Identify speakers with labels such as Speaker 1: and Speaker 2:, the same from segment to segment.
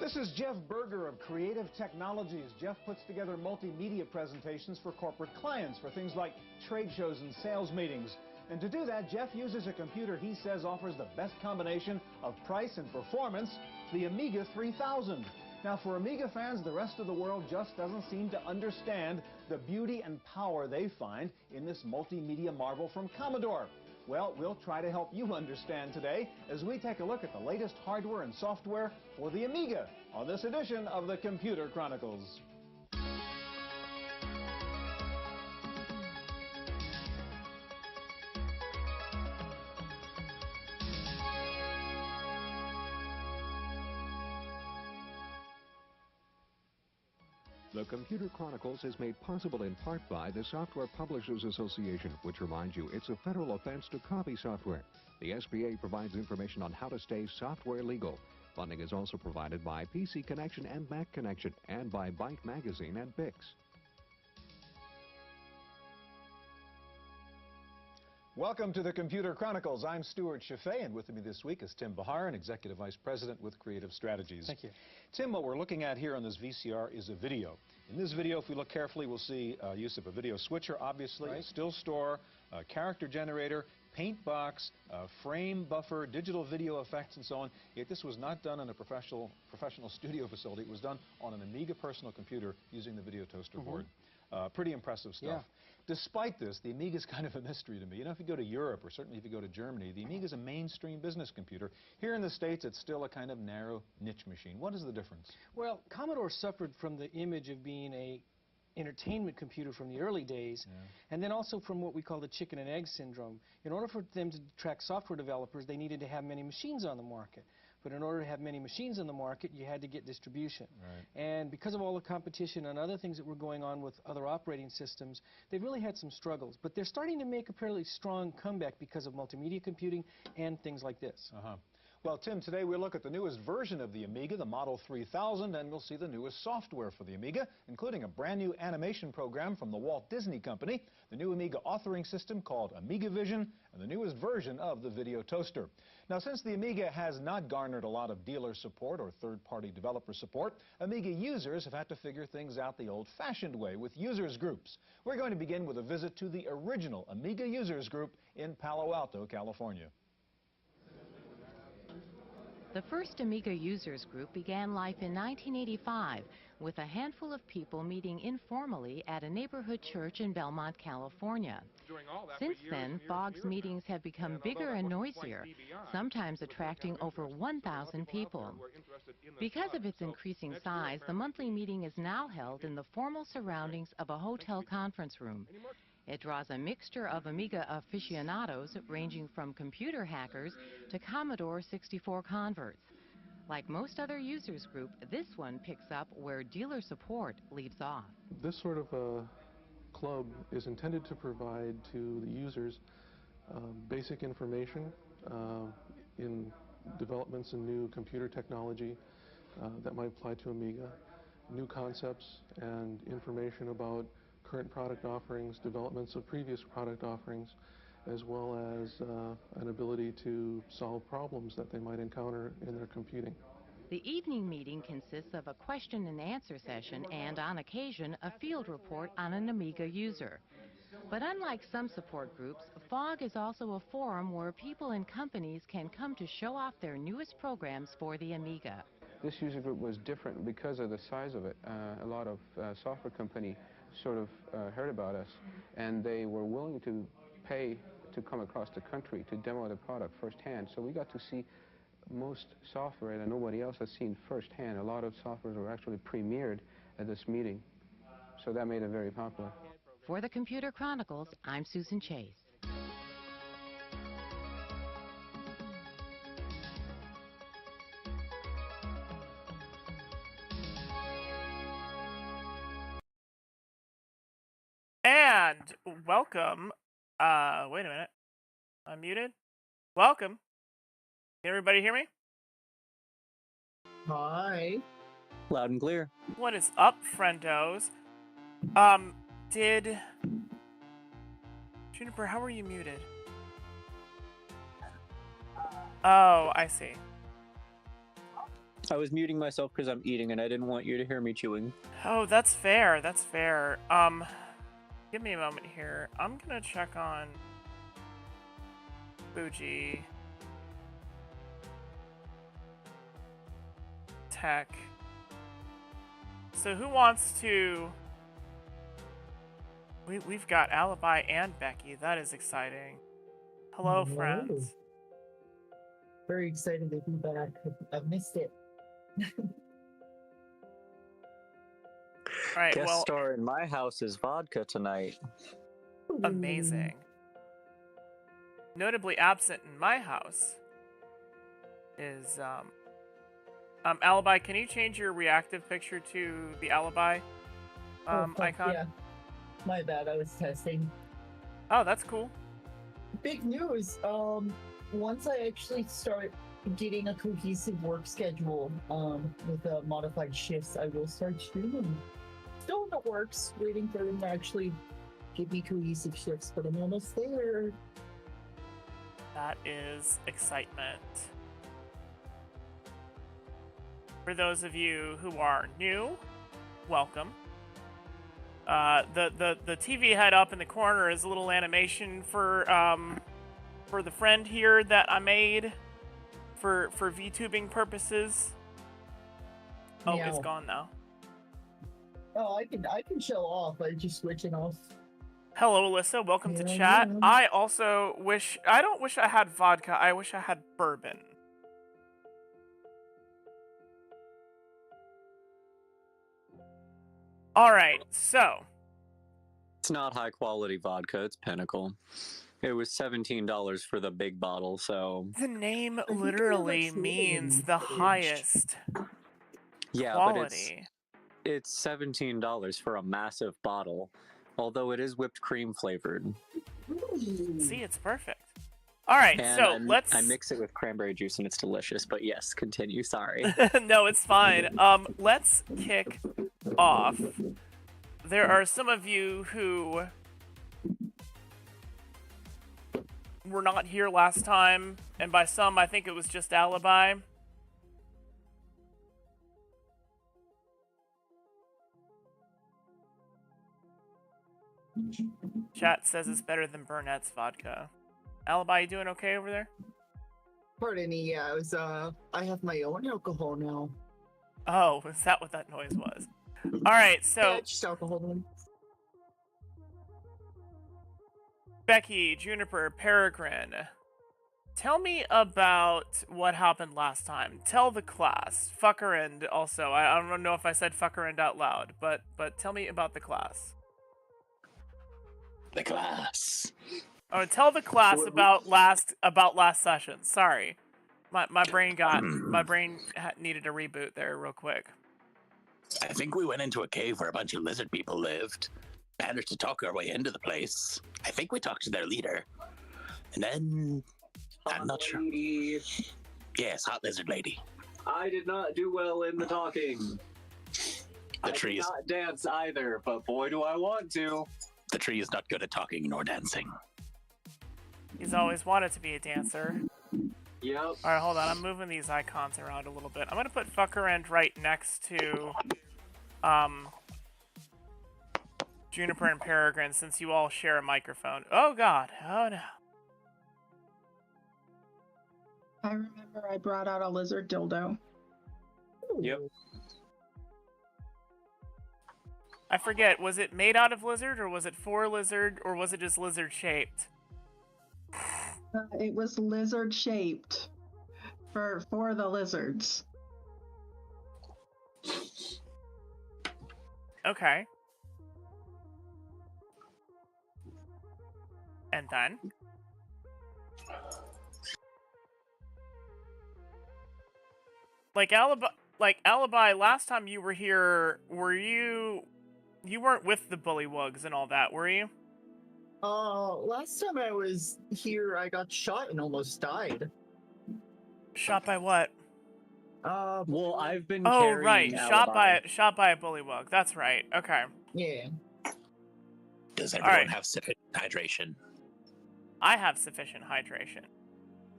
Speaker 1: This is Jeff Berger of Creative Technologies. Jeff puts together multimedia presentations for corporate clients for things like trade shows and sales meetings. And to do that, Jeff uses a computer he says offers the best combination of price and performance, the Amiga 3000. Now, for Amiga fans, the rest of the world just doesn't seem to understand the beauty and power they find in this multimedia marvel from Commodore. Well, we'll try to help you understand today as we take a look at the latest hardware and software for the Amiga on this edition of the Computer Chronicles.
Speaker 2: The Computer Chronicles is made possible in part by the Software Publishers Association, which reminds you it's a federal offense to copy software. The SBA provides information on how to stay software legal. Funding is also provided by PC Connection and Mac Connection, and by Byte Magazine and Bix.
Speaker 1: Welcome to the Computer Chronicles. I'm Stuart Chaffee, and with me this week is Tim Baharan, Executive Vice President with Creative Strategies.
Speaker 3: Thank you.
Speaker 1: Tim, what we're looking at here on this VCR is a video. In this video, if we look carefully, we'll see use of a video switcher, obviously, a still store, a character generator, paint box, frame buffer, digital video effects, and so on. Yet this was not done in a professional studio facility. It was done on an Amiga personal computer using the video toaster board. Pretty impressive stuff.
Speaker 3: Yeah.
Speaker 1: Despite this, the Amiga is kind of a mystery to me. You know, if you go to Europe, or certainly if you go to Germany, the Amiga is a mainstream business computer. Here in the States, it's still a kind of narrow niche machine. What is the difference?
Speaker 3: Well, Commodore suffered from the image of being a entertainment computer from the early days, and then also from what we call the chicken and egg syndrome. In order for them to attract software developers, they needed to have many machines on the market. But in order to have many machines on the market, you had to get distribution.
Speaker 1: Right.
Speaker 3: And because of all the competition and other things that were going on with other operating systems, they've really had some struggles. But they're starting to make a fairly strong comeback because of multimedia computing and things like this.
Speaker 1: Well, Tim, today we'll look at the newest version of the Amiga, the Model 3000, and we'll see the newest software for the Amiga, including a brand new animation program from the Walt Disney Company, the new Amiga authoring system called Amiga Vision, and the newest version of the video toaster. Now, since the Amiga has not garnered a lot of dealer support or third-party developer support, Amiga users have had to figure things out the old-fashioned way with users groups. We're going to begin with a visit to the original Amiga users group in Palo Alto, California.
Speaker 4: The first Amiga users group began life in 1985 with a handful of people meeting informally at a neighborhood church in Belmont, California. Since then, FOG's meetings have become bigger and noisier, sometimes attracting over 1,000 people. Because of its increasing size, the monthly meeting is now held in the formal surroundings of a hotel conference room. It draws a mixture of Amiga aficionados ranging from computer hackers to Commodore 64 converts. Like most other users group, this one picks up where dealer support leaves off.
Speaker 5: This sort of a club is intended to provide to the users basic information in developments in new computer technology that might apply to Amiga, new concepts and information about current product offerings, developments of previous product offerings, as well as an ability to solve problems that they might encounter in their computing.
Speaker 4: The evening meeting consists of a question and answer session and, on occasion, a field report on an Amiga user. But unlike some support groups, FOG is also a forum where people and companies can come to show off their newest programs for the Amiga.
Speaker 6: This user group was different because of the size of it. A lot of software companies sort of heard about us, and they were willing to pay to come across the country to demo the product firsthand. So we got to see most software that nobody else has seen firsthand. A lot of software were actually premiered at this meeting, so that made it very popular.
Speaker 4: For the Computer Chronicles, I'm Susan Chase.
Speaker 7: And welcome, wait a minute, I'm muted. Welcome. Can everybody hear me?
Speaker 8: Hi.
Speaker 9: Loud and clear.
Speaker 7: What is up, friendos? Did Juniper, how are you muted? Oh, I see.
Speaker 8: I was muting myself because I'm eating and I didn't want you to hear me chewing.
Speaker 7: Oh, that's fair. That's fair. Give me a moment here. I'm gonna check on Fuji Tech. So who wants to... We've got Alibi and Becky. That is exciting. Hello, friends.
Speaker 9: Very excited to be back. I've missed it.
Speaker 7: Right,
Speaker 8: Guest
Speaker 7: well,
Speaker 8: star in my house is vodka tonight.
Speaker 7: amazing. Notably absent in my house is Alibi. Can you change your reactive picture to the Alibi icon?
Speaker 9: Yeah. My bad, I was testing.
Speaker 7: Oh, that's cool.
Speaker 9: Big news. Once I actually start getting a cohesive work schedule, with modified shifts, I will start streaming. Still in the works, waiting for them to actually give me cohesive shifts, but I'm almost there.
Speaker 7: That is excitement. For those of you who are new, welcome. The TV head up in the corner is a little animation for the friend here that I made for VTubing purposes. Oh,
Speaker 9: Meow.
Speaker 7: it's gone now.
Speaker 9: Oh, I can show off by just switching off.
Speaker 7: Hello, Alyssa. Welcome to
Speaker 9: Yeah,
Speaker 7: chat.
Speaker 9: yeah.
Speaker 7: I also wish... I don't wish I had vodka. I wish I had bourbon. Alright, so...
Speaker 8: It's not high quality vodka, it's Pinnacle. It was $17 for the big bottle, so...
Speaker 7: The name
Speaker 9: I think
Speaker 7: literally
Speaker 9: it was
Speaker 7: means the
Speaker 9: aged.
Speaker 7: highest
Speaker 8: Yeah,
Speaker 7: quality.
Speaker 8: but it's $17 for a massive bottle, although it is whipped cream flavored.
Speaker 7: See, it's perfect. Alright,
Speaker 8: And
Speaker 7: so let's...
Speaker 8: I mix it with cranberry juice and it's delicious, but yes, continue, sorry.
Speaker 7: No, it's fine. Let's kick off. There are some of you who were not here last time, and by some, I think it was just Alibi. Chat says it's better than Burnett's vodka. Alibi, you doing okay over there?
Speaker 9: Pardon me, yeah, I have my own alcohol now.
Speaker 7: Oh, is that what that noise was? Alright, so...
Speaker 9: Yeah, just alcohol then.
Speaker 7: Becky, Juniper, Peregrine, tell me about what happened last time. Tell the class. Fuckerend also. I don't know if I said fuckerend out loud, but tell me about the class.
Speaker 10: The class.
Speaker 7: Oh, tell the class about last session. Sorry. My brain needed a reboot there real quick.
Speaker 10: I think we went into a cave where a bunch of lizard people lived. Managed to talk our way into the place. I think we talked to their leader. And then... I'm not sure. Yes, hot lizard lady.
Speaker 11: I did not do well in the talking.
Speaker 10: The tree is...
Speaker 11: I did not dance either, but boy do I want to.
Speaker 10: The tree is not good at talking nor dancing.
Speaker 7: He's always wanted to be a dancer.
Speaker 11: Yep.
Speaker 7: Alright, hold on. I'm moving these icons around a little bit. I'm gonna put Fuckerend right next to... Juniper and Peregrine, since you all share a microphone. Oh god. Oh no.
Speaker 12: I remember I brought out a lizard dildo.
Speaker 8: Yep.
Speaker 7: I forget, was it made out of lizard, or was it for lizard, or was it just lizard shaped?
Speaker 12: It was lizard shaped for the lizards.
Speaker 7: Okay. And then? Like Alibi, last time you were here, you weren't with the bullywugs and all that, were you?
Speaker 9: Last time I was here, I got shot and almost died.
Speaker 7: Shot by what?
Speaker 8: Well, I've been
Speaker 7: Oh,
Speaker 8: carrying
Speaker 7: right.
Speaker 8: Alibi.
Speaker 7: Shot by a bullywug. That's right. Okay.
Speaker 9: Yeah.
Speaker 10: Does everyone have sufficient hydration?
Speaker 7: I have sufficient hydration.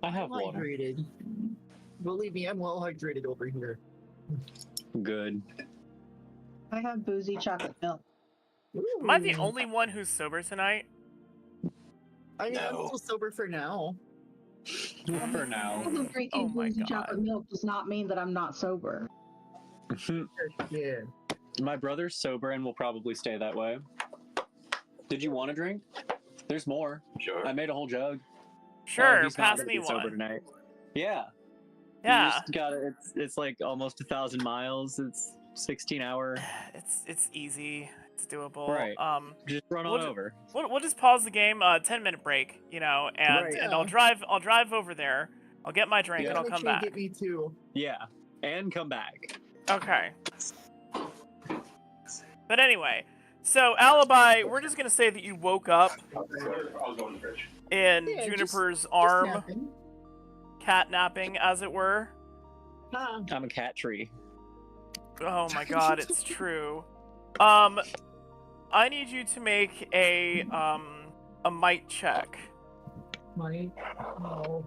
Speaker 8: I have
Speaker 9: I'm
Speaker 8: water.
Speaker 9: hydrated. Believe me, I'm well hydrated over here.
Speaker 8: Good.
Speaker 12: I have boozy chocolate milk.
Speaker 7: Am I the only one who's sober tonight?
Speaker 9: I mean, I'm still sober for now.
Speaker 8: For now.
Speaker 12: Drinking boozy chocolate milk does not mean that I'm not sober.
Speaker 9: Yeah.
Speaker 8: My brother's sober and will probably stay that way. Did you want a drink? There's more.
Speaker 10: Sure.
Speaker 8: I made a whole jug.
Speaker 7: Sure,
Speaker 8: he's
Speaker 7: pass
Speaker 8: not gonna
Speaker 7: me
Speaker 8: be sober
Speaker 7: one.
Speaker 8: tonight. Yeah.
Speaker 7: Yeah.
Speaker 8: You just gotta, it's like almost 1,000 miles. It's 16-hour.
Speaker 7: It's easy. It's doable.
Speaker 8: Right. Just run on over.
Speaker 7: We'll just pause the game. 10-minute break, you know, and
Speaker 8: Right.
Speaker 7: and I'll drive over there. I'll get my drink and I'll come back.
Speaker 9: Get me too.
Speaker 8: Yeah, and come back.
Speaker 7: Okay. But anyway, so Alibi, we're just gonna say that you woke up in Juniper's arm, catnapping, as it were.
Speaker 8: I'm a cat tree.
Speaker 7: Oh my god, it's true. I need you to make a might check.
Speaker 9: Might? No.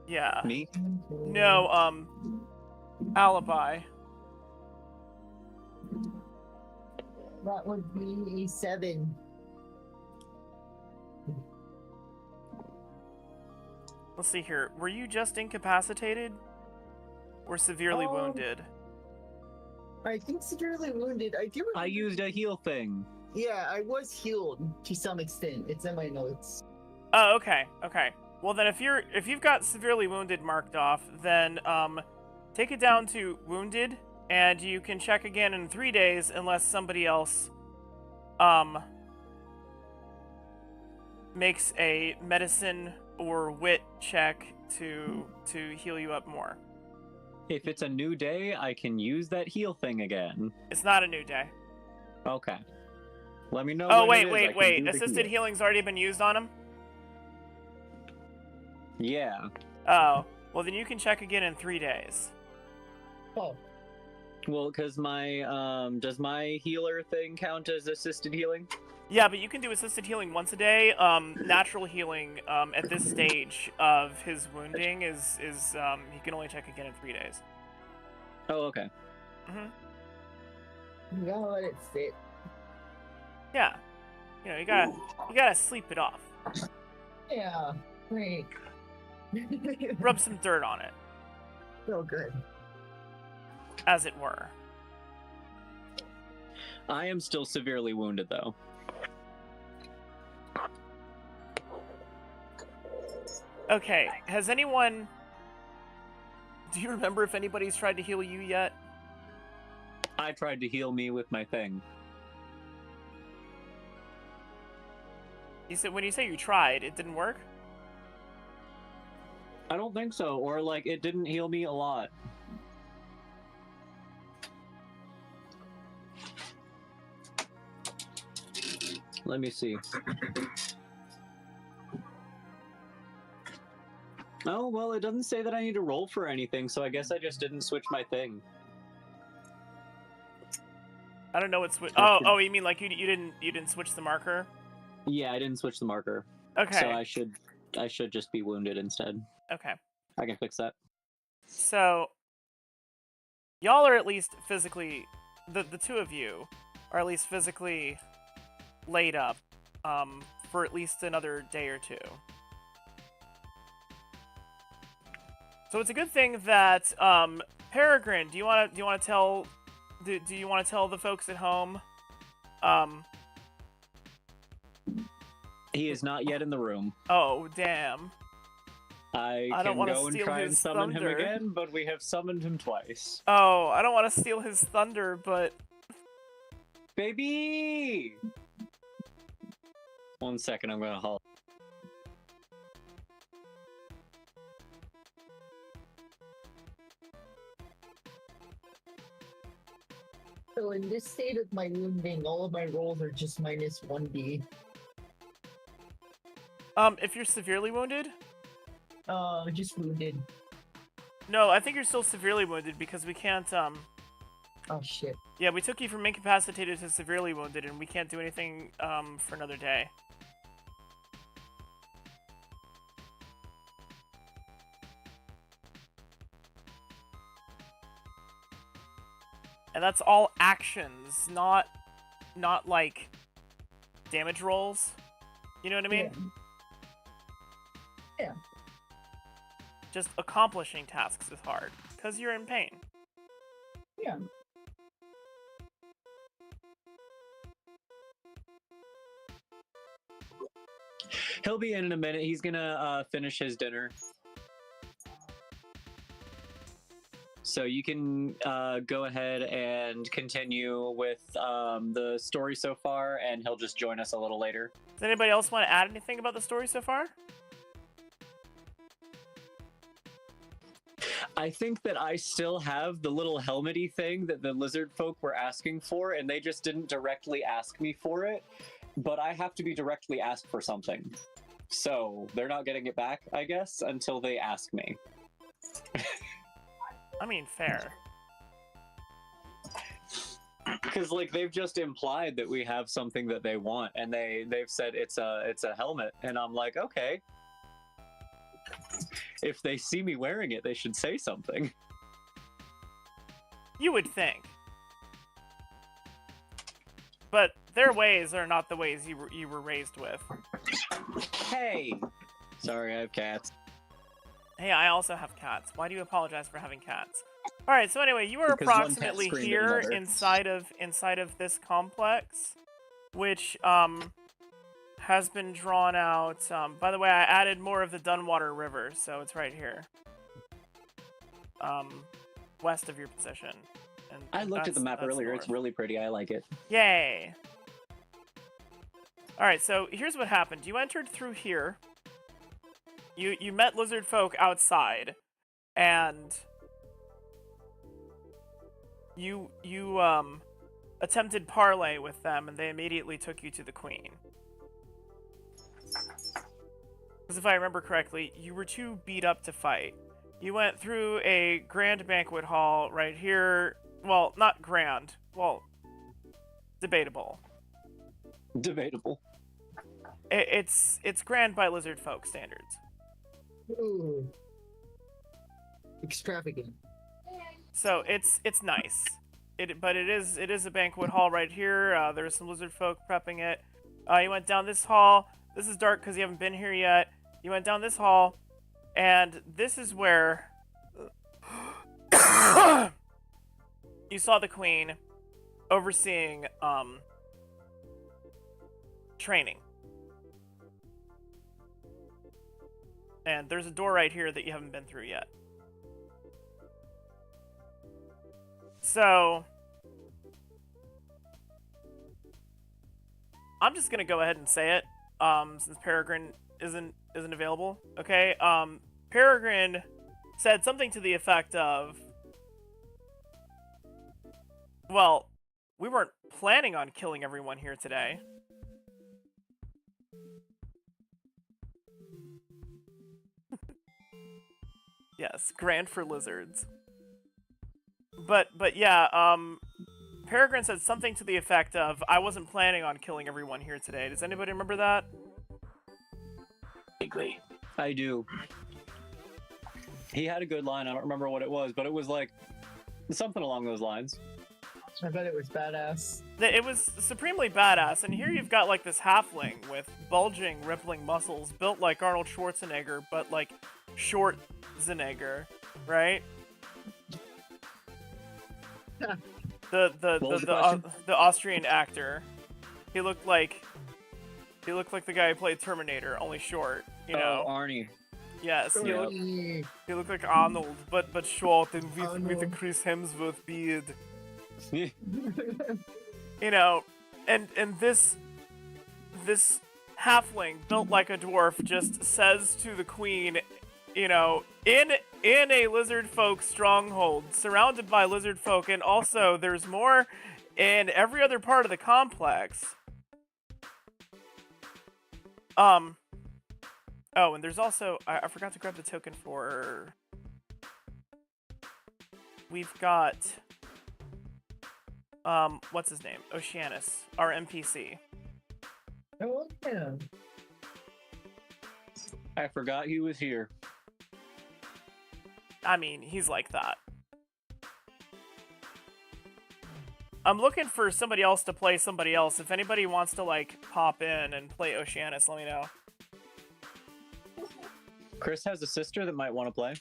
Speaker 7: Yeah.
Speaker 8: Me?
Speaker 7: No, Alibi.
Speaker 9: That would be a 7.
Speaker 7: Let's see here. Were you just incapacitated? Or severely wounded?
Speaker 9: I think severely wounded. I
Speaker 8: used a heal thing.
Speaker 9: Yeah, I was healed to some extent. It's in my notes.
Speaker 7: Oh, okay, okay. Well then, if you've got severely wounded marked off, then take it down to wounded, and you can check again in 3 days unless somebody else makes a medicine or wit check to heal you up more.
Speaker 8: If it's a new day, I can use that heal thing again.
Speaker 7: It's not a new day.
Speaker 8: Okay. Let me know.
Speaker 7: Oh,
Speaker 8: when it is.
Speaker 7: wait. Assisted healing's already been used on him?
Speaker 8: Yeah.
Speaker 7: Oh. Well, then you can check again in 3 days.
Speaker 9: Oh.
Speaker 8: Well, because my, does my healer thing count as assisted healing?
Speaker 7: Yeah, but you can do assisted healing once a day. Natural healing, at this stage of his wounding is he can only check again in 3 days.
Speaker 8: Oh, okay.
Speaker 9: You gotta let it sit.
Speaker 7: Yeah. You know, you gotta sleep it off.
Speaker 9: Yeah, great.
Speaker 7: Rub some dirt on it.
Speaker 9: So good.
Speaker 7: As it were.
Speaker 8: I am still severely wounded, though.
Speaker 7: Okay, has anyone... Do you remember if anybody's tried to heal you yet?
Speaker 8: I tried to heal me with my thing.
Speaker 7: You said, when you say you tried, it didn't work?
Speaker 8: I don't think so, or like it didn't heal me a lot. Let me see. Oh, well, it doesn't say that I need to roll for anything, so I guess I just didn't switch my thing.
Speaker 7: I don't know what's... Oh, you mean like you didn't switch the marker?
Speaker 8: Yeah, I didn't switch the marker.
Speaker 7: Okay.
Speaker 8: So I should just be wounded instead.
Speaker 7: Okay.
Speaker 8: I can fix that.
Speaker 7: So, y'all are at least physically... The two of you are at least physically laid up for at least another day or two. So it's a good thing that Peregrine, do you want to tell the folks at home?
Speaker 8: He is not yet in the room.
Speaker 7: Oh, damn.
Speaker 8: I
Speaker 7: don't
Speaker 8: can
Speaker 7: want to
Speaker 8: go and
Speaker 7: steal
Speaker 8: try
Speaker 7: his
Speaker 8: and summon
Speaker 7: thunder.
Speaker 8: him again, but we have summoned him twice.
Speaker 7: Oh, I don't want to steal his thunder, but...
Speaker 8: Baby! 1 second, I'm gonna haul.
Speaker 9: So in this state of my wounding, all of my rolls are just minus 1d.
Speaker 7: If you're severely wounded?
Speaker 9: Just wounded.
Speaker 7: No, I think you're still severely wounded because we can't,
Speaker 9: Oh, shit.
Speaker 7: Yeah, we took you from incapacitated to severely wounded, and we can't do anything, for another day. And that's all actions, not like damage rolls. You know what I mean?
Speaker 9: Yeah.
Speaker 7: Just accomplishing tasks is hard, because you're in pain.
Speaker 9: Yeah.
Speaker 8: He'll be in a minute. He's gonna finish his dinner. So you can go ahead and continue with the story so far, and he'll just join us a little later.
Speaker 7: Does anybody else want to add anything about the story so far?
Speaker 8: I think that I still have the little helmety thing that the lizard folk were asking for, and they just didn't directly ask me for it. But I have to be directly asked for something. So they're not getting it back, I guess, until they ask me.
Speaker 7: I mean, fair.
Speaker 8: Because like they've just implied that we have something that they want, and they've said it's a helmet, and I'm like, okay. If they see me wearing it, they should say something.
Speaker 7: You would think. But their ways are not the ways you were raised with.
Speaker 8: Hey! Sorry, I have cats.
Speaker 7: Hey, I also have cats. Why do you apologize for having cats? Alright, so anyway, you are
Speaker 8: Because one cat
Speaker 7: approximately
Speaker 8: screamed at
Speaker 7: here
Speaker 8: another.
Speaker 7: inside of this complex, which has been drawn out. By the way, I added more of the Dunwater River, so it's right here. West of your position. And
Speaker 8: I looked at the map earlier.
Speaker 7: north.
Speaker 8: It's really pretty. I like it.
Speaker 7: Yay! Alright, so here's what happened. You entered through here. You met lizard folk outside, and you attempted parley with them, and they immediately took you to the queen. Because if I remember correctly, you were too beat up to fight. You went through a grand banquet hall right here. Well, not grand. Well, debatable.
Speaker 8: Debatable.
Speaker 7: It's grand by lizard folk standards.
Speaker 9: Ooh. Extravagant.
Speaker 7: So it's nice. But it is a banquet hall right here. There's some lizard folk prepping it. You went down this hall. This is dark because you haven't been here yet. You went down this hall, and this is where you saw the queen overseeing training. And there's a door right here that you haven't been through yet. So I'm just gonna go ahead and say it, since Peregrine isn't available. Okay, Peregrine said something to the effect of, well, we weren't planning on killing everyone here today. Yes, grand for lizards. But yeah, Peregrine said something to the effect of, I wasn't planning on killing everyone here today. Does anybody remember that?
Speaker 10: Vaguely.
Speaker 8: I do. He had a good line. I don't remember what it was, but it was like something along those lines.
Speaker 9: I bet it was badass.
Speaker 7: It was supremely badass, and here you've got like this halfling with bulging, rippling muscles, built like Arnold Schwarzenegger, but like short Schwarzenegger, right? The Austrian actor. He looked like the guy who played Terminator, only short. You know,
Speaker 8: Arnie.
Speaker 7: Yes, he looked like Arnold, but short and with a Chris Hemsworth beard. You know, and this halfling built like a dwarf just says to the queen, you know, in a lizard folk stronghold, surrounded by lizard folk, and also there's more in every other part of the complex. Oh, and there's also, I forgot to grab the token for, we've got, what's his name? Oceanus, our NPC.
Speaker 9: Oh, yeah.
Speaker 8: I forgot he was here.
Speaker 7: I mean, he's like that. I'm looking for somebody else to play somebody else. If anybody wants to, like, pop in and play Oceanus, let me know.
Speaker 8: Chris has a sister that might want to play.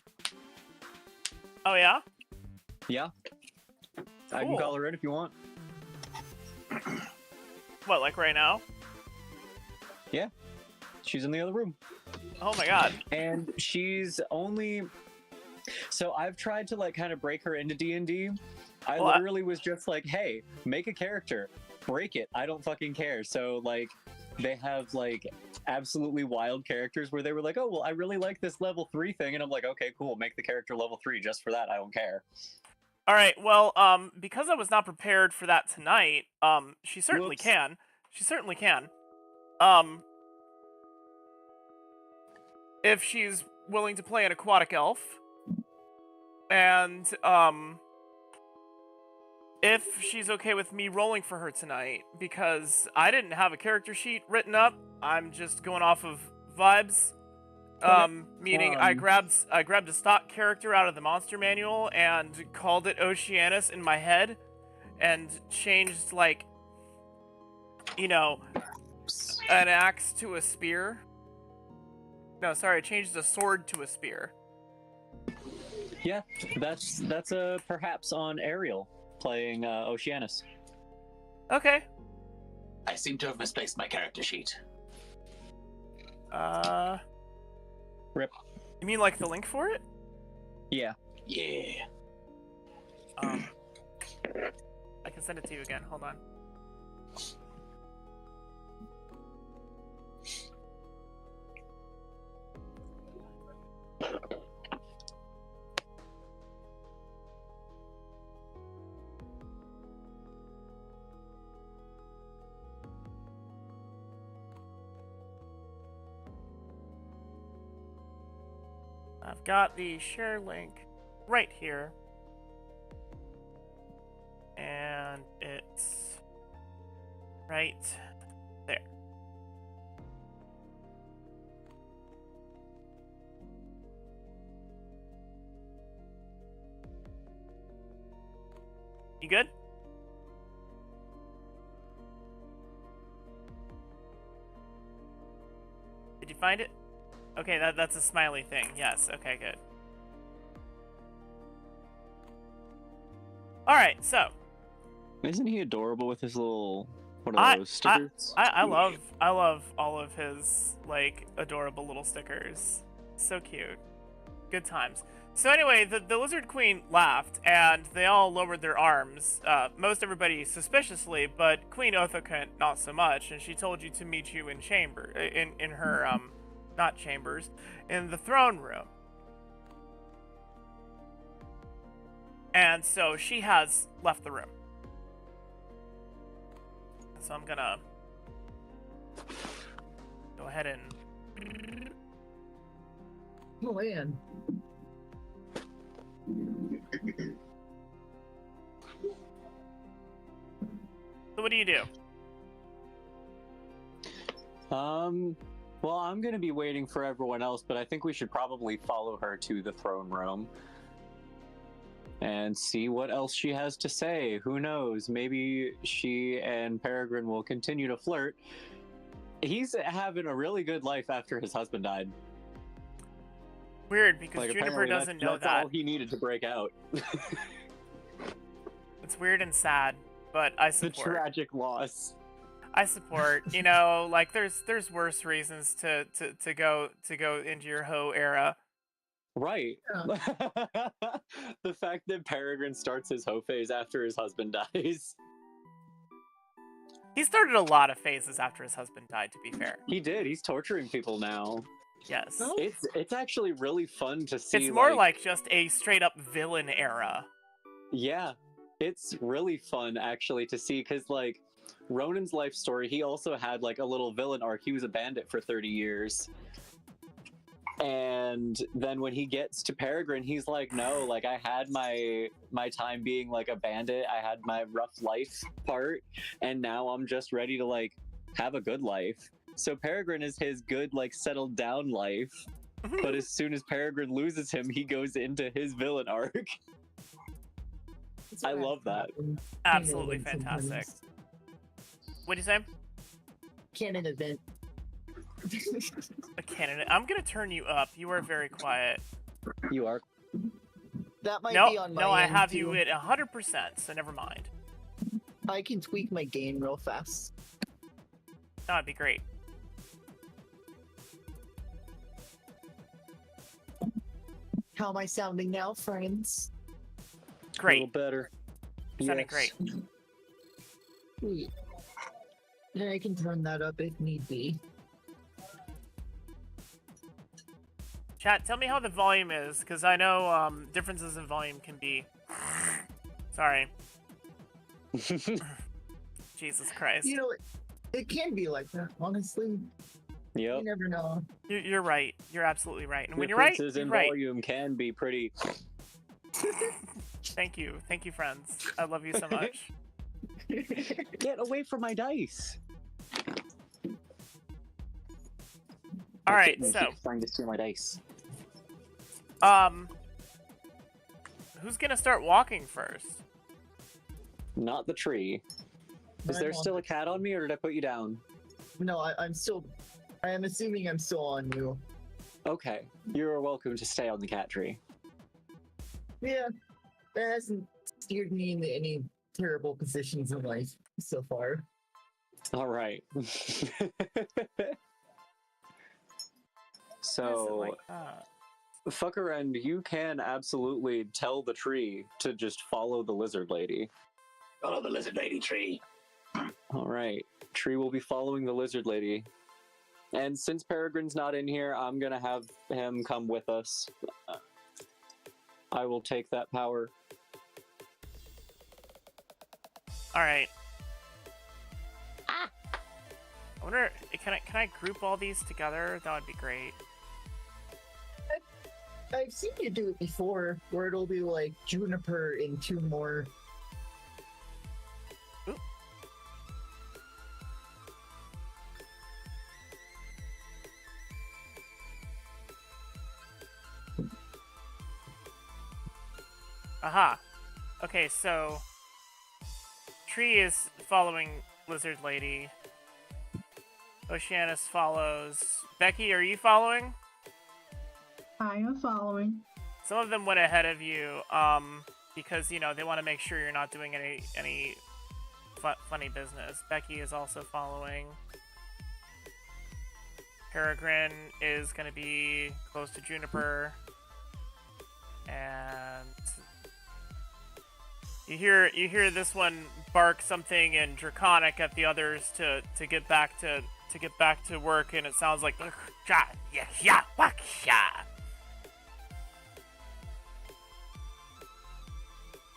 Speaker 7: Oh, yeah?
Speaker 8: Yeah.
Speaker 7: Cool.
Speaker 8: I can call her in if you want.
Speaker 7: What, like right now?
Speaker 8: Yeah. She's in the other room.
Speaker 7: Oh my god.
Speaker 8: And she's only... So I've tried to, like, kind of break her into D&D. I literally was just like, hey, make a character. Break it. I don't fucking care. So, like, they have, like, absolutely wild characters where they were like, oh, well, I really like this level 3 thing. And I'm like, okay, cool. Make the character level 3 just for that. I don't care.
Speaker 7: All right, well, because I was not prepared for that tonight, she certainly can. She certainly can. If she's willing to play an aquatic elf, and, if she's okay with me rolling for her tonight, because I didn't have a character sheet written up, I'm just going off of vibes. Meaning I grabbed a stock character out of the monster manual and called it Oceanus in my head, and changed, like, you know, an axe to a spear. No, sorry, I changed a sword to a spear.
Speaker 8: Yeah, that's perhaps on Ariel playing Oceanus.
Speaker 7: Okay.
Speaker 10: I seem to have misplaced my character sheet.
Speaker 8: Rip.
Speaker 7: You mean like the link for it?
Speaker 8: Yeah.
Speaker 10: Yeah.
Speaker 7: I can send it to you again. Hold on. I've got the share link right here. And it's right there. You good? Did you find it? Okay, that's a smiley thing. Yes, okay, good. Alright, so.
Speaker 8: Isn't he adorable with his little... What are those, stickers?
Speaker 7: I love all of his, like, adorable little stickers. So cute. Good times. So anyway, the Lizard Queen laughed, and they all lowered their arms. Most everybody suspiciously, but Queen Othokant not so much, and she told you to meet you in in her, not chambers, in the throne room. And so she has left the room. So I'm gonna go ahead and...
Speaker 9: Oh, man.
Speaker 7: So what do you do?
Speaker 8: Well, I'm gonna be waiting for everyone else, but I think we should probably follow her to the throne room and see what else she has to say. Who knows? Maybe she and Peregrine will continue to flirt. He's having a really good life after his husband died.
Speaker 7: Weird, because Juniper doesn't know that.
Speaker 8: That's all he needed to break out.
Speaker 7: It's weird and sad, but I support.
Speaker 8: The tragic loss.
Speaker 7: I support. You know, like there's worse reasons to go into your hoe era.
Speaker 8: Right. Yeah. The fact that Peregrine starts his hoe phase after his husband dies.
Speaker 7: He started a lot of phases after his husband died, to be fair.
Speaker 8: He did. He's torturing people now.
Speaker 7: Yes.
Speaker 8: It's actually really fun to see.
Speaker 7: It's more like just a straight up villain era.
Speaker 8: Yeah. It's really fun actually to see, because like Ronan's life story, he also had like a little villain arc. He was a bandit for 30 years. And then when he gets to Peregrine, he's like, no, like I had my time being like a bandit. I had my rough life part, and now I'm just ready to like have a good life. So Peregrine is his good, like settled down life. But as soon as Peregrine loses him, he goes into his villain arc. I love that.
Speaker 7: Absolutely fantastic. What'd you say?
Speaker 9: Canon event.
Speaker 7: A canon. I'm gonna turn you up. You are very quiet.
Speaker 8: You are.
Speaker 9: That might
Speaker 7: No,
Speaker 9: be on my
Speaker 7: no, I
Speaker 9: end,
Speaker 7: have
Speaker 9: too.
Speaker 7: you at 100%, so never mind.
Speaker 9: I can tweak my gain real fast.
Speaker 7: That'd be great.
Speaker 9: How am I sounding now, friends?
Speaker 7: Great.
Speaker 8: A little better.
Speaker 7: Sounding
Speaker 8: Yes.
Speaker 7: great.
Speaker 9: Sweet. And I can turn that up if need be.
Speaker 7: Chat, tell me how the volume is, because I know differences in volume can be... Sorry. Jesus Christ.
Speaker 9: You know, it can be like that, honestly.
Speaker 8: Yep.
Speaker 9: You never know.
Speaker 7: You're right. You're absolutely right. And when you're right,
Speaker 8: Differences
Speaker 7: you're
Speaker 8: in
Speaker 7: right.
Speaker 8: volume can be pretty...
Speaker 7: Thank you. Thank you, friends. I love you so much.
Speaker 8: Get away from my dice!
Speaker 7: Alright, so...
Speaker 8: trying to steal my dice.
Speaker 7: Who's gonna start walking first?
Speaker 8: Not the tree. Is there still a cat on me, or did I put you down?
Speaker 9: No, I'm still... I am assuming I'm still on you.
Speaker 8: Okay. You're welcome to stay on the cat tree.
Speaker 9: Yeah. That hasn't steered me into any terrible positions in life so far.
Speaker 8: Alright. So... Fucker, and you can absolutely tell the tree to just follow the lizard lady.
Speaker 10: Follow the lizard lady, tree.
Speaker 8: Alright. Tree will be following the lizard lady. And since Peregrine's not in here, I'm gonna have him come with us. I will take that power.
Speaker 7: Alright. I wonder, can I group all these together? That would be great.
Speaker 9: I've seen you do it before, where it'll be like Juniper and two more.
Speaker 7: Oop. Aha. Okay, so Tree is following Lizard Lady. Oceanus follows. Becky, are you following?
Speaker 12: I am following.
Speaker 7: Some of them went ahead of you, because, you know, they want to make sure you're not doing any funny business. Becky is also following. Peregrine is going to be close to Juniper. And you hear this one bark something in Draconic at the others to get back to work, and it sounds like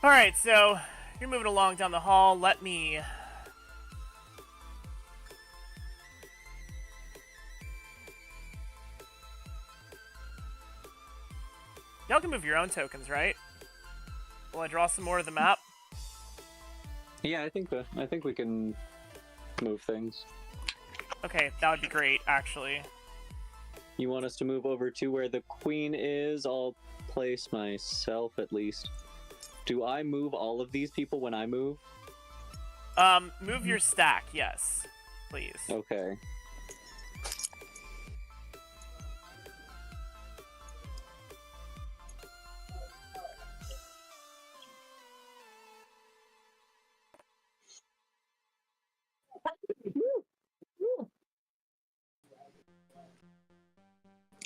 Speaker 7: Alright, so you're moving along down the hall. Let me... Y'all can move your own tokens, right? Will I draw some more of the map?
Speaker 8: Yeah, I think we can move things.
Speaker 7: Okay, that would be great, actually.
Speaker 8: You want us to move over to where the queen is? I'll place myself at least. Do I move all of these people when I move?
Speaker 7: Move your stack, yes. Please.
Speaker 8: Okay.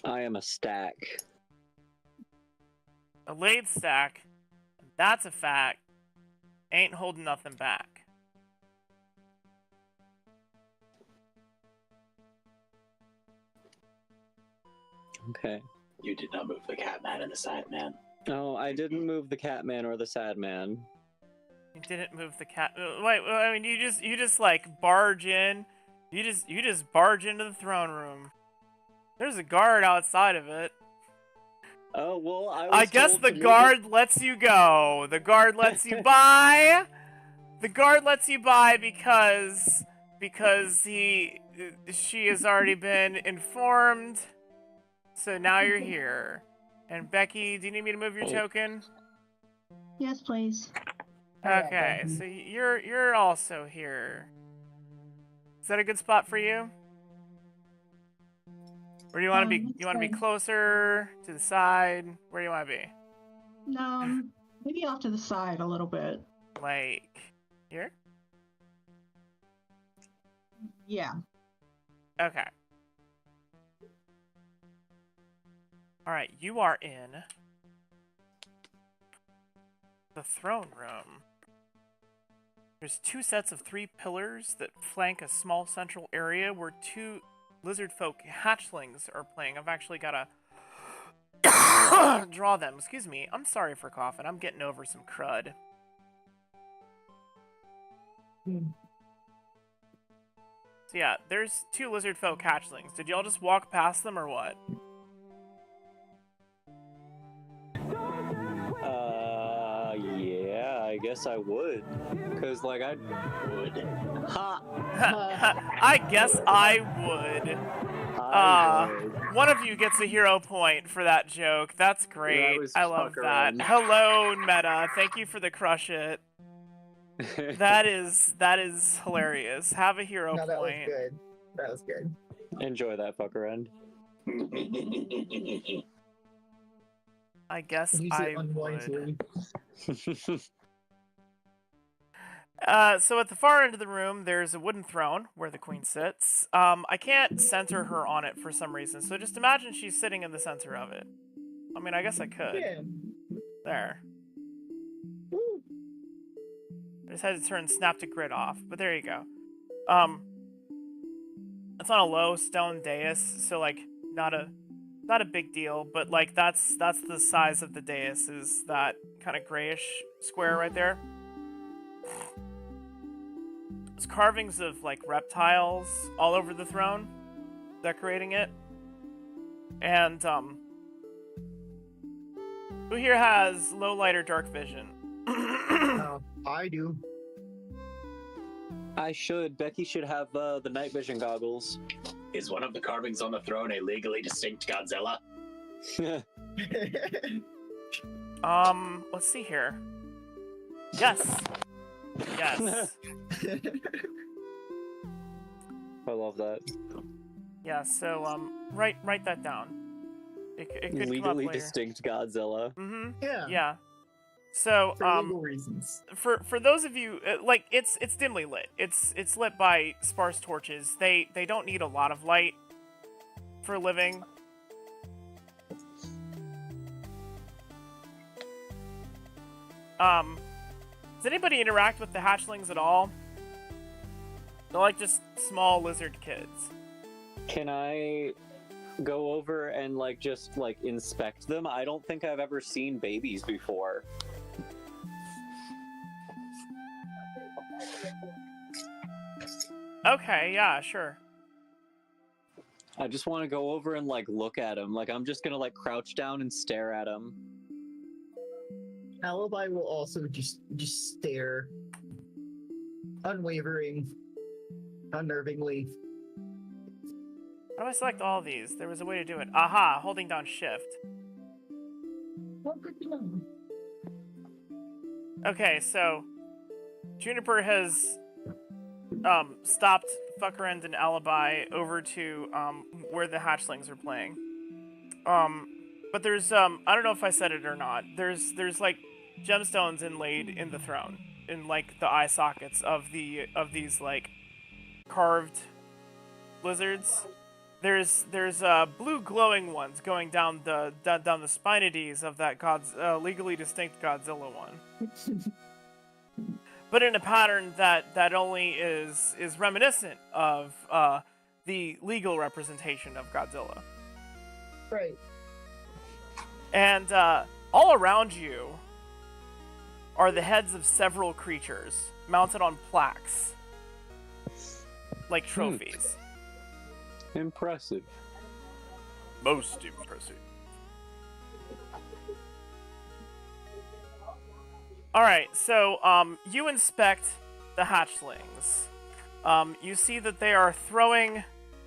Speaker 8: I am a stack.
Speaker 7: A laid stack, that's a fact, ain't holding nothing back.
Speaker 8: Okay.
Speaker 10: You did not move the cat man and the sad man.
Speaker 8: No, I didn't move the cat man or the sad man.
Speaker 7: You didn't move the cat. Wait, I mean, you just like barge in. You just barge into the throne room. There's a guard outside of it.
Speaker 8: Oh well,
Speaker 7: I guess the guard lets you go. The guard lets you by. The guard lets you by because she has already been informed. So now you're here. And Becky, do you need me to move your token?
Speaker 12: Yes, please.
Speaker 7: Okay, so you're also here. Is that a good spot for you? Or do you want to be? You want to be closer to the side? Where do you want to be?
Speaker 12: Maybe off to the side a little bit.
Speaker 7: Like here?
Speaker 12: Yeah.
Speaker 7: Okay. All right, you are in the throne room. There's 2 sets of 3 pillars that flank a small central area where 2 lizard folk hatchlings are playing. I've actually got to draw them. Excuse me. I'm sorry for coughing. I'm getting over some crud. So yeah, there's 2 lizard folk hatchlings. Did y'all just walk past them or what?
Speaker 8: Yeah, I guess I would. Cause like I would. Ha!
Speaker 7: I guess I would. One of you gets a hero point for that joke. That's great.
Speaker 8: That
Speaker 7: I love that.
Speaker 8: fucker-end.
Speaker 7: Hello, Meta. Thank you for the crush it. That is hilarious. Have a hero
Speaker 9: No, that was
Speaker 7: point.
Speaker 9: good. That was good.
Speaker 8: Enjoy that fucker end.
Speaker 7: I guess
Speaker 9: Use
Speaker 7: I
Speaker 9: it
Speaker 7: would.
Speaker 9: unwisely.
Speaker 7: So at the far end of the room, there's a wooden throne where the queen sits. I can't center her on it for some reason, so just imagine she's sitting in the center of it. I mean, I guess I could.
Speaker 9: Yeah.
Speaker 7: There. I just had to turn snap to grid off, but there you go. It's on a low stone dais, so like not a big deal, but like that's the size of the dais, is that kind of grayish square right there. There's carvings of like reptiles all over the throne, decorating it. And who here has low light or dark vision?
Speaker 9: I do.
Speaker 8: I should. Becky should have the night vision goggles.
Speaker 10: Is one of the carvings on the throne a legally distinct Godzilla?
Speaker 7: Let's see here. Yes. Yes.
Speaker 8: I love that.
Speaker 7: Yeah, so write that down. It could come up
Speaker 8: Legally
Speaker 7: later.
Speaker 8: distinct Godzilla.
Speaker 7: Mm-hmm.
Speaker 9: Yeah.
Speaker 7: Yeah. So
Speaker 9: For legal reasons.
Speaker 7: For those of you like it's dimly lit. It's lit by sparse torches. They don't need a lot of light for a living. Does anybody interact with the hatchlings at all? They're like just small lizard kids.
Speaker 8: Can I go over and like just like inspect them? I don't think I've ever seen babies before.
Speaker 7: Okay, yeah, sure.
Speaker 8: I just want to go over and like look at them. Like I'm just gonna like crouch down and stare at them.
Speaker 9: Alibi will also just stare, unwavering, unnervingly.
Speaker 7: How do I select all these? There was a way to do it. Aha, holding down shift.
Speaker 9: Well, good to know.
Speaker 7: Okay, so Juniper has stopped Fuckerend and Alibi over to where the hatchlings are playing. But there's I don't know if I said it or not. There's like gemstones inlaid in the throne, in like the eye sockets of these like carved lizards. There's blue glowing ones going down the spinities of that legally distinct Godzilla one. But in a pattern that only is reminiscent of the legal representation of Godzilla.
Speaker 9: Right.
Speaker 7: And all around you are the heads of several creatures mounted on plaques, like trophies.
Speaker 8: Impressive.
Speaker 7: Most impressive. Alright, so you inspect the hatchlings. You see that they are throwing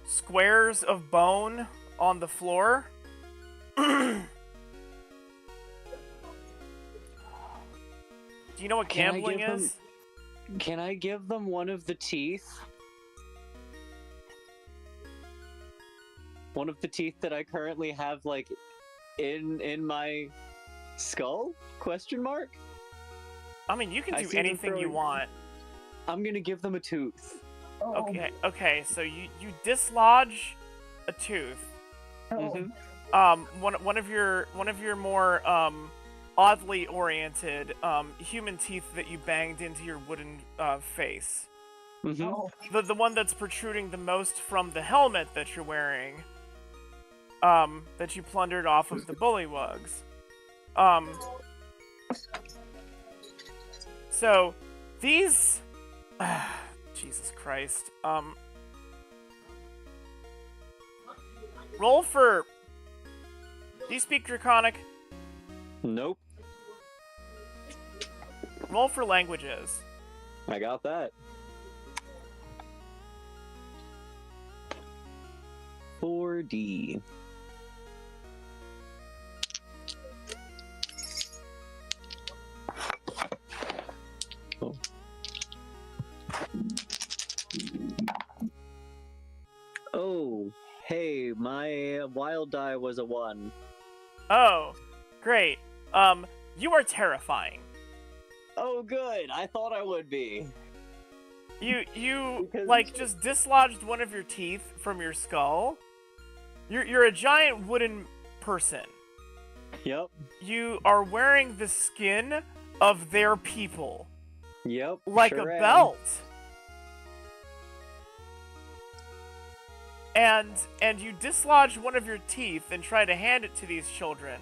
Speaker 7: squares of bone on the floor. Do you know what gambling is?
Speaker 8: Can I give them one of the teeth? One of the teeth that I currently have, like, in my skull? Question mark?
Speaker 7: I mean, you can do anything you want.
Speaker 8: I'm gonna give them a tooth.
Speaker 7: Okay, so you dislodge a tooth. One of your more oddly oriented human teeth that you banged into your wooden face. The one that's protruding the most from the helmet that you're wearing, that you plundered off of the bullywugs. So these, Jesus Christ. Roll for. Do you speak Draconic?
Speaker 8: Nope.
Speaker 7: Roll for languages.
Speaker 8: I got that. 4D. Oh. Oh, hey, my wild die was a 1.
Speaker 7: Oh, great. You are terrifying.
Speaker 8: Oh, good. I thought I would be.
Speaker 7: You like just dislodged one of your teeth from your skull. You're a giant wooden person.
Speaker 8: Yep.
Speaker 7: You are wearing the skin of their people.
Speaker 8: Yep.
Speaker 7: Like
Speaker 8: sure
Speaker 7: a belt. And you dislodge one of your teeth and try to hand it to these children.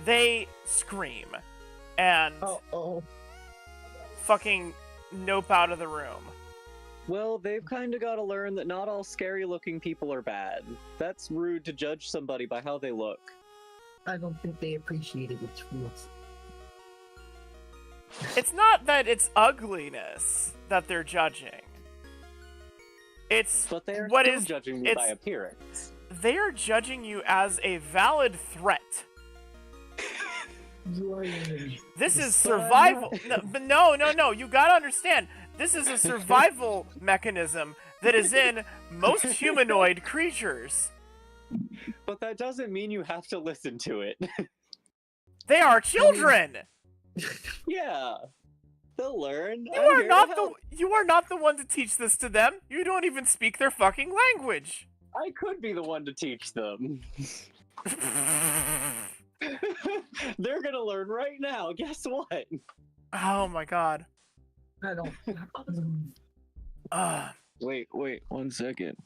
Speaker 7: They scream and fucking nope out of the room.
Speaker 8: Well, they've kind of got to learn that not all scary-looking people are bad. That's rude to judge somebody by how they look.
Speaker 9: I don't think they appreciated its rules.
Speaker 7: It's not that it's ugliness that they're judging. It's
Speaker 8: but they are
Speaker 7: what
Speaker 8: still
Speaker 7: is
Speaker 8: judging me by appearance.
Speaker 7: They are judging you as a valid threat. This is survival. No. You gotta understand. This is a survival mechanism that is in most humanoid creatures.
Speaker 8: But that doesn't mean you have to listen to it.
Speaker 7: They are children.
Speaker 8: Yeah, they'll learn.
Speaker 7: You are not the one to teach this to them. You don't even speak their fucking language.
Speaker 8: I could be the one to teach them. They're gonna learn right now. Guess what?
Speaker 7: Oh my god.
Speaker 9: I don't.
Speaker 8: Wait, 1 second.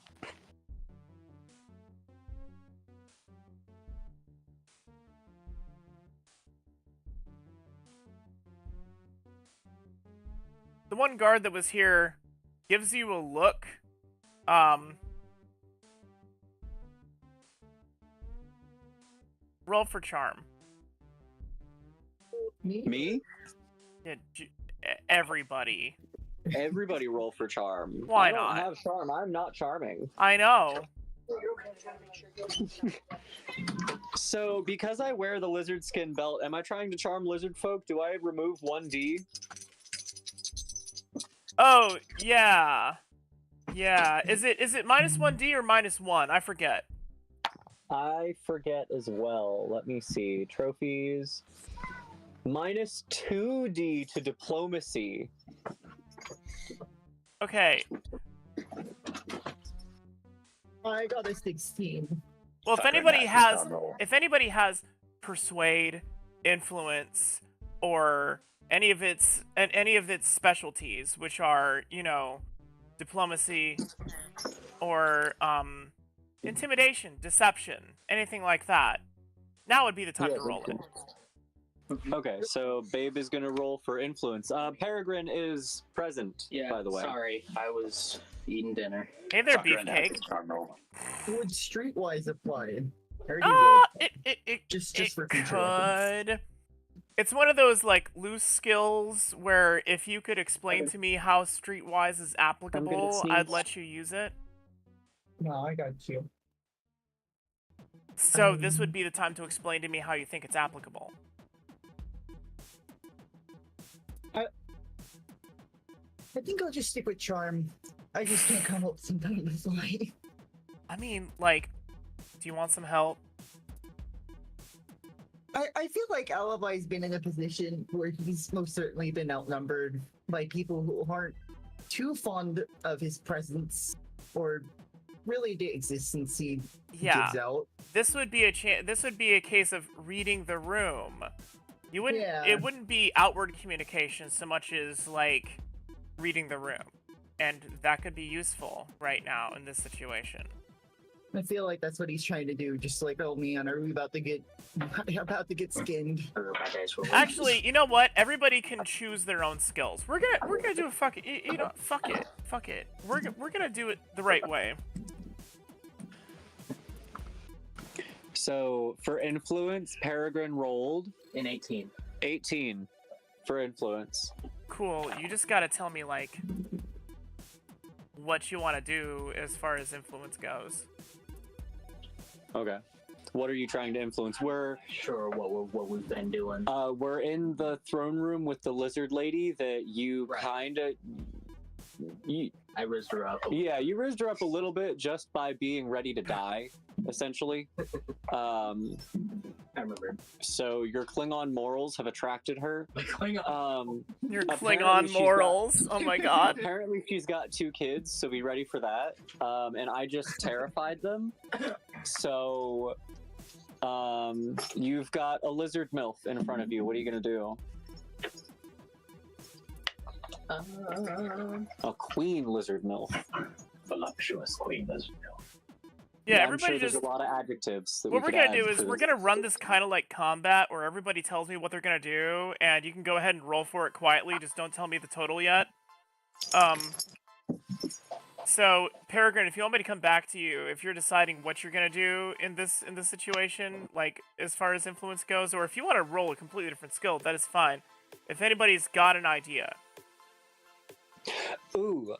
Speaker 7: The one guard that was here gives you a look. Roll for charm.
Speaker 8: Me?
Speaker 7: Yeah, everybody.
Speaker 8: Everybody roll for charm.
Speaker 7: Why
Speaker 8: I
Speaker 7: not?
Speaker 8: don't have charm. I'm not charming.
Speaker 7: I know.
Speaker 8: So, because I wear the lizard skin belt, am I trying to charm lizard folk? Do I remove 1D?
Speaker 7: Oh, yeah. Yeah. Is it minus 1D or minus 1? I forget.
Speaker 8: I forget as well. Let me see. Trophies. Minus 2D to diplomacy.
Speaker 7: Okay.
Speaker 9: I got a 16.
Speaker 7: Well, if anybody has persuade, influence, or any of its specialties, which are, you know, diplomacy or intimidation, deception, anything like that, now would be the time to roll it.
Speaker 8: Okay, so Babe is gonna roll for influence. Peregrine is present, by the way.
Speaker 13: Sorry, I was eating dinner.
Speaker 7: Hey there, Beefcake.
Speaker 9: Would Streetwise apply?
Speaker 7: It
Speaker 9: just for future
Speaker 7: could. It's one of those, like, loose skills where if you could explain to me how Streetwise is applicable, I'd let you use it.
Speaker 9: No, I got you.
Speaker 7: So this would be the time to explain to me how you think it's applicable.
Speaker 9: I think I'll just stick with charm. I just can't come up with something in this life.
Speaker 7: I mean, like, do you want some help?
Speaker 9: I feel like Alibi's been in a position where he's most certainly been outnumbered by people who aren't too fond of his presence or really the existence he gives out.
Speaker 7: This would be a case of reading the room. You wouldn't. It wouldn't be outward communication so much as like reading the room, and that could be useful right now in this situation.
Speaker 9: I feel like that's what he's trying to do. Just like, oh man, are we about to get skinned?
Speaker 7: Actually, you know what? Everybody can choose their own skills. We're gonna do a fuck it. You know, fuck it. We're gonna do it the right way.
Speaker 8: So for influence, Peregrine rolled
Speaker 13: in 18.
Speaker 8: 18 for influence.
Speaker 7: Cool. You just gotta tell me like what you want to do as far as influence goes.
Speaker 8: Okay. What are you trying to influence? We're
Speaker 13: sure what we've been doing.
Speaker 8: We're in the throne room with the lizard lady that you kind of.
Speaker 13: I rizzed her up.
Speaker 8: Yeah, you rizzed her up a little bit just by being ready to die, essentially.
Speaker 13: I remember.
Speaker 8: So your Klingon morals have attracted her.
Speaker 7: Your Klingon morals. Oh my god.
Speaker 8: Apparently she's got 2 kids, so be ready for that. And I just terrified them. So you've got a lizard MILF in front of you. What are you gonna do? A queen lizard MILF.
Speaker 13: Voluptuous queen lizard MILF.
Speaker 7: Yeah,
Speaker 8: I'm
Speaker 7: everybody
Speaker 8: sure
Speaker 7: just.
Speaker 8: There's a lot of adjectives.
Speaker 7: What we're gonna do is we're gonna run this kind of like combat, where everybody tells me what they're gonna do, and you can go ahead and roll for it quietly. Just don't tell me the total yet. So Peregrine, if you want me to come back to you, if you're deciding what you're gonna do in this situation, like as far as influence goes, or if you want to roll a completely different skill, that is fine. If anybody's got an idea.
Speaker 8: Ooh.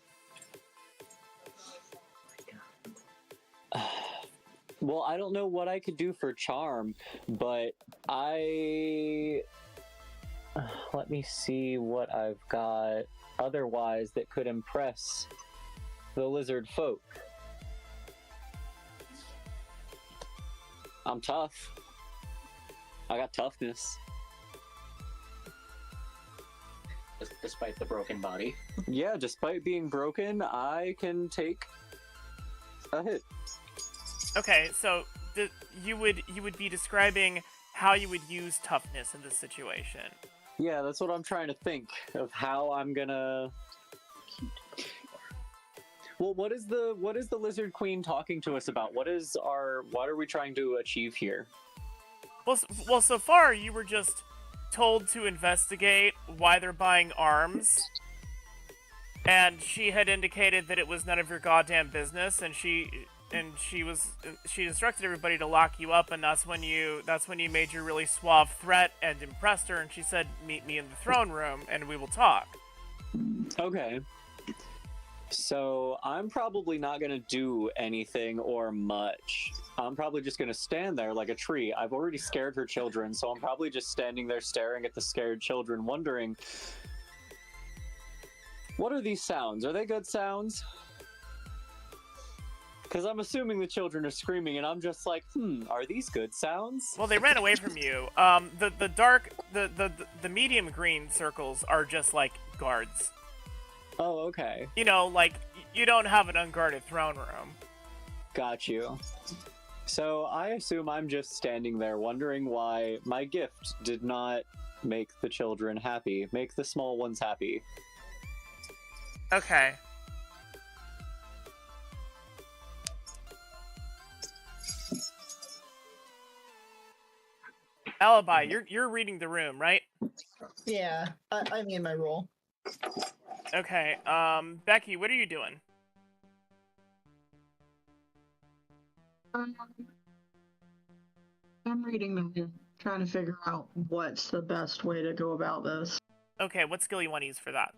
Speaker 8: Well, I don't know what I could do for charm, but let me see what I've got otherwise that could impress the lizard folk. I'm tough. I got toughness.
Speaker 13: Despite the broken body.
Speaker 8: Yeah, despite being broken, I can take a hit.
Speaker 7: Okay, so you would be describing how you would use toughness in this situation.
Speaker 8: Yeah, that's what I'm trying to think of how I'm gonna. Well, what is the Lizard Queen talking to us about? What are we trying to achieve here?
Speaker 7: Well, so far you were just told to investigate why they're buying arms, and she had indicated that it was none of your goddamn business, and she instructed everybody to lock you up, and that's when you made your really suave threat and impressed her, and she said, "Meet me in the throne room, and we will talk."
Speaker 8: Okay. So I'm probably not going to do anything or much. I'm probably just going to stand there like a tree. I've already scared her children, so I'm probably just standing there staring at the scared children, wondering, what are these sounds? Are they good sounds? Because I'm assuming the children are screaming, and I'm just like, are these good sounds?
Speaker 7: Well, they ran away from you. The medium green circles are just like guards.
Speaker 8: Oh, okay.
Speaker 7: You know, like, you don't have an unguarded throne room.
Speaker 8: Got you. So I assume I'm just standing there wondering why my gift did not make the children happy, make the small ones happy.
Speaker 7: Okay. Alibi, you're reading the room, right?
Speaker 9: Yeah, I'm in my role.
Speaker 7: Okay, Becky, what are you doing?
Speaker 12: I'm reading the room, trying to figure out what's the best way to go about this.
Speaker 7: Okay, what skill you want to use for that?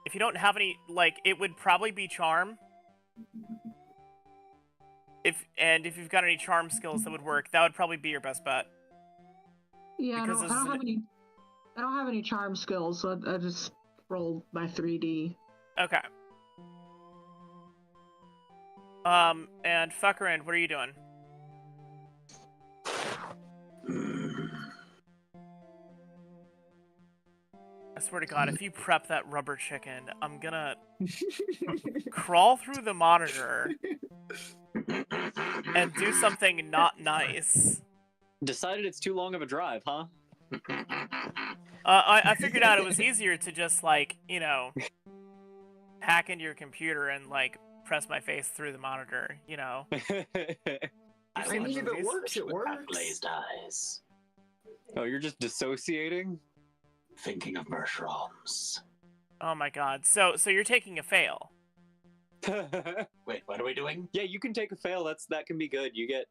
Speaker 7: If you don't have any, like, it would probably be charm. If you've got any charm skills that would work, that would probably be your best bet.
Speaker 12: Yeah, I don't have any. I don't have any charm skills, so I just rolled my 3D.
Speaker 7: Okay. And Fuckerend, what are you doing? I swear to God, if you prep that rubber chicken, I'm gonna crawl through the monitor and do something not nice.
Speaker 8: Decided it's too long of a drive, huh?
Speaker 7: I figured out it was easier to just, like, you know, hack into your computer and, like, press my face through the monitor, you know?
Speaker 9: I mean, if it works, it works.
Speaker 10: Glazed eyes.
Speaker 8: Oh, you're just dissociating?
Speaker 10: Thinking of mushrooms.
Speaker 7: Oh my God. So you're taking a fail.
Speaker 10: Wait, what are we doing?
Speaker 8: Yeah, you can take a fail. That can be good. You get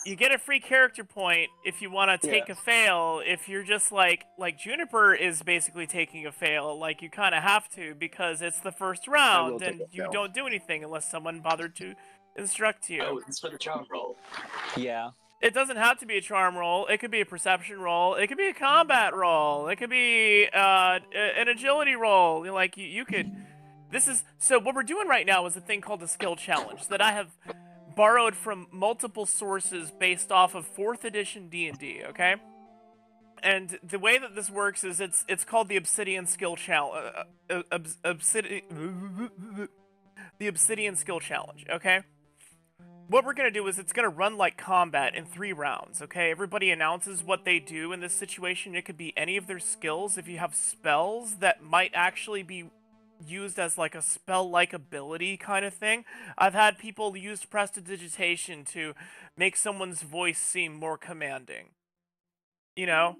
Speaker 7: you get a free character point if you want to take a fail. If you're just like Juniper is basically taking a fail, like you kind of have to because it's the first round and you don't do anything unless someone bothered to instruct you.
Speaker 10: Oh, it's for the charm roll.
Speaker 8: Yeah.
Speaker 7: It doesn't have to be a charm roll. It could be a perception roll. It could be a combat roll. It could be an agility roll. Like you could. So what we're doing right now is a thing called a skill challenge that I have borrowed from multiple sources based off of 4th edition D&D. Okay. And the way that this works is it's called the Obsidian Skill Challenge. The Obsidian Skill Challenge. Okay. What we're going to do is it's going to run like combat in 3 rounds, okay? Everybody announces what they do in this situation. It could be any of their skills. If you have spells that might actually be used as like a spell-like ability kind of thing. I've had people use prestidigitation to make someone's voice seem more commanding. You know?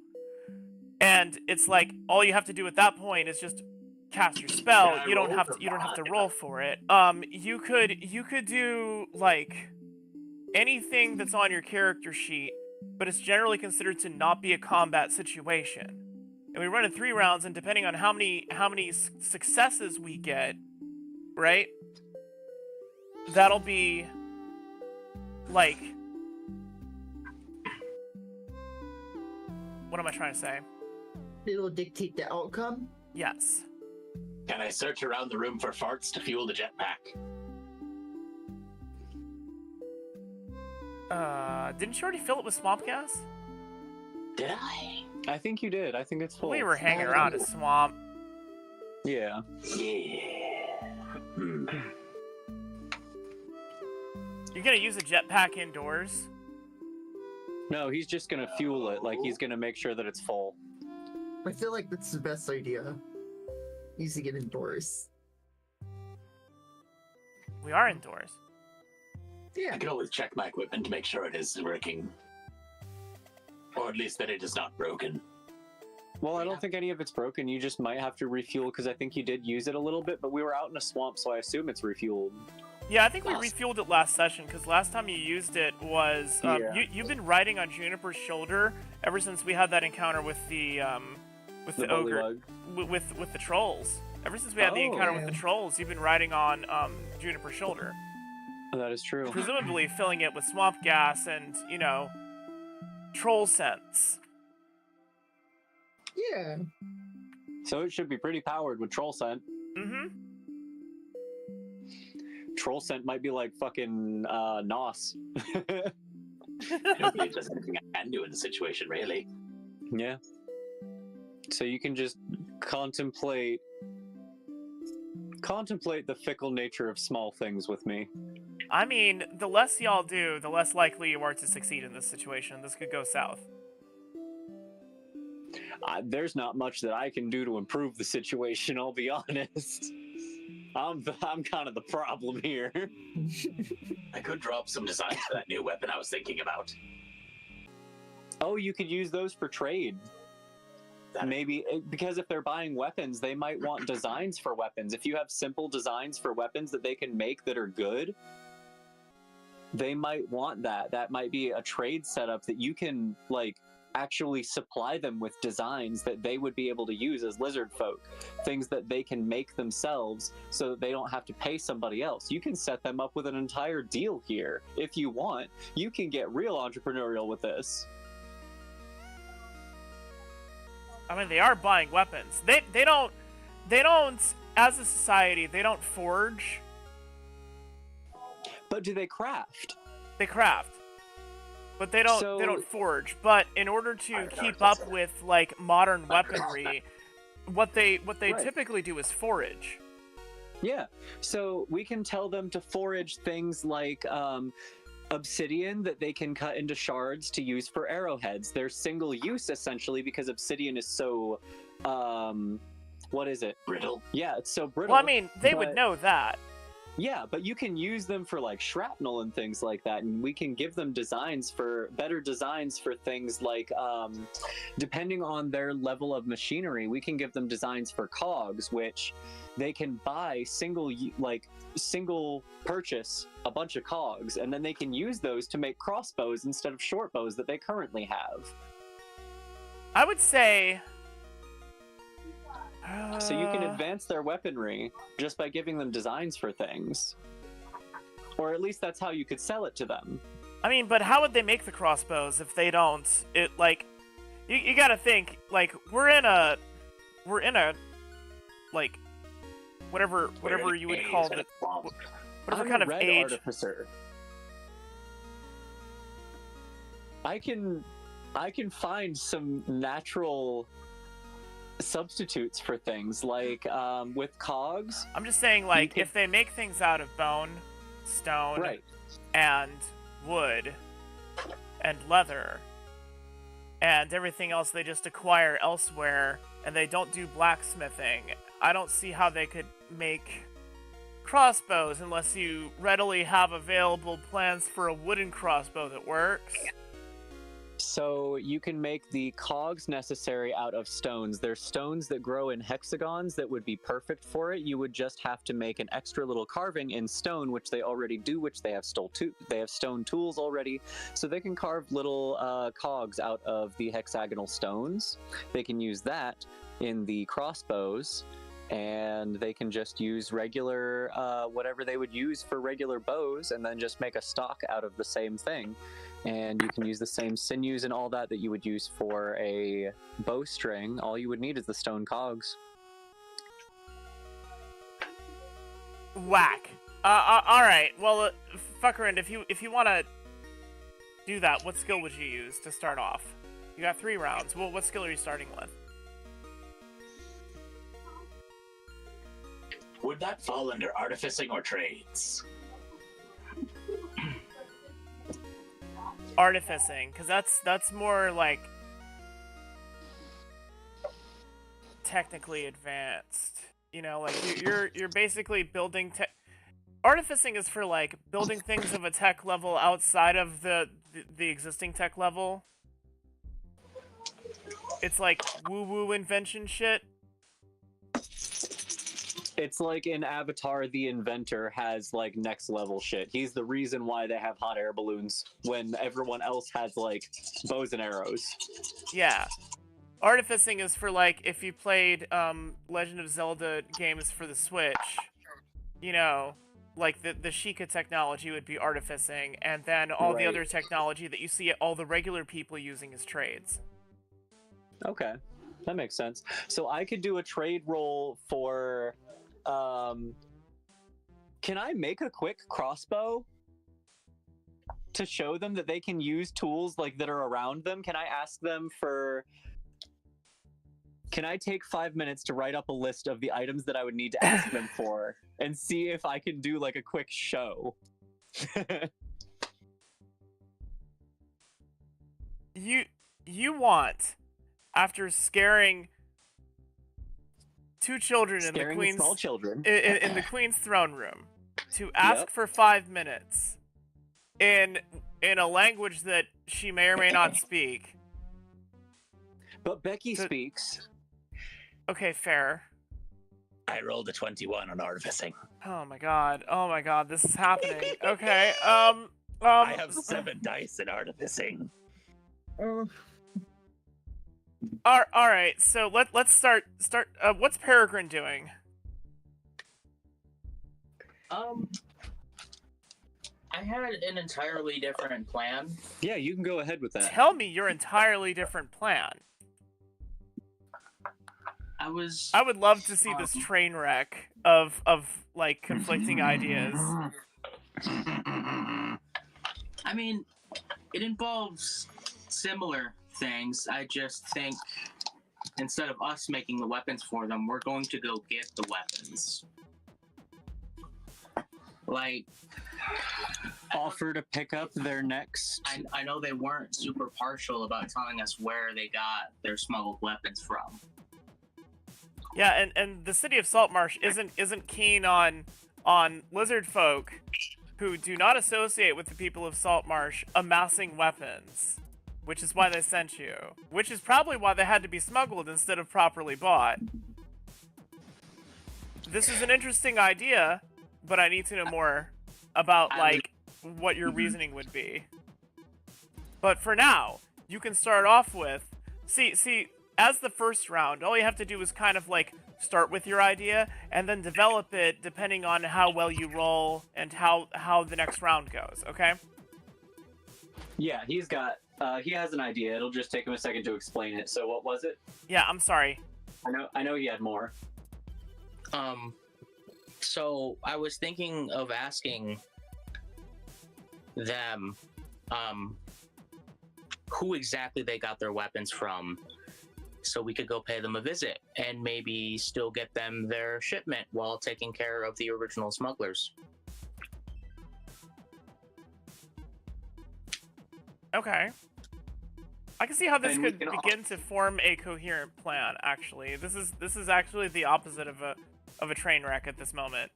Speaker 7: And it's like, all you have to do at that point is just cast your spell. You don't have to roll for it. You could do like anything that's on your character sheet, but it's generally considered to not be a combat situation. And we run in 3 rounds, and depending on how many successes we get, right? That'll be like, what am I trying to say?
Speaker 9: It'll dictate the outcome?
Speaker 7: Yes.
Speaker 10: Can I search around the room for farts to fuel the jetpack?
Speaker 7: Didn't you already fill it with swamp gas?
Speaker 10: Did I?
Speaker 8: I think you did. I think it's full.
Speaker 7: We were hanging around a swamp.
Speaker 8: Yeah.
Speaker 10: Yeah.
Speaker 7: You're gonna use a jetpack indoors?
Speaker 8: No, he's just gonna fuel it. Like, he's gonna make sure that it's full.
Speaker 9: I feel like that's the best idea. Using it indoors.
Speaker 7: We are indoors.
Speaker 10: Yeah. I can always check my equipment to make sure it is working. Or at least that it is not broken.
Speaker 8: Well, I don't think any of it's broken. You just might have to refuel, because I think you did use it a little bit, but we were out in a swamp, so I assume it's refueled.
Speaker 7: Yeah, I think we refueled it last session, because last time you used it was... you've been riding on Juniper's shoulder ever since we had that encounter with the ogre... With the trolls. Ever since we had the encounter with the trolls, you've been riding on Juniper's shoulder.
Speaker 8: That is true.
Speaker 7: Presumably filling it with swamp gas and, you know, troll scents.
Speaker 9: Yeah.
Speaker 8: So it should be pretty powered with troll scent.
Speaker 7: Mm-hmm.
Speaker 8: Troll scent might be like fucking NOS.
Speaker 10: Nobody does anything I can do in the situation, really.
Speaker 8: Yeah. So you can just contemplate the fickle nature of small things with me.
Speaker 7: I mean, the less y'all do, the less likely you are to succeed in this situation. This could go south.
Speaker 8: There's not much that I can do to improve the situation, I'll be honest. I'm kind of the problem here.
Speaker 10: I could drop some designs for that new weapon I was thinking about.
Speaker 8: Oh, you could use those for trade. Maybe, because if they're buying weapons, they might want designs for weapons. If you have simple designs for weapons that they can make that are good, they might want that. That might be a trade setup that you can, like, actually supply them with designs that they would be able to use as lizard folk. Things that they can make themselves so that they don't have to pay somebody else. You can set them up with an entire deal here. If you want, you can get real entrepreneurial with this.
Speaker 7: I mean, they are buying weapons. They don't, as a society, they don't forge.
Speaker 8: But do they craft?
Speaker 7: They craft. But they don't forge. But in order to keep up with like modern weaponry, what they typically do is forage.
Speaker 8: Yeah. So we can tell them to forage things like obsidian that they can cut into shards to use for arrowheads. They're single use essentially because obsidian is so what is it?
Speaker 10: Brittle.
Speaker 8: Yeah, it's so brittle.
Speaker 7: Well, I mean, they would know that.
Speaker 8: Yeah, but you can use them for like shrapnel and things like that, and we can give them better designs for things like, depending on their level of machinery, we can give them designs for cogs, which they can buy single purchase a bunch of cogs, and then they can use those to make crossbows instead of short bows that they currently have.
Speaker 7: I would say...
Speaker 8: So you can advance their weaponry just by giving them designs for things. Or at least that's how you could sell it to them.
Speaker 7: I mean, but how would they make the crossbows if they don't? It, like, you gotta think, like, we're in a, like, whatever you would call it, whatever kind of age.
Speaker 8: Artificer. I can find some natural substitutes for things like with cogs.
Speaker 7: I'm just saying, like, if they make things out of bone, stone,
Speaker 8: right,
Speaker 7: and wood and leather and everything else they just acquire elsewhere, and they don't do blacksmithing, I don't see how they could make crossbows unless you readily have available plans for a wooden crossbow that works.
Speaker 8: So you can make the cogs necessary out of stones. There's stones that grow in hexagons that would be perfect for it. You would just have to make an extra little carving in stone, which they already do, which they have stone tools already. So they can carve little cogs out of the hexagonal stones. They can use that in the crossbows, and they can just use regular, whatever they would use for regular bows, and then just make a stock out of the same thing. And you can use the same sinews and all that you would use for a bowstring. All you would need is the stone cogs.
Speaker 7: Whack. All right. Well, Fuckerend, if you want to do that, what skill would you use to start off? You got 3 rounds. Well, what skill are you starting with?
Speaker 10: Would that fall under artificing or trades?
Speaker 7: Artificing, because that's more like technically advanced. You know, like you're basically building artificing is for like building things of a tech level outside of the existing tech level. It's like woo-woo invention shit.
Speaker 8: It's like in Avatar, the inventor has like next level shit. He's the reason why they have hot air balloons when everyone else has like bows and arrows.
Speaker 7: Yeah. Artificing is for like if you played Legend of Zelda games for the Switch, you know, like the Sheikah technology would be artificing, and then all the other technology that you see all the regular people using is trades.
Speaker 8: Okay, that makes sense. So I could do a trade roll for can I make a quick crossbow to show them that they can use tools like that are around them? Can I ask them for... Can I take 5 minutes to write up a list of the items that I would need to ask them for and see if I can do like a quick show?
Speaker 7: You want, after scaring 2 children in the Queen's
Speaker 8: small children
Speaker 7: in the Queen's throne room, to ask for 5 minutes in a language that she may or may not speak.
Speaker 8: But Becky speaks.
Speaker 7: Okay, fair.
Speaker 10: I rolled a 21 on artificing.
Speaker 7: Oh my god, this is happening. Okay,
Speaker 10: I have 7 dice in artificing.
Speaker 7: Alright, so let's start, what's Peregrine doing?
Speaker 13: I had an entirely different plan.
Speaker 8: Yeah, you can go ahead with that.
Speaker 7: Tell me your entirely different plan. I would love to see this train wreck of like conflicting ideas.
Speaker 13: I mean, it involves similar things. I just think instead of us making the weapons for them, we're going to go get the weapons. Like,
Speaker 8: offer to pick up their next.
Speaker 13: I know they weren't super partial about telling us where they got their smuggled weapons from.
Speaker 7: Yeah, and the city of Saltmarsh isn't keen on lizard folk who do not associate with the people of Saltmarsh amassing weapons, which is why they sent you. Which is probably why they had to be smuggled instead of properly bought. This is an interesting idea, but I need to know more about, like, what your reasoning would be. But for now, you can start off with... See, as the first round, all you have to do is kind of, like, start with your idea, and then develop it depending on how well you roll and how the next round goes, okay?
Speaker 8: Yeah, he has an idea. It'll just take him a second to explain it. So what was it?
Speaker 7: Yeah, I'm sorry.
Speaker 8: I know he had more.
Speaker 13: So I was thinking of asking them, who exactly they got their weapons from, so we could go pay them a visit and maybe still get them their shipment while taking care of the original smugglers.
Speaker 7: Okay. I can see how this could begin to form a coherent plan, actually. This is actually the opposite of a train wreck at this moment.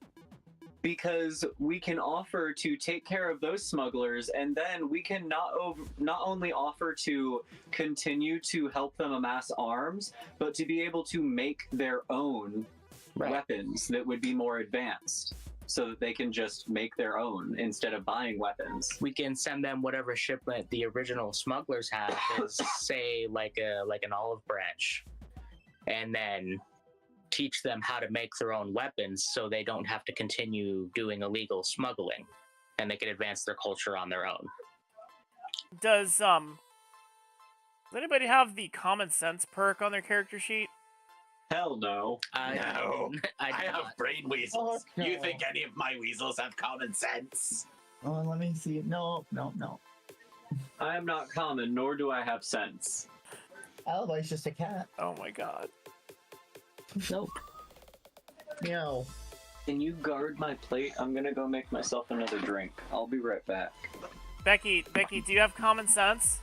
Speaker 8: Because we can offer to take care of those smugglers, and then we can not only offer to continue to help them amass arms, but to be able to make their own weapons that would be more advanced, so that they can just make their own instead of buying weapons.
Speaker 13: We can send them whatever shipment the original smugglers have, say like an olive branch, and then teach them how to make their own weapons so they don't have to continue doing illegal smuggling, and they can advance their culture on their own.
Speaker 7: Does anybody have the common sense perk on their character sheet?
Speaker 8: Hell no.
Speaker 10: No. I have
Speaker 13: not.
Speaker 10: brain weasels.
Speaker 9: Oh, no.
Speaker 10: You think any of my weasels have common sense?
Speaker 9: Oh, let me see. No.
Speaker 8: I am not common, nor do I have sense.
Speaker 9: Alibi's just a cat.
Speaker 7: Oh my god.
Speaker 9: Nope. Meow.
Speaker 8: Can you guard my plate? I'm gonna go make myself another drink. I'll be right back.
Speaker 7: Becky, do you have common sense?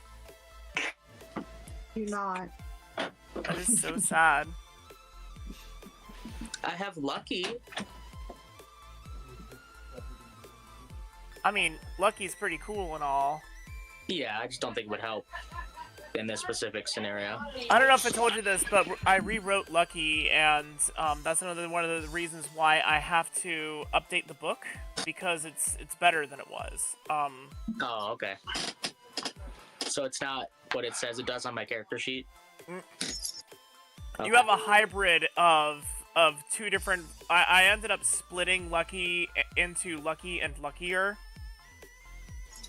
Speaker 12: Do not.
Speaker 7: That is so sad.
Speaker 13: I have lucky.
Speaker 7: I mean, Lucky's pretty cool and all.
Speaker 13: Yeah, I just don't think it would help in this specific scenario.
Speaker 7: I don't know if I told you this, but I rewrote Lucky, and that's one of the reasons why I have to update the book, because it's better than it was.
Speaker 13: Oh, okay. So it's not what it says it does on my character sheet?
Speaker 7: You have a hybrid of two different... I ended up splitting Lucky into Lucky and Luckier.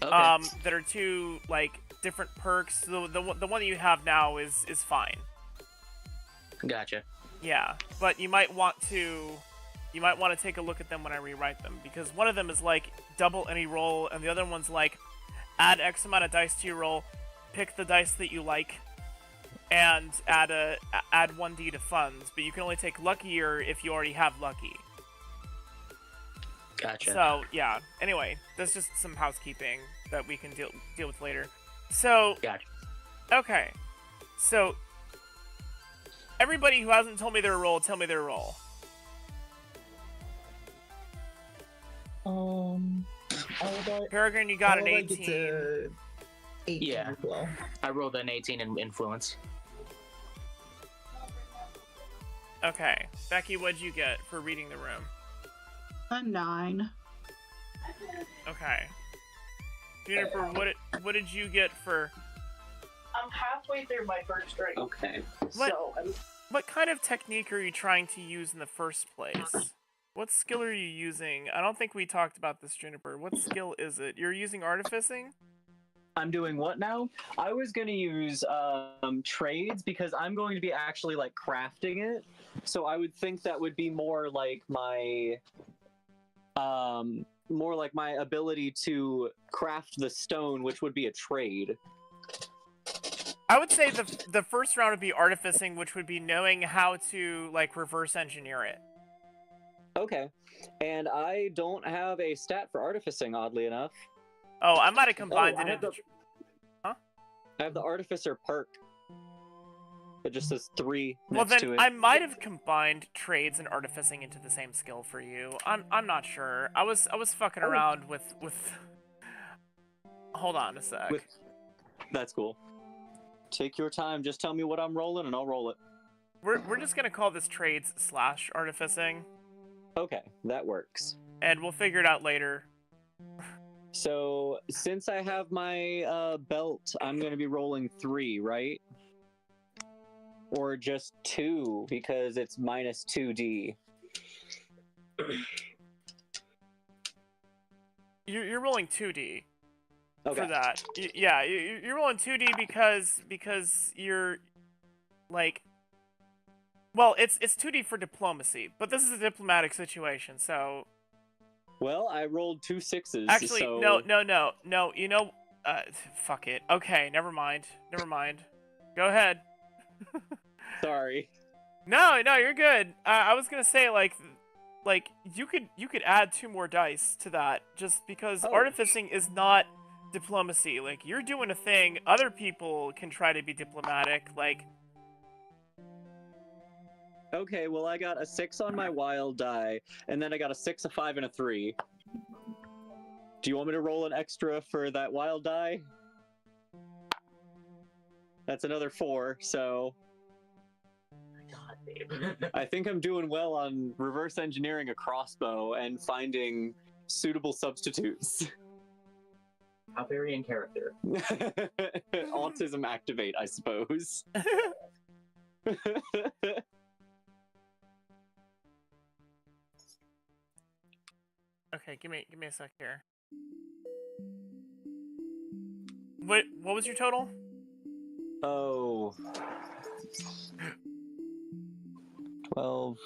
Speaker 13: Okay.
Speaker 7: That are two, like, different perks. The one that you have now is fine.
Speaker 13: Gotcha.
Speaker 7: Yeah, but you might want to take a look at them when I rewrite them, because one of them is like double any roll, and the other one's like add X amount of dice to your roll, pick the dice that you like, and add 1d to funds. But you can only take luckier if you already have lucky.
Speaker 13: Gotcha.
Speaker 7: So yeah. Anyway, that's just some housekeeping that we can deal with later. So,
Speaker 13: gotcha.
Speaker 7: Okay, so everybody who hasn't told me their role, tell me their role. Peregrine, you got an 18.
Speaker 9: 18
Speaker 13: yeah,
Speaker 9: as well.
Speaker 13: I rolled an 18 in influence.
Speaker 7: Okay, Becky, what'd you get for reading the room?
Speaker 12: A 9.
Speaker 7: Okay. Juniper, what did you get for...
Speaker 9: I'm halfway through my first drink.
Speaker 8: Okay.
Speaker 7: What kind of technique are you trying to use in the first place? What skill are you using? I don't think we talked about this, Juniper. What skill is it? You're using artificing?
Speaker 8: I'm doing what now? I was going to use trades because I'm going to be actually like crafting it. So I would think that would be more like my ability to craft the stone, which would be a trade.
Speaker 7: I would say the first round would be artificing, which would be knowing how to like reverse engineer it.
Speaker 8: Okay. And I don't have a stat for artificing, oddly enough.
Speaker 7: Oh, I might have combined it into... Huh?
Speaker 8: I have the artificer perk. It just says 3
Speaker 7: well,
Speaker 8: next to
Speaker 7: then
Speaker 8: it.
Speaker 7: I might have combined trades and artificing into the same skill for you. I'm not sure. I was fucking around with... Hold on a sec.
Speaker 8: That's cool. Take your time. Just tell me what I'm rolling, and I'll roll it.
Speaker 7: We're just gonna call this trades / artificing.
Speaker 8: Okay, that works.
Speaker 7: And we'll figure it out later.
Speaker 8: So, since I have my belt, I'm going to be rolling 3, right? Or just 2, because it's minus 2d.
Speaker 7: You're rolling 2d
Speaker 8: okay.
Speaker 7: for that. Yeah, you're rolling 2d because you're, like... Well, it's 2d for diplomacy, but this is a diplomatic situation, so...
Speaker 8: Well, I rolled 2 6s.
Speaker 7: Actually,
Speaker 8: so...
Speaker 7: no, you know... fuck it. Okay, never mind. Go ahead.
Speaker 8: Sorry.
Speaker 7: No, you're good. I was gonna say, like you could add 2 more dice to that, just because artificing is not diplomacy. Like, you're doing a thing, other people can try to be diplomatic, like...
Speaker 8: Okay, well, I got a 6 on my wild die, and then I got a 6, a 5, and a 3. Do you want me to roll an extra for that wild die? That's another 4, so...
Speaker 13: God, babe.
Speaker 8: I think I'm doing well on reverse engineering a crossbow and finding suitable substitutes.
Speaker 13: How very in character.
Speaker 8: Autism activate, I suppose.
Speaker 7: Okay, give me a sec here. What was your total?
Speaker 8: Oh. 12,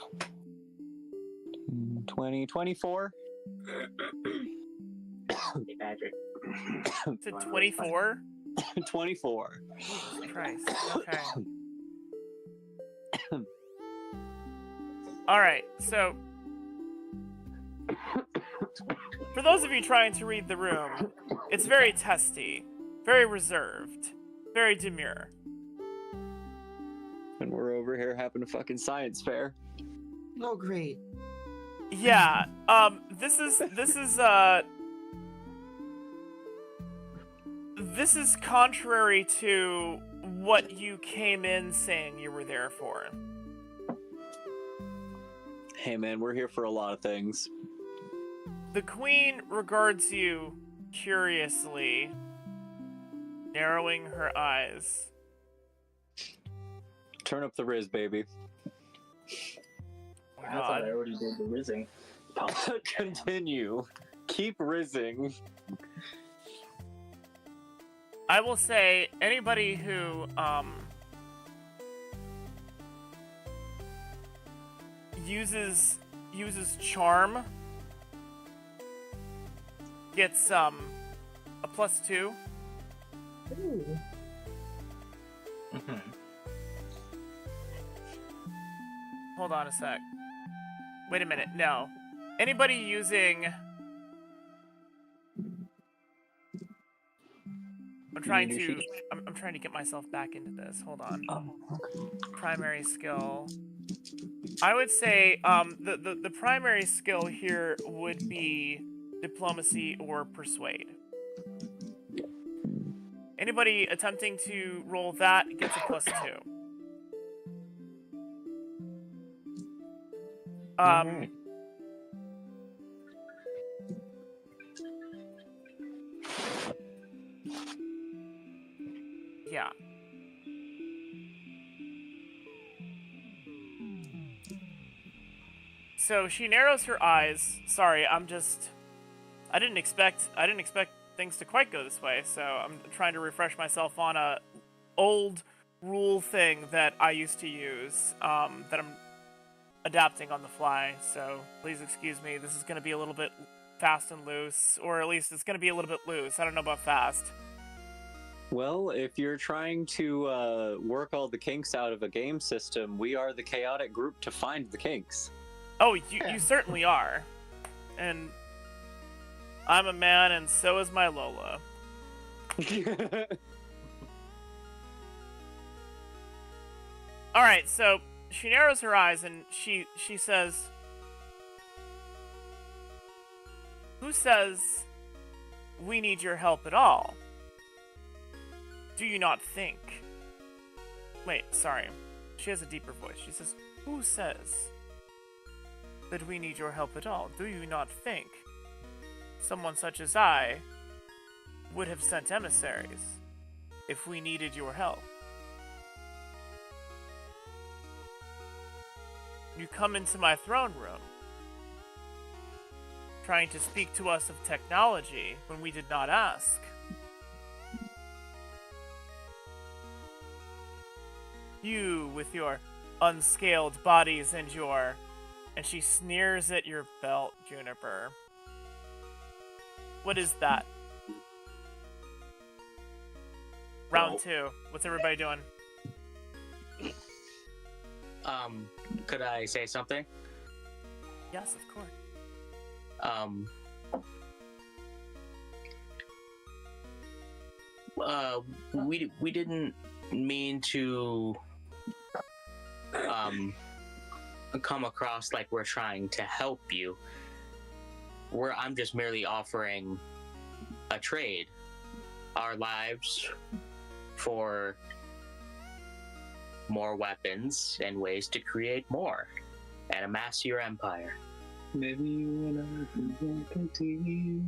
Speaker 8: 20, 24.
Speaker 13: Magic.
Speaker 7: Is it 24?
Speaker 8: 24.
Speaker 7: Jesus Christ. Okay. Alright, so... For those of you trying to read the room, it's very testy, very reserved, very demure.
Speaker 8: And we're over here having a fucking science fair.
Speaker 12: Oh, great.
Speaker 7: Yeah, this is contrary to what you came in saying you were there for.
Speaker 8: Hey man, we're here for a lot of things.
Speaker 7: The Queen regards you curiously, narrowing her eyes.
Speaker 8: Turn up the Riz, baby.
Speaker 7: Oh,
Speaker 13: I thought I already did the rizzing.
Speaker 8: Continue. Keep rizzing.
Speaker 7: I will say, anybody who, uses charm gets, a +2.
Speaker 9: Ooh.
Speaker 7: Hold on a sec. Wait a minute, no. Anybody using... I'm trying to get myself back into this. Hold on.
Speaker 8: Oh, okay.
Speaker 7: Primary skill. I would say the primary skill here would be diplomacy or persuade. Anybody attempting to roll that gets a +2.
Speaker 8: Right.
Speaker 7: Yeah. So she narrows her eyes. Sorry, I didn't expect things to quite go this way, so I'm trying to refresh myself on a old rule thing that I used to use, that I'm adapting on the fly, so please excuse me. This is going to be a little bit fast and loose, or at least it's going to be a little bit loose. I don't know about fast.
Speaker 8: Well, if you're trying to work all the kinks out of a game system, we are the chaotic group to find the kinks.
Speaker 7: Oh, you certainly are. And I'm a man, and so is my Lola. Alright, so she narrows her eyes and she says, "Who says we need your help at all? Do you not think?" Wait, sorry. She has a deeper voice. She says, "Who says that we need your help at all? Do you not think someone such as I would have sent emissaries if we needed your help? You come into my throne room, trying to speak to us of technology when we did not ask. You, with your unscaled bodies and your..." And she sneers at your belt, Juniper. What is that? Round 2. What's everybody doing?
Speaker 13: Could I say something?
Speaker 7: Yes, of course.
Speaker 13: We didn't mean to come across like we're trying to help you. I'm just merely offering a trade. Our lives for more weapons and ways to create more and amass your empire.
Speaker 11: Maybe you and I can continue.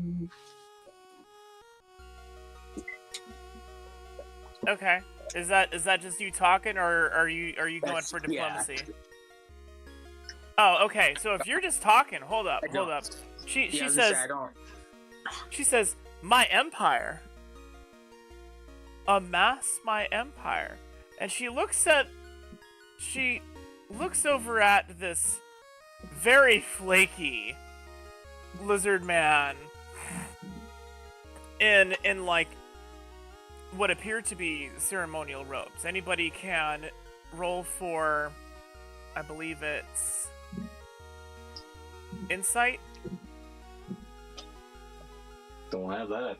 Speaker 7: Okay. Is that just you talking, or are you going for diplomacy?
Speaker 13: Yeah.
Speaker 7: Oh, okay. So if you're just talking, hold up. She says, "My empire. Amass my empire." And she looks over at this very flaky lizard man in like what appear to be ceremonial robes. Anybody can roll for, I believe it's insight.
Speaker 11: Don't have that.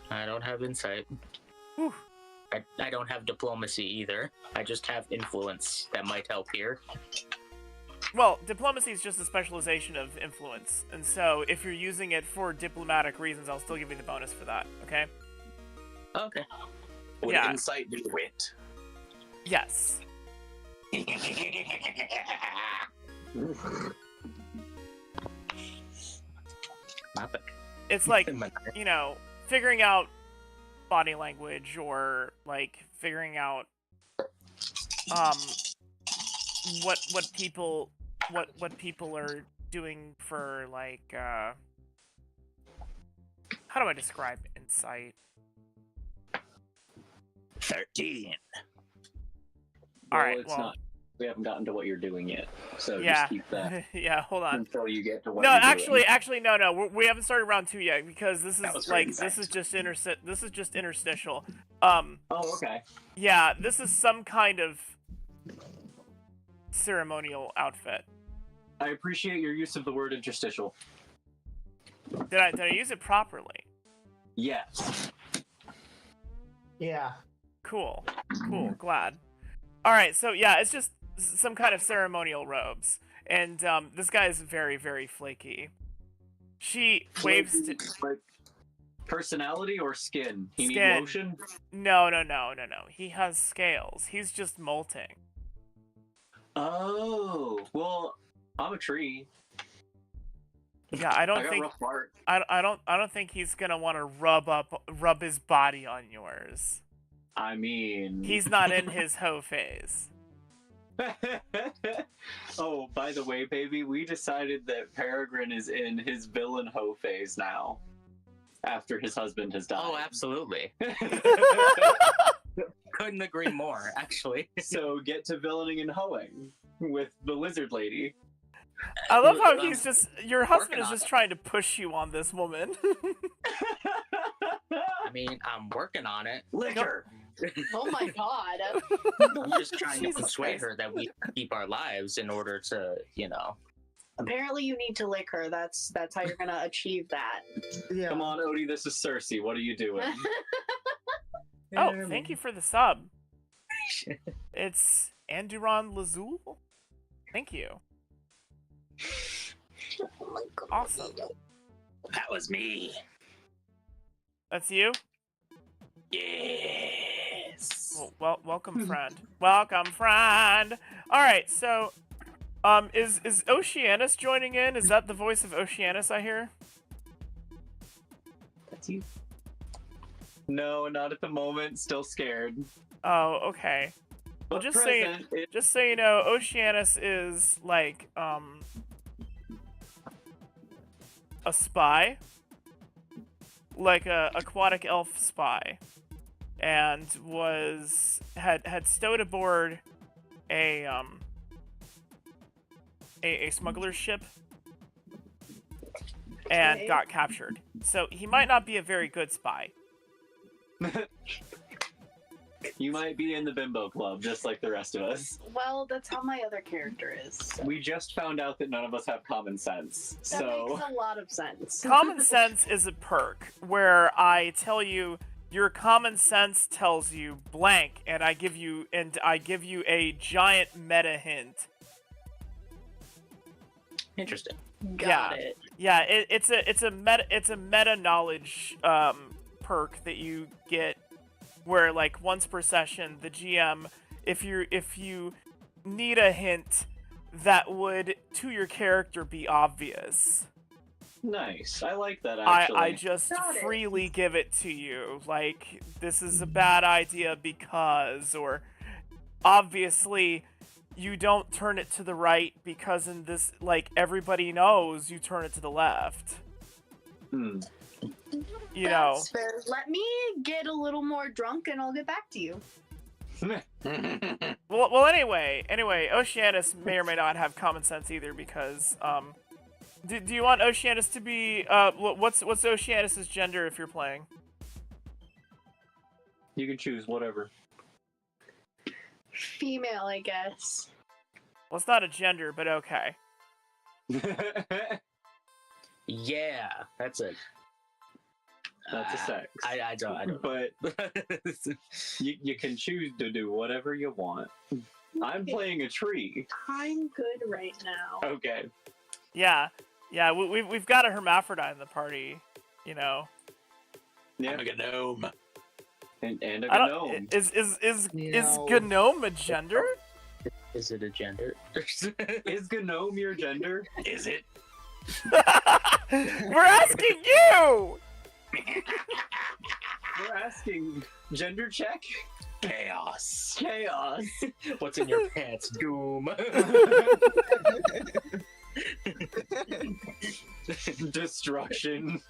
Speaker 13: I don't have insight.
Speaker 7: Whew.
Speaker 13: I don't have diplomacy either. I just have influence that might help here.
Speaker 7: Well, diplomacy is just a specialization of influence, and so if you're using it for diplomatic reasons, I'll still give you the bonus for that, okay?
Speaker 13: Okay.
Speaker 10: Would insight do wit?
Speaker 7: Yes. It's like, figuring out body language, or like figuring out what people are doing for, like, how do I describe insight?
Speaker 10: 13.
Speaker 7: All right,
Speaker 11: it's not. We haven't gotten to what you're doing yet, so
Speaker 7: yeah.
Speaker 11: just keep that.
Speaker 7: Yeah, hold on.
Speaker 11: Until you get to what.
Speaker 7: No,
Speaker 11: you're
Speaker 7: actually,
Speaker 11: doing.
Speaker 7: no. We haven't started round 2 yet, because this is like this is just interstitial.
Speaker 11: Oh, okay.
Speaker 7: Yeah, this is some kind of ceremonial outfit.
Speaker 11: I appreciate your use of the word interstitial.
Speaker 7: Did I use it properly?
Speaker 11: Yes.
Speaker 9: Yeah.
Speaker 7: Cool. Glad. All right, so yeah, it's just some kind of ceremonial robes, and this guy is very, very flaky. She waves to...
Speaker 11: Like personality or skin? He need
Speaker 7: Skin.
Speaker 11: lotion?
Speaker 7: No. He has scales. He's just molting.
Speaker 11: Oh, well, I'm a tree.
Speaker 7: Yeah, I don't think he's gonna want to rub his body on yours.
Speaker 11: I mean,
Speaker 7: he's not in his hoe phase.
Speaker 11: Oh, by the way, baby, we decided that Peregrine is in his villain hoe phase now.
Speaker 8: after his husband has died.
Speaker 13: Oh, absolutely. Couldn't agree more, actually.
Speaker 8: So get to villaining and hoeing with the lizard lady.
Speaker 7: I love how he's just, your husband is
Speaker 13: on
Speaker 7: just
Speaker 13: it.
Speaker 7: trying to push you on this woman.
Speaker 13: I mean, I'm working on it.
Speaker 8: Liquor.
Speaker 14: Oh my god.
Speaker 13: I'm just trying to
Speaker 7: Jesus
Speaker 13: persuade
Speaker 7: Christ.
Speaker 13: her that we keep our lives in order to, you know.
Speaker 14: Apparently you need to lick her. That's how you're gonna achieve that.
Speaker 12: Yeah.
Speaker 8: Come on, Odie, this is Cersei. What are you doing?
Speaker 7: Oh, thank you for the sub. It's Anduran Lazul. Thank you.
Speaker 14: Oh my god.
Speaker 7: Awesome.
Speaker 10: That was me.
Speaker 7: That's you?
Speaker 10: Yes.
Speaker 7: Well, welcome, friend. Welcome, friend. All right, so, is Oceanus joining in? Is that the voice of Oceanus I hear?
Speaker 8: That's you. No, not at the moment. Still scared.
Speaker 7: Oh, okay. Well,
Speaker 8: But
Speaker 7: just so you know, Oceanus is like a spy, like a aquatic elf spy, and had stowed aboard a smuggler's ship and
Speaker 14: Okay.
Speaker 7: got captured. So he might not be a very good spy.
Speaker 8: You might be in the bimbo club, just like the rest of us.
Speaker 14: Well, that's how my other character is. So.
Speaker 8: We just found out that none of us have common sense,
Speaker 14: That
Speaker 8: so...
Speaker 14: makes a lot of sense.
Speaker 7: Common sense is a perk where I tell you your common sense tells you blank, and I give you a giant meta hint.
Speaker 13: Interesting.
Speaker 14: Got it.
Speaker 7: Yeah, it's a meta knowledge perk that you get where, like, once per session the GM, if you need a hint that would to your character be obvious,
Speaker 8: Nice. I like that, actually.
Speaker 7: I just
Speaker 14: Got it.
Speaker 7: freely give it to you. Like, this is a bad idea because, or obviously you don't turn it to the right because in this, like, everybody knows you turn it to the left.
Speaker 8: Hmm.
Speaker 7: You know.
Speaker 14: That's fair. Let me get a little more drunk and I'll get back to you.
Speaker 7: Well, anyway, Oceanus may or may not have common sense either because, do you want Oceanus to be, what's Oceanus's gender if you're playing?
Speaker 8: You can choose whatever.
Speaker 14: Female, I guess.
Speaker 7: Well, it's not a gender, but okay.
Speaker 13: Yeah, that's it.
Speaker 8: That's a sex.
Speaker 13: I don't.
Speaker 8: But you can choose to do whatever you want. I'm playing a tree.
Speaker 14: I'm good right now.
Speaker 8: Okay.
Speaker 7: Yeah, we've got a hermaphrodite in the party, you know.
Speaker 8: Yeah.
Speaker 10: I'm a gnome.
Speaker 8: And a
Speaker 7: I
Speaker 8: gnome.
Speaker 7: don't, is
Speaker 12: No.
Speaker 7: gnome a gender?
Speaker 13: Is it a gender?
Speaker 8: Is gnome your gender?
Speaker 10: Is it?
Speaker 7: We're asking you!
Speaker 8: We're asking gender check?
Speaker 10: Chaos.
Speaker 8: Chaos.
Speaker 13: What's in your pants? Doom.
Speaker 8: Destruction.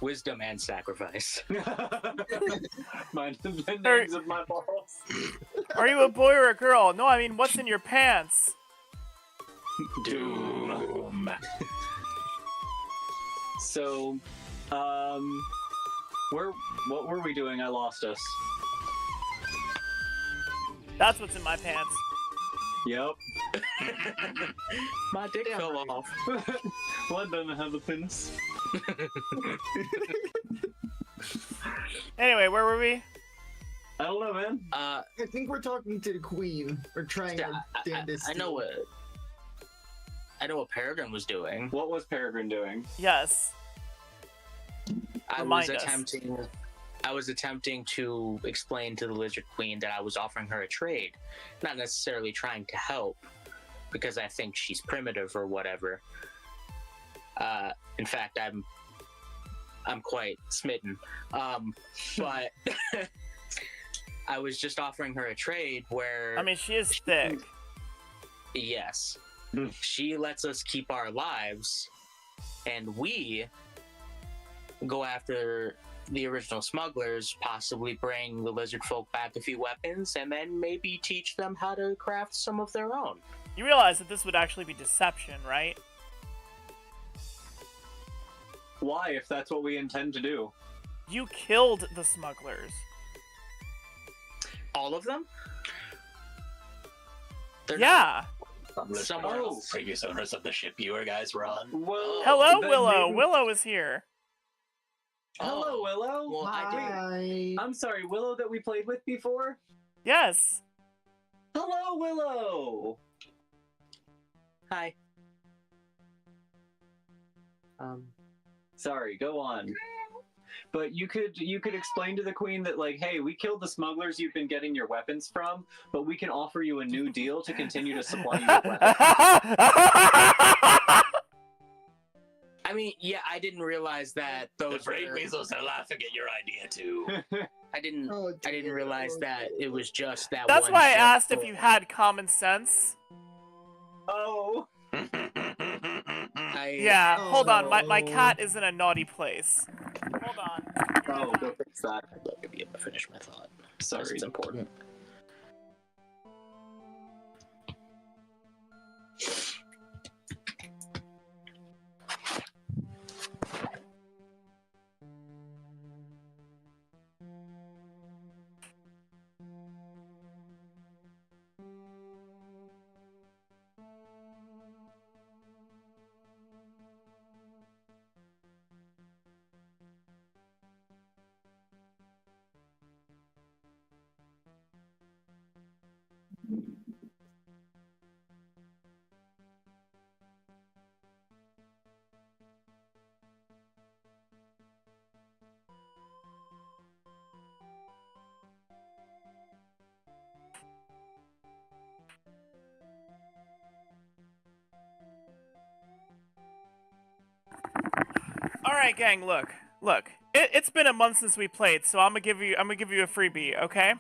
Speaker 13: Wisdom and sacrifice.
Speaker 8: Mind the names of my balls.
Speaker 7: Are you a boy or a girl? No, I mean, what's in your pants?
Speaker 10: Doom.
Speaker 8: So, what were we doing? I lost us.
Speaker 7: That's what's in my pants.
Speaker 8: Yep.
Speaker 13: My dick fell off.
Speaker 8: Blood doesn't have a penis.
Speaker 7: Anyway, where were we?
Speaker 8: I don't know, man.
Speaker 12: I think we're talking to the queen. We're trying our damnedest.
Speaker 13: I know what Peregrine was doing.
Speaker 8: What was Peregrine doing?
Speaker 7: Yes.
Speaker 13: I
Speaker 7: Remind
Speaker 13: was
Speaker 7: us.
Speaker 13: attempting to explain to the Lizard Queen that I was offering her a trade, not necessarily trying to help, because I think she's primitive or whatever. In fact, I'm quite smitten. But I was just offering her a trade where,
Speaker 7: I mean, she is thick.
Speaker 13: yes, she lets us keep our lives, and we go after the original smugglers, possibly bring the lizard folk back a few weapons, and then maybe teach them how to craft some of their own.
Speaker 7: You realize that this would actually be deception, right?
Speaker 8: Why, if that's what we intend to do?
Speaker 7: You killed the smugglers.
Speaker 13: All of them?
Speaker 7: Yeah.
Speaker 10: Somewhere else. Previous owners of the ship you guys were on.
Speaker 8: Well,
Speaker 7: hello, Willow. Willow is here.
Speaker 8: Hello, Willow.
Speaker 13: Well,
Speaker 12: Hi.
Speaker 8: I'm sorry, Willow that we played with before?
Speaker 7: Yes.
Speaker 8: Hello, Willow.
Speaker 13: Hi.
Speaker 8: Sorry, go on. But you could explain to the Queen that, like, hey, we killed the smugglers you've been getting your weapons from, but we can offer you a new deal to continue to supply you with weapons.
Speaker 13: I mean, yeah, I didn't realize that those
Speaker 10: The brain weasels are laughing at your idea too.
Speaker 13: I didn't realize that it was just that.
Speaker 7: That's
Speaker 13: one
Speaker 7: why I
Speaker 13: ship
Speaker 7: asked if
Speaker 13: full.
Speaker 7: you had common sense.
Speaker 8: Oh.
Speaker 7: Yeah, hold on. My cat is in a naughty place. Hold on.
Speaker 8: Oh, go fix that.
Speaker 13: Let me be able to finish my thought.
Speaker 8: Sorry.
Speaker 13: It's important.
Speaker 7: Alright, gang, look. It's been a month since we played, so I'm gonna give you a freebie, okay?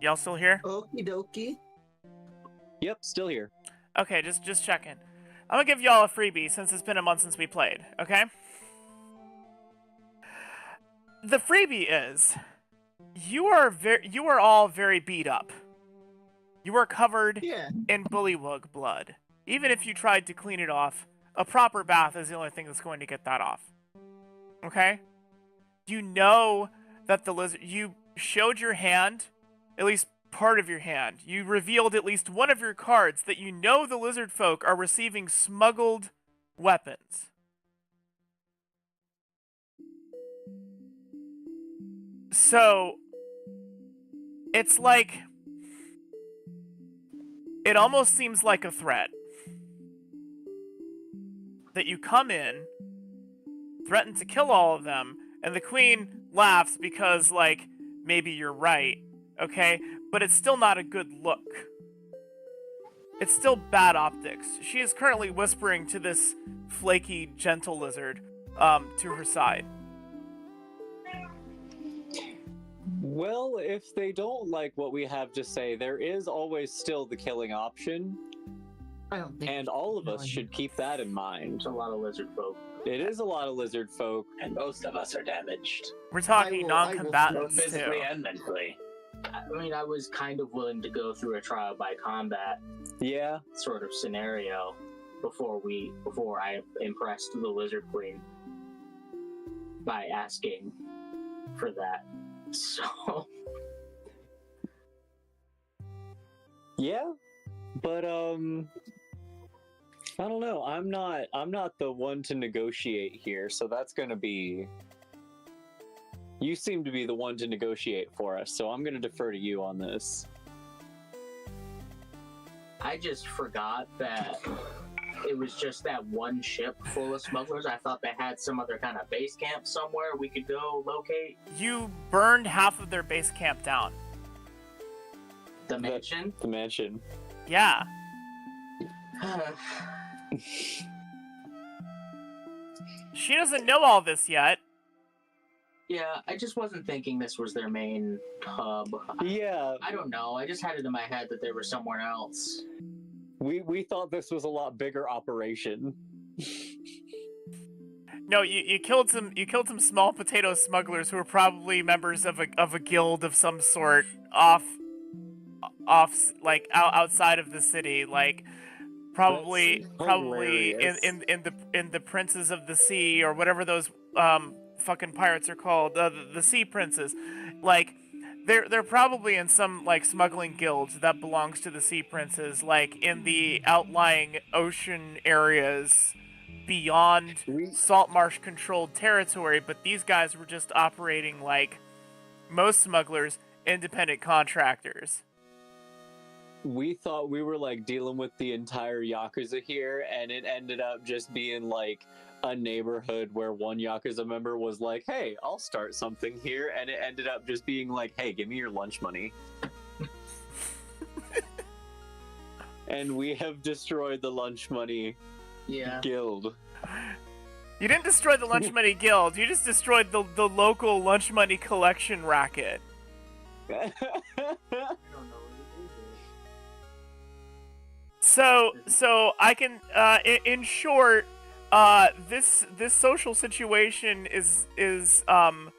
Speaker 7: Y'all still here?
Speaker 12: Okie dokie.
Speaker 8: Yep, still here.
Speaker 7: Okay, just checking. I'm gonna give y'all a freebie since it's been a month since we played, okay? The freebie is you are all very beat up. You are covered in bullywug blood. Even if you tried to clean it off, a proper bath is the only thing that's going to get that off. Okay? You know that the lizard... You showed your hand, at least part of your hand. You revealed at least one of your cards that you know the lizard folk are receiving smuggled weapons. So, it's like... It almost seems like a threat. That you come in, threaten to kill all of them, and the Queen laughs because, like, maybe you're right, okay? But it's still not a good look. It's still bad optics. She is currently whispering to this flaky, gentle lizard, to her side.
Speaker 8: Well, if they don't like what we have to say, there is always still the killing option. And all of us should keep that in mind.
Speaker 13: It's a lot of lizard folk.
Speaker 8: It is a lot of lizard folk.
Speaker 10: And most of us are damaged.
Speaker 7: We're talking non-combatants, too.
Speaker 10: Physically and mentally.
Speaker 13: I mean, I was kind of willing to go through a trial by combat sort of scenario before I impressed the Lizard Queen by asking for that. So
Speaker 8: yeah, but I don't know. I'm not the one to negotiate here, so that's gonna be. You seem to be the one to negotiate for us, so I'm gonna defer to you on this.
Speaker 13: I just forgot that it was just that one ship full of smugglers. I thought they had some other kind of base camp somewhere we could go locate.
Speaker 7: You burned half of their base camp down.
Speaker 13: The mansion?
Speaker 8: The mansion.
Speaker 7: Yeah. She doesn't know all this yet.
Speaker 13: Yeah, I just wasn't thinking this was their main hub.
Speaker 8: Yeah.
Speaker 13: I don't know. I just had it in my head that they were somewhere else.
Speaker 8: We thought this was a lot bigger operation.
Speaker 7: No, you killed some small potato smugglers who were probably members of a guild of some sort off like outside of the city, like probably in the Princes of the Sea or whatever those fucking pirates are called, the Sea Princes. Like they're probably in some like smuggling guilds that belongs to the Sea Princes, like in the outlying ocean areas beyond Saltmarsh controlled territory, but these guys were just operating like most smugglers, independent contractors.
Speaker 8: We thought we were like dealing with the entire Yakuza here, and it ended up just being like a neighborhood where one Yakuza member was like, hey, I'll start something here, and it ended up just being like, hey, give me your lunch money. And we have destroyed the lunch money guild.
Speaker 7: You didn't destroy the lunch money guild, you just destroyed the local lunch money collection racket. So I can, in short, this social situation is on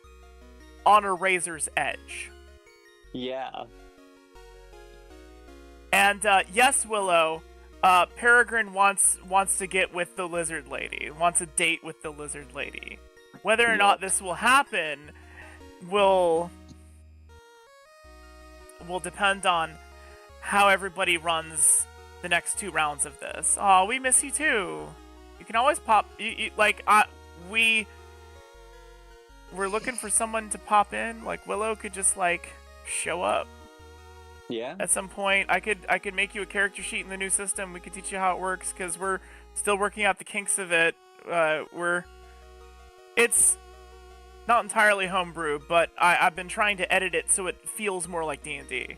Speaker 7: a razor's edge.
Speaker 8: Yeah.
Speaker 7: And yes, Willow, Peregrine wants to get with the lizard lady, wants a date with the lizard lady. Whether or not this will happen will depend on how everybody runs the next 2 rounds of this. Oh, we miss you too. You can always pop. We're looking for someone to pop in. Like Willow could just like show up.
Speaker 8: Yeah.
Speaker 7: At some point, I could make you a character sheet in the new system. We could teach you how it works because we're still working out the kinks of it. It's not entirely homebrew, but I've been trying to edit it so it feels more like D&D.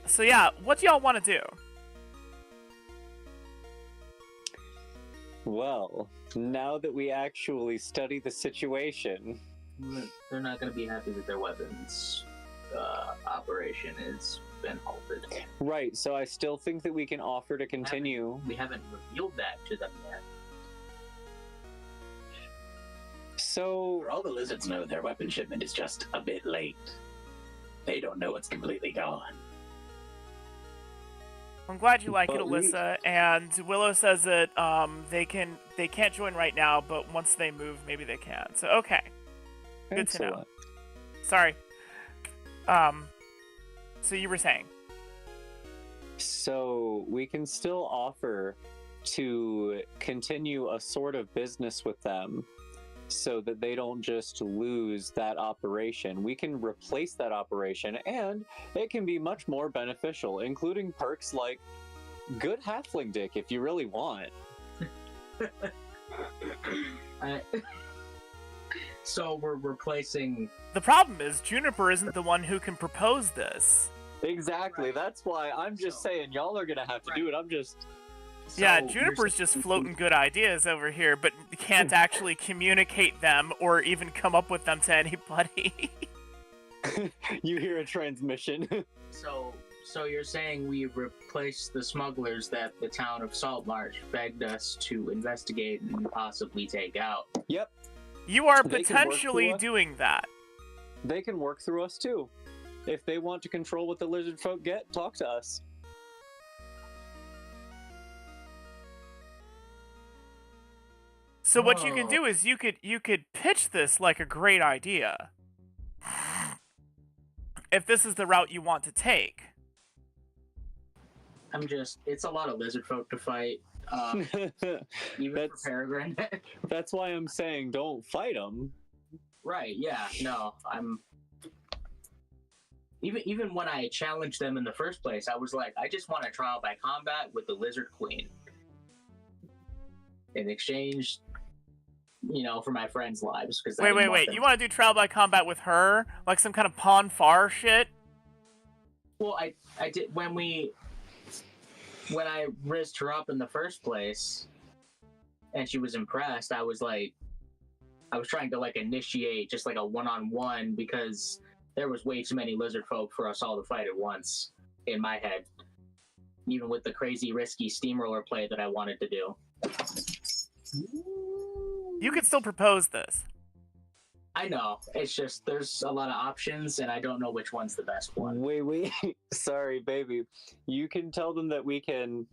Speaker 7: So yeah, what do y'all want to do?
Speaker 8: Well, now that we actually study the situation...
Speaker 13: They're not going to be happy that their weapons operation has been halted.
Speaker 8: Right, so I still think that we can offer to continue.
Speaker 13: We haven't revealed that to them yet.
Speaker 8: So...
Speaker 10: For all the lizards know, their weapon shipment is just a bit late. They don't know it's completely gone.
Speaker 7: I'm glad you like it, Alyssa. And Willow says that they can't join right now, but once they move, maybe they can. So okay, good to know. Sorry. So you were saying?
Speaker 8: So we can still offer to continue a sort of business with them, so that they don't just lose that operation. We can replace that operation, and it can be much more beneficial, including perks like good halfling dick if you really want.
Speaker 13: So we're replacing...
Speaker 7: The problem is Juniper isn't the one who can propose this.
Speaker 8: Exactly, that's why I'm just saying y'all are gonna have to do it. I'm just...
Speaker 7: Yeah, Juniper's just floating good ideas over here, but can't actually communicate them or even come up with them to anybody.
Speaker 8: You hear a transmission.
Speaker 13: So you're saying we replace the smugglers that the town of Saltmarsh begged us to investigate and possibly take out?
Speaker 8: Yep.
Speaker 7: You are potentially doing that.
Speaker 8: They can work through us too. If they want to control what the lizard folk get, talk to us.
Speaker 7: So what you can do is you could pitch this like a great idea. If this is the route you want to take.
Speaker 13: It's a lot of lizard folk to fight. Even for Peregrine.
Speaker 8: That's why I'm saying don't fight them.
Speaker 13: Right, yeah, no, Even when I challenged them in the first place, I was like, I just want a trial by combat with the Lizard Queen. In exchange, for my friends' lives.
Speaker 7: Wait. You want to do trial by combat with her? Like some kind of Pon Farr shit?
Speaker 13: Well, I did when I rizzed her up in the first place, and she was impressed, I was trying to initiate just like a one-on-one because there was way too many lizard folk for us all to fight at once in my head. even with the crazy risky steamroller play that I wanted to do.
Speaker 7: You could still propose this.
Speaker 13: I know. It's just there's a lot of options, and I don't know which one's the best one.
Speaker 8: Wait. Sorry, baby. You can tell them that we can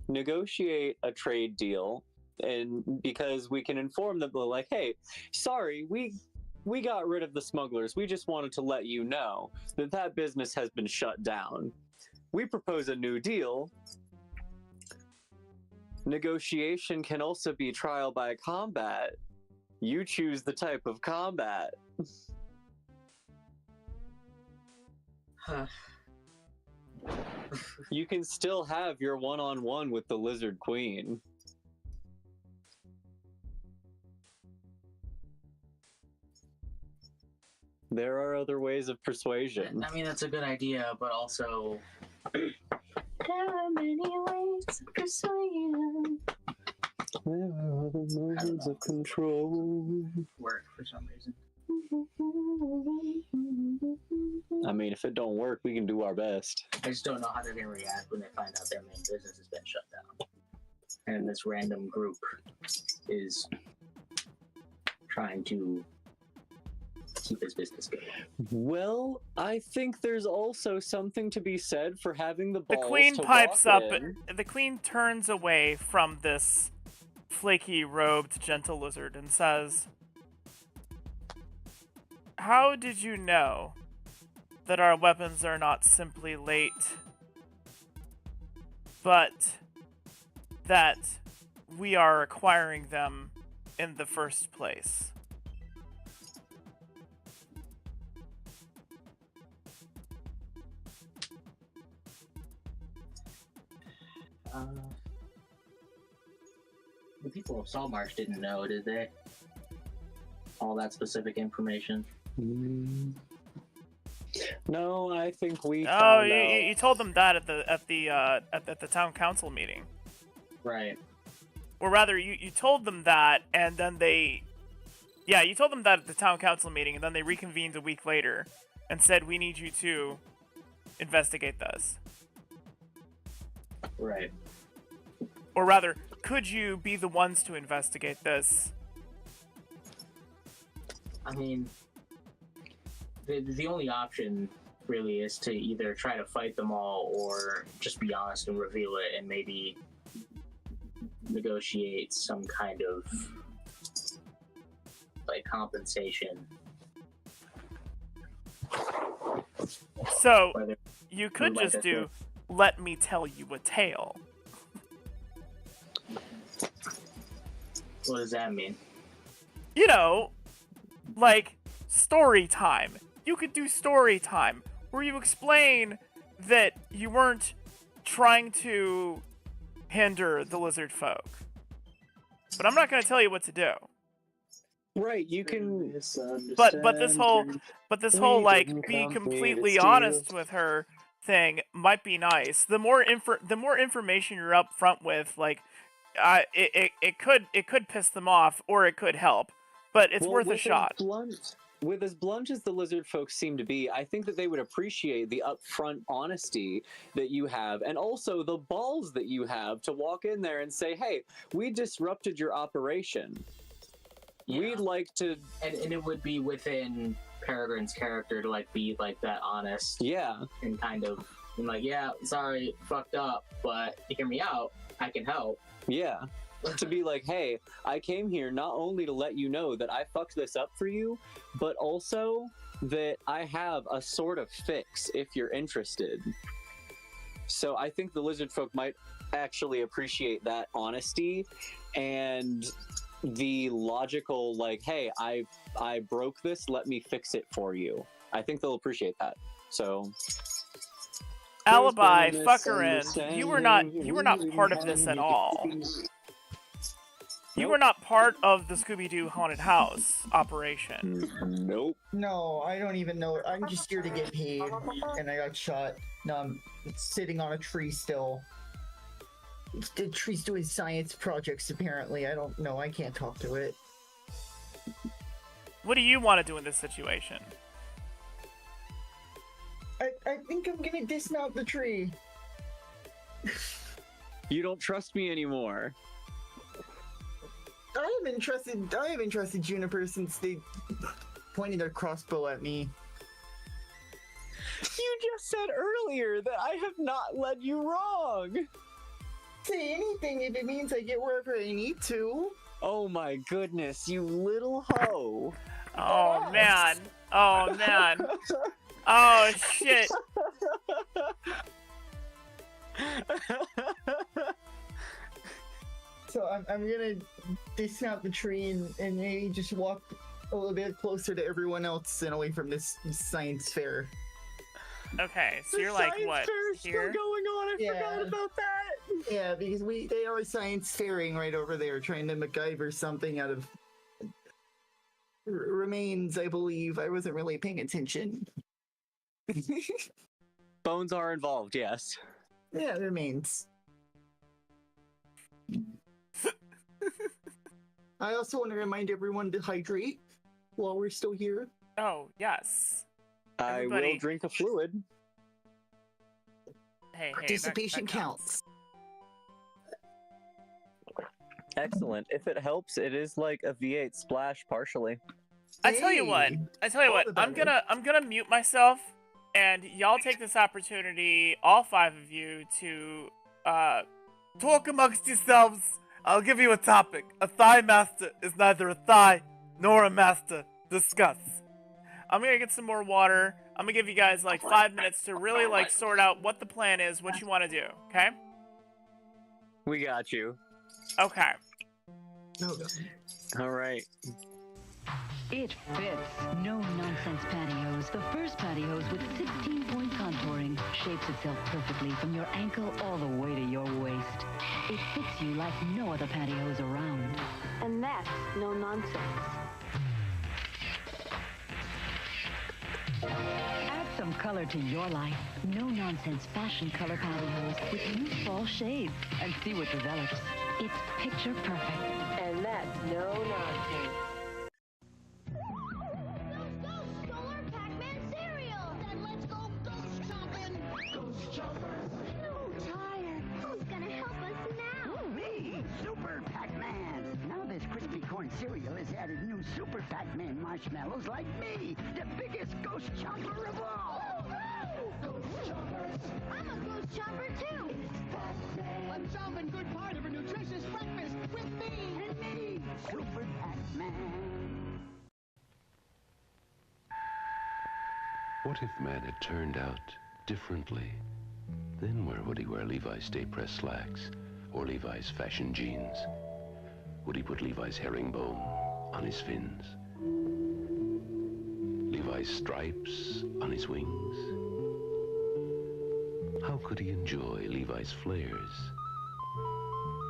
Speaker 8: negotiate a trade deal, and because we can inform them, like, hey, sorry, we got rid of the smugglers. We just wanted to let you know that business has been shut down. We propose a new deal. Negotiation can also be trial by combat. You choose the type of combat. You can still have your one-on-one with the Lizard Queen. There are other ways of persuasion.
Speaker 13: I mean, that's a good idea, but also...
Speaker 11: There are many ways of persuasion.
Speaker 8: There are other modes of control.
Speaker 13: Work for some reason.
Speaker 8: I mean, if it don't work, we can do our best.
Speaker 13: I just don't know how they're going to react when they find out their main business has been shut down. And this random group is trying to keep his business going.
Speaker 8: Well, I think there's also something to be said for having the balls
Speaker 7: The queen
Speaker 8: to
Speaker 7: pipes
Speaker 8: walk
Speaker 7: up.
Speaker 8: in.
Speaker 7: The queen turns away from this flaky robed gentle lizard and says, how did you know that our weapons are not simply late, but that we are acquiring them in the first place?
Speaker 13: The people of Saltmarsh didn't know, did they? All that specific information.
Speaker 8: No, I think we.
Speaker 7: Oh, you told them that at the town council meeting,
Speaker 13: right?
Speaker 7: Or rather, you told them that, and then you told them that at the town council meeting, and then they reconvened a week later and said, "We need you to investigate this."
Speaker 13: Right.
Speaker 7: Or rather, could you be the ones to investigate this?
Speaker 13: I mean, the only option really is to either try to fight them all or just be honest and reveal it and maybe negotiate some kind of like compensation.
Speaker 7: So, you could just do, let me tell you a tale.
Speaker 13: What does that mean?
Speaker 7: You know, like, story time. You could do story time, where you explain that you weren't trying to hinder the lizard folk. But I'm not going to tell you what to do.
Speaker 8: Right, you can.
Speaker 7: But this whole like be completely honest with her thing might be nice. The more information you're up front with, like, it could piss them off or it could help, but it's worth a shot.
Speaker 8: With as blunt as the lizard folks seem to be, I think that they would appreciate the upfront honesty that you have, and also the balls that you have to walk in there and say, hey, we disrupted your operation.
Speaker 13: Yeah.
Speaker 8: We'd like to...
Speaker 13: And it would be within Peregrine's character to, like, be, like, that honest.
Speaker 8: Yeah.
Speaker 13: And kind of, and like, yeah, sorry, fucked up, but you hear me out, I can help.
Speaker 8: Yeah. To be like, hey, I came here not only to let you know that I fucked this up for you, but also that I have a sort of fix if you're interested. So I think the lizard folk might actually appreciate that honesty and the logical, like, hey, I broke this, let me fix it for you. I think they'll appreciate that. So
Speaker 7: alibi, fucker in. You were not part of this at all. You were not part of the Scooby-Doo haunted house operation.
Speaker 8: Nope.
Speaker 9: No, I don't even know. I'm just here to get paid, and I got shot. No, I'm sitting on a tree still. The tree's doing science projects, apparently. I don't know. I can't talk to it.
Speaker 7: What do you want to do in this situation?
Speaker 9: I think I'm gonna dismount the tree.
Speaker 8: You don't trust me anymore.
Speaker 9: I haven't trusted Juniper since they pointed their crossbow at me.
Speaker 8: You just said earlier that I have not led you wrong.
Speaker 9: Say anything if it means I get wherever I need to.
Speaker 8: Oh my goodness, you little hoe.
Speaker 7: Oh man. Oh man. Oh shit.
Speaker 9: So I'm gonna dismount the tree and maybe just walk a little bit closer to everyone else and away from this science fair.
Speaker 7: Okay, so you're like what? Here?
Speaker 8: Still going on. I forgot about that.
Speaker 9: Yeah, because they are science fairing right over there, trying to MacGyver something out of remains. I believe I wasn't really paying attention.
Speaker 8: Bones are involved, yes.
Speaker 9: Yeah, remains. I also want to remind everyone to hydrate while we're still here.
Speaker 7: Oh, yes.
Speaker 8: I will drink a fluid.
Speaker 7: Hey,
Speaker 9: participation counts.
Speaker 8: Excellent. If it helps, it is like a V8 splash partially.
Speaker 7: I tell you what. I'm gonna mute myself, and y'all take this opportunity, all 5 of you, to talk amongst yourselves. I'll give you a topic. A thigh master is neither a thigh nor a master. Discuss. I'm gonna get some more water. I'm gonna give you guys like 5 minutes to really like sort out what the plan is, what you want to do. Okay?
Speaker 8: We got you.
Speaker 7: Okay.
Speaker 8: All right.
Speaker 15: It fits. No-nonsense patios. The first patios with 16-point contouring shapes itself perfectly from your ankle all the way to your waist. It fits you like no other patios around.
Speaker 16: And that's no nonsense.
Speaker 15: Add some color to your life. No-nonsense fashion color patios with new fall shades. And see what develops. It's picture perfect.
Speaker 16: And that's no nonsense.
Speaker 17: Super Pac-Man! Now this crispy corn cereal has added new Super Pac-Man marshmallows like me, the biggest ghost chomper of all! Ghost chompers! I'm a ghost chomper too! Let's chomp in good part of a nutritious breakfast with me! And me! Super Pac-Man!
Speaker 18: What if man had turned out differently? Then where would he wear Levi's Stay Press slacks? Or Levi's fashion jeans? Would he put Levi's herringbone on his fins? Levi's stripes on his wings? How could he enjoy Levi's flares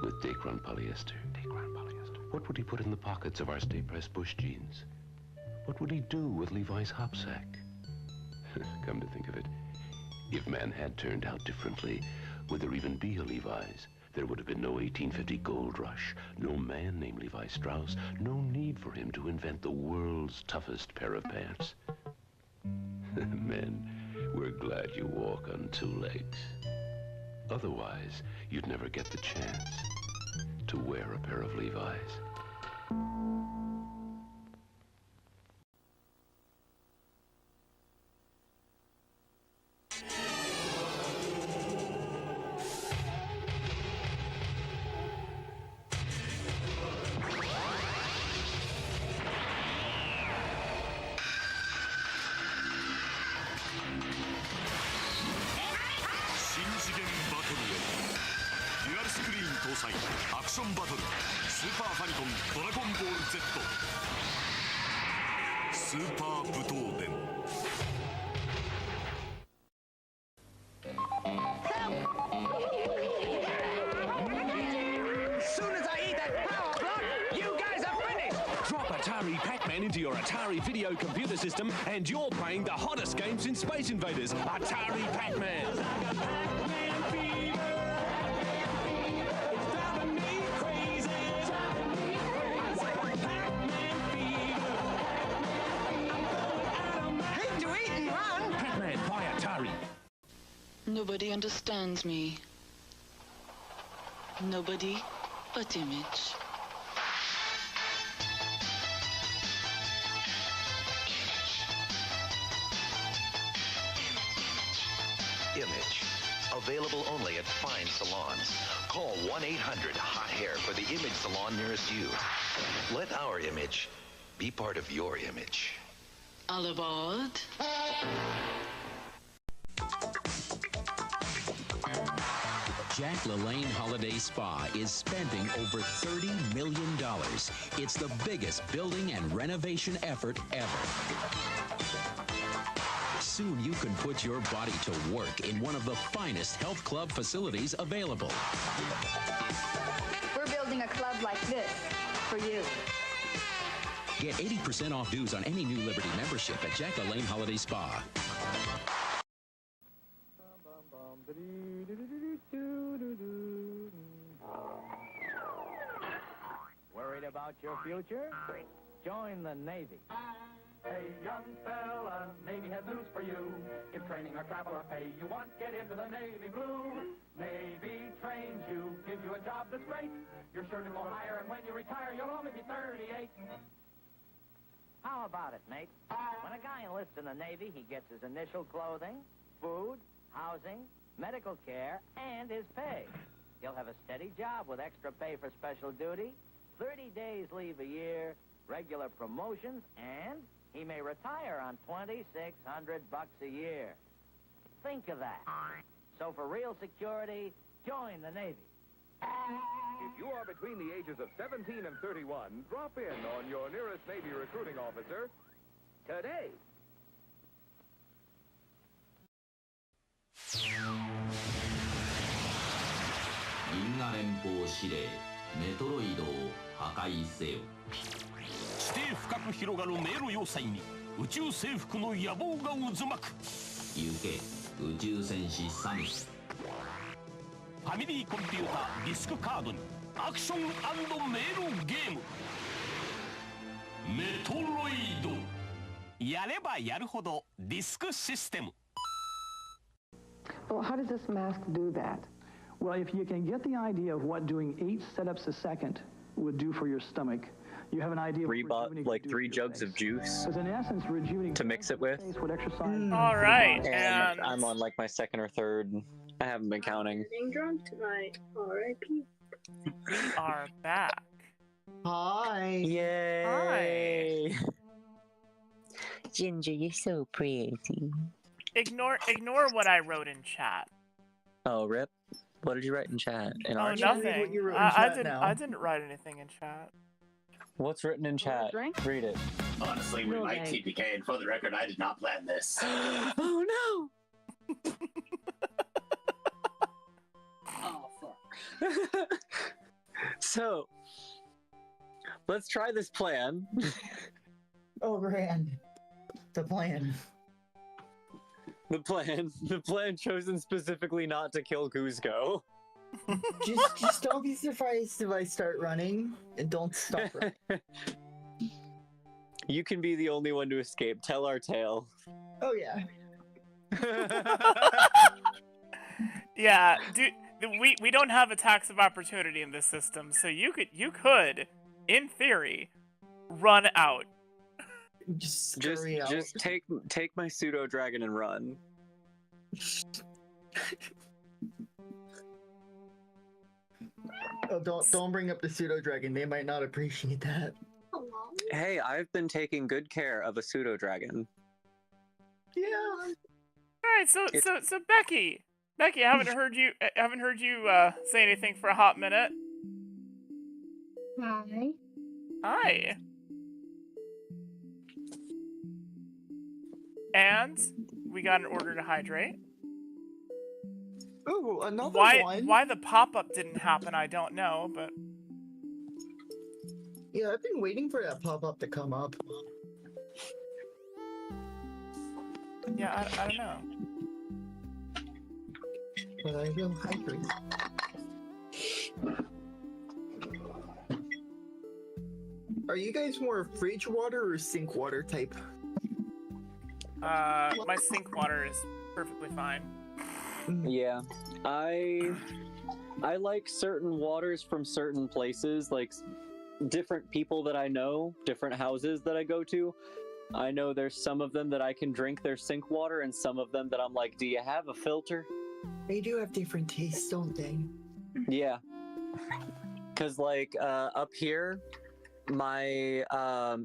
Speaker 18: with Dacron polyester? What would he put in the pockets of our Stay Press bush jeans? What would he do with Levi's hop sack? Come to think of it, if man had turned out differently, would there even be a Levi's? There would have been no 1850 gold rush, no man named Levi Strauss, no need for him to invent the world's toughest pair of pants. Men, we're glad you walk on 2 legs. Otherwise, you'd never get the chance to wear a pair of Levi's.
Speaker 19: Video computer system, and you're playing the hottest game since Space Invaders, Atari Pac-Man.
Speaker 17: Hate to eat and run!
Speaker 19: Pac-Man by Atari.
Speaker 20: Nobody understands me. Nobody but Image.
Speaker 21: Image. Available only at fine salons. Call 1-800-HOT-HAIR for the Image salon nearest you. Let our image be part of your image.
Speaker 20: All aboard.
Speaker 22: Jack LaLanne Holiday Spa is spending over $30 million. It's the biggest building and renovation effort ever. Soon you can put your body to work in one of the finest health club facilities available.
Speaker 23: We're building a club like this for you.
Speaker 22: Get 80% off dues on any new Liberty membership at Jack LaLanne Holiday Spa.
Speaker 24: Worried about your future? Join the Navy. Hey, young fella, Navy has news for you. If training or travel or pay you want, get into the Navy blue. Navy trains you, gives you a job that's great. You're sure to go higher, and when you retire, you'll only be 38.
Speaker 25: How about it, Nate? When a guy enlists in the Navy, he gets his initial clothing, food, housing, medical care, and his pay. He'll have a steady job with extra pay for special duty, 30 days leave a year, regular promotions, and he may retire on $2,600 a year. Think of that. So for real security, join the Navy.
Speaker 26: If you are between the ages of 17 and 31, drop in on your nearest Navy recruiting officer today.
Speaker 27: Well, how does this mask do that? Well, if you can get the idea of what doing 8 setups a second would do for your stomach, you have an idea.
Speaker 8: Like 3 jugs of juice
Speaker 27: in essence,
Speaker 8: to mix it with.
Speaker 7: All right,
Speaker 8: and I'm on like my 2nd or 3rd. I haven't been counting.
Speaker 14: Getting drunk tonight. R.I.P.
Speaker 7: We are back.
Speaker 9: Hi.
Speaker 8: Yay.
Speaker 7: Hi.
Speaker 28: Ginger, you're so pretty.
Speaker 7: Ignore what I wrote in chat.
Speaker 8: Oh, rip. What did you write in chat? In our chat?
Speaker 7: Nothing. I didn't write anything in chat.
Speaker 8: What's written in chat? Read it.
Speaker 10: Honestly, we might TPK, and for the record, I did not plan this.
Speaker 8: Oh no!
Speaker 9: Oh fuck.
Speaker 8: So, let's try this plan.
Speaker 9: Oh, grand. The plan.
Speaker 8: The plan chosen specifically not to kill Kuzco.
Speaker 9: just don't be surprised if I start running, and don't stop running.
Speaker 8: You can be the only one to escape. Tell our tale.
Speaker 9: Oh yeah.
Speaker 7: Yeah, we don't have attacks of opportunity in this system, so you could, in theory, run out.
Speaker 9: Just
Speaker 8: take my pseudo dragon and run.
Speaker 9: Oh, don't bring up the pseudo dragon. They might not appreciate that.
Speaker 8: Hey, I've been taking good care of a pseudo dragon.
Speaker 9: Yeah.
Speaker 7: All right, so Becky, I haven't heard you say anything for a hot minute.
Speaker 14: Hi.
Speaker 7: Hi. And we got an order to hydrate.
Speaker 9: Ooh, another one.
Speaker 7: Why the pop-up didn't happen, I don't know, but...
Speaker 9: Yeah, I've been waiting for that pop-up to come up.
Speaker 7: Yeah, I don't know.
Speaker 9: But I will hydrate. Are you guys more fridge water or sink water type?
Speaker 7: My sink water is perfectly fine.
Speaker 8: Yeah, I like certain waters from certain places, like different people that I know, different houses that I go to. I know there's some of them that I can drink their sink water, and some of them that I'm like, do you have a filter?
Speaker 9: They do have different tastes, don't they?
Speaker 8: Yeah. Because, like, up here, my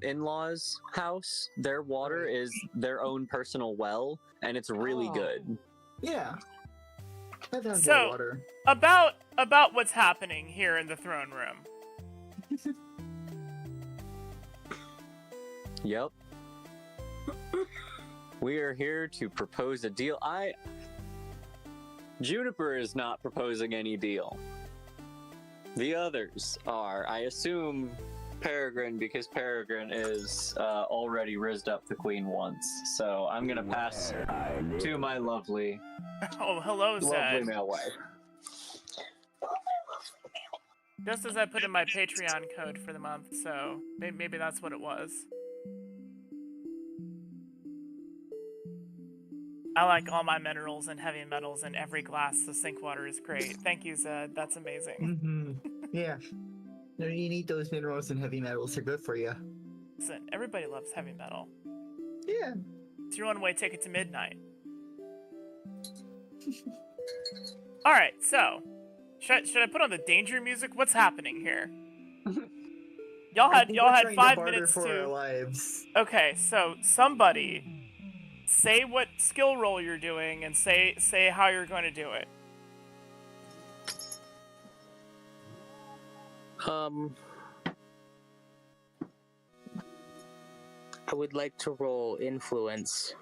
Speaker 8: in-laws' house, their water is their own personal well, and it's really good.
Speaker 9: Yeah. That's
Speaker 7: So,
Speaker 9: water.
Speaker 7: about what's happening here in the throne room.
Speaker 8: Yep. We are here to propose a deal. Juniper is not proposing any deal. The others are, I assume, Peregrine, because Peregrine is already rizzed up the queen once. So I'm gonna pass to my lovely,
Speaker 7: Oh, hello,
Speaker 8: lovely
Speaker 7: Zed.
Speaker 8: male wife.
Speaker 7: Just as I put in my Patreon code for the month, so maybe that's what it was. I like all my minerals and heavy metals in every glass, so sink water is great. Thank you, Zed. That's amazing.
Speaker 9: Yeah. No, you need those minerals and heavy metals. They're good for you.
Speaker 7: Listen, everybody loves heavy metal.
Speaker 9: Yeah.
Speaker 7: It's your one-way ticket to midnight. Alright, so... Should I put on the danger music? What's happening here? Y'all had 5 minutes
Speaker 9: for
Speaker 7: to...
Speaker 9: our lives.
Speaker 7: Okay, so somebody... say what skill roll you're doing and say how you're going to do it.
Speaker 13: I would like to roll influence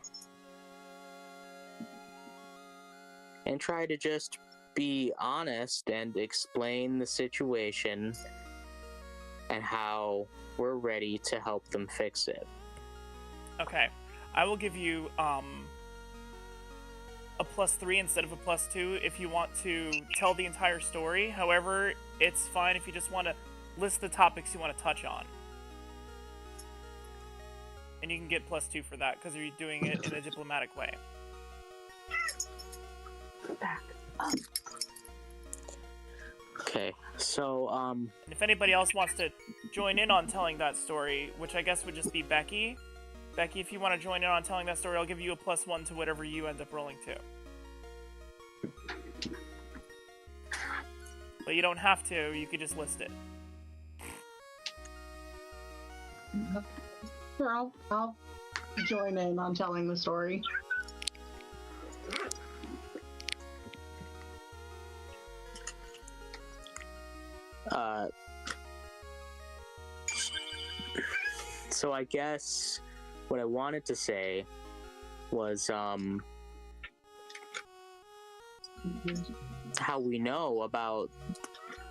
Speaker 13: and try to just be honest and explain the situation and how we're ready to help them fix it.
Speaker 7: Okay. I will give you a +3 instead of a +2 if you want to tell the entire story. However, it's fine if you just want to list the topics you want to touch on. And you can get +2 for that because you're doing it in a diplomatic way.
Speaker 14: Back up.
Speaker 13: Okay, so,
Speaker 7: And if anybody else wants to join in on telling that story, which I guess would just be Becky. Becky, if you want to join in on telling that story, I'll give you a +1 to whatever you end up rolling to. But you don't have to, you could just list it.
Speaker 14: Sure, I'll join in on telling the story.
Speaker 13: So I guess what I wanted to say was, how we know about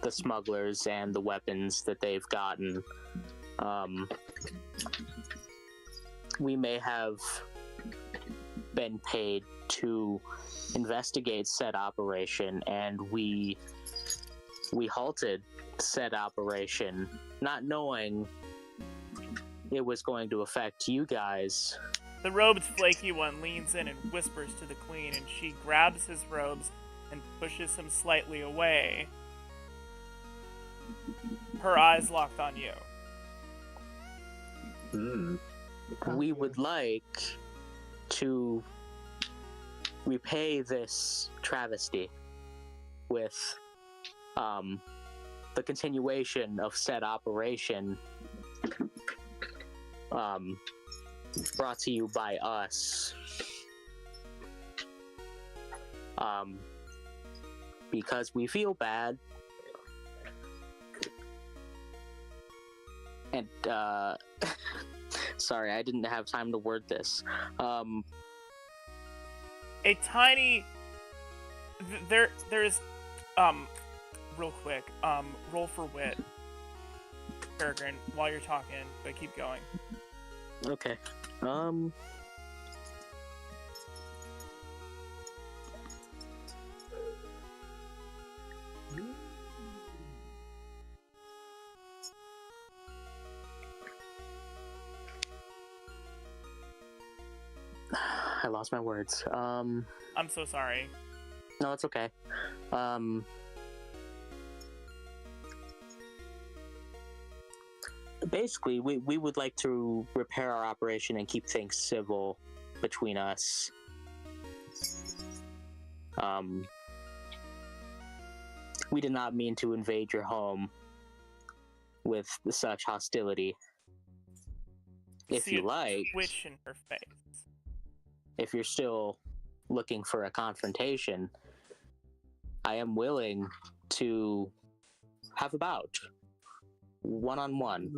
Speaker 13: the smugglers and the weapons that they've gotten. We may have been paid to investigate said operation, and we halted said operation, not knowing it was going to affect you guys.
Speaker 7: The robed flaky one leans in and whispers to the queen, and she grabs his robes and pushes him slightly away. Her eyes locked on you.
Speaker 13: We would like to repay this travesty with the continuation of said operation, brought to you by us, because we feel bad, and sorry, I didn't have time to word this.
Speaker 7: A tiny... There's... Real quick, roll for wit, Peregrine, while you're talking, but keep going.
Speaker 13: Okay. I lost my words.
Speaker 7: I'm so sorry.
Speaker 13: No, it's okay. basically, we would like to repair our operation and keep things civil between us. We did not mean to invade your home with such hostility. If
Speaker 7: See
Speaker 13: you
Speaker 7: a
Speaker 13: like,
Speaker 7: twitch in her face.
Speaker 13: if you're still looking for a confrontation, I am willing to have a bout, one-on-one,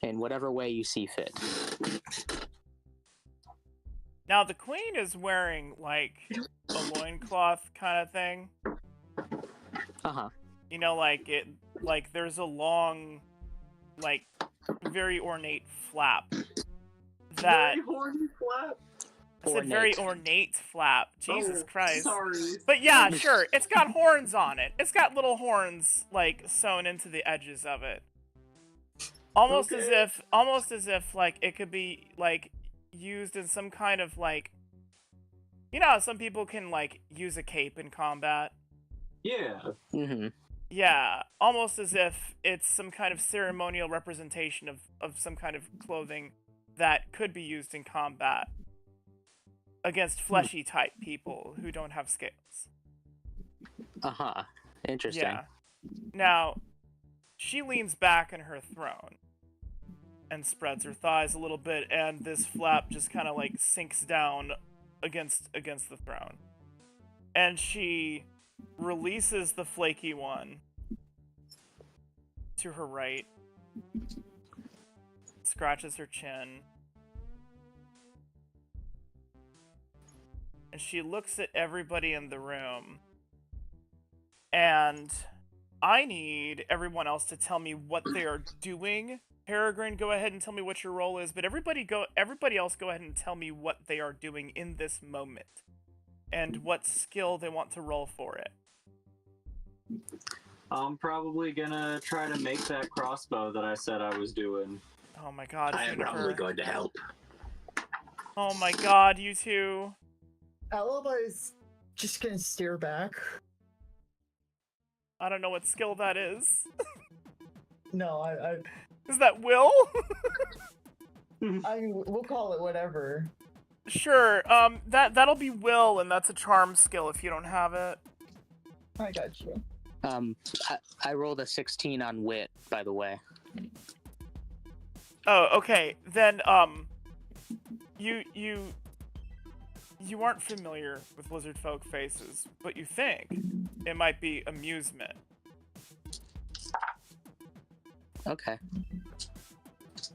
Speaker 13: in whatever way you see fit.
Speaker 7: Now the queen is wearing like a loincloth kind of thing.
Speaker 13: Uh-huh.
Speaker 7: You know, like there's a long, like, very ornate flap. That
Speaker 1: Very horny flap.
Speaker 7: I said very ornate flap. Jesus Christ.
Speaker 1: Sorry.
Speaker 7: But yeah, sure. It's got horns on it. It's got little horns like sewn into the edges of it. Almost as if like it could be like used in some kind of like, you know how some people can like use a cape in combat?
Speaker 1: Yeah.
Speaker 13: Mm-hmm.
Speaker 7: Yeah, almost as if it's some kind of ceremonial representation of some kind of clothing that could be used in combat against fleshy type people who don't have scales.
Speaker 13: Uh-huh. Interesting.
Speaker 7: Yeah. Now, she leans back in her throne and spreads her thighs a little bit, and this flap just kind of like sinks down against the throne. And she releases the flaky one to her right, scratches her chin, and she looks at everybody in the room, and I need everyone else to tell me what they are doing. Peregrine, go ahead and tell me what your role is, but everybody else go ahead and tell me what they are doing in this moment and what skill they want to roll for it.
Speaker 1: I'm probably gonna try to make that crossbow that I said I was doing.
Speaker 7: Oh my god,
Speaker 10: I am probably going to help.
Speaker 7: Oh my god, you two.
Speaker 9: Alibi's just gonna stare back.
Speaker 7: I don't know what skill that is.
Speaker 9: No, I
Speaker 7: Is that will?
Speaker 9: we'll call it whatever.
Speaker 7: Sure, that'll be will, and that's a charm skill if you don't have it.
Speaker 9: I got you.
Speaker 13: I rolled a 16 on wit, by the way.
Speaker 7: Oh, okay. Then, you aren't familiar with lizard folk faces, but you think it might be amusement.
Speaker 13: Okay.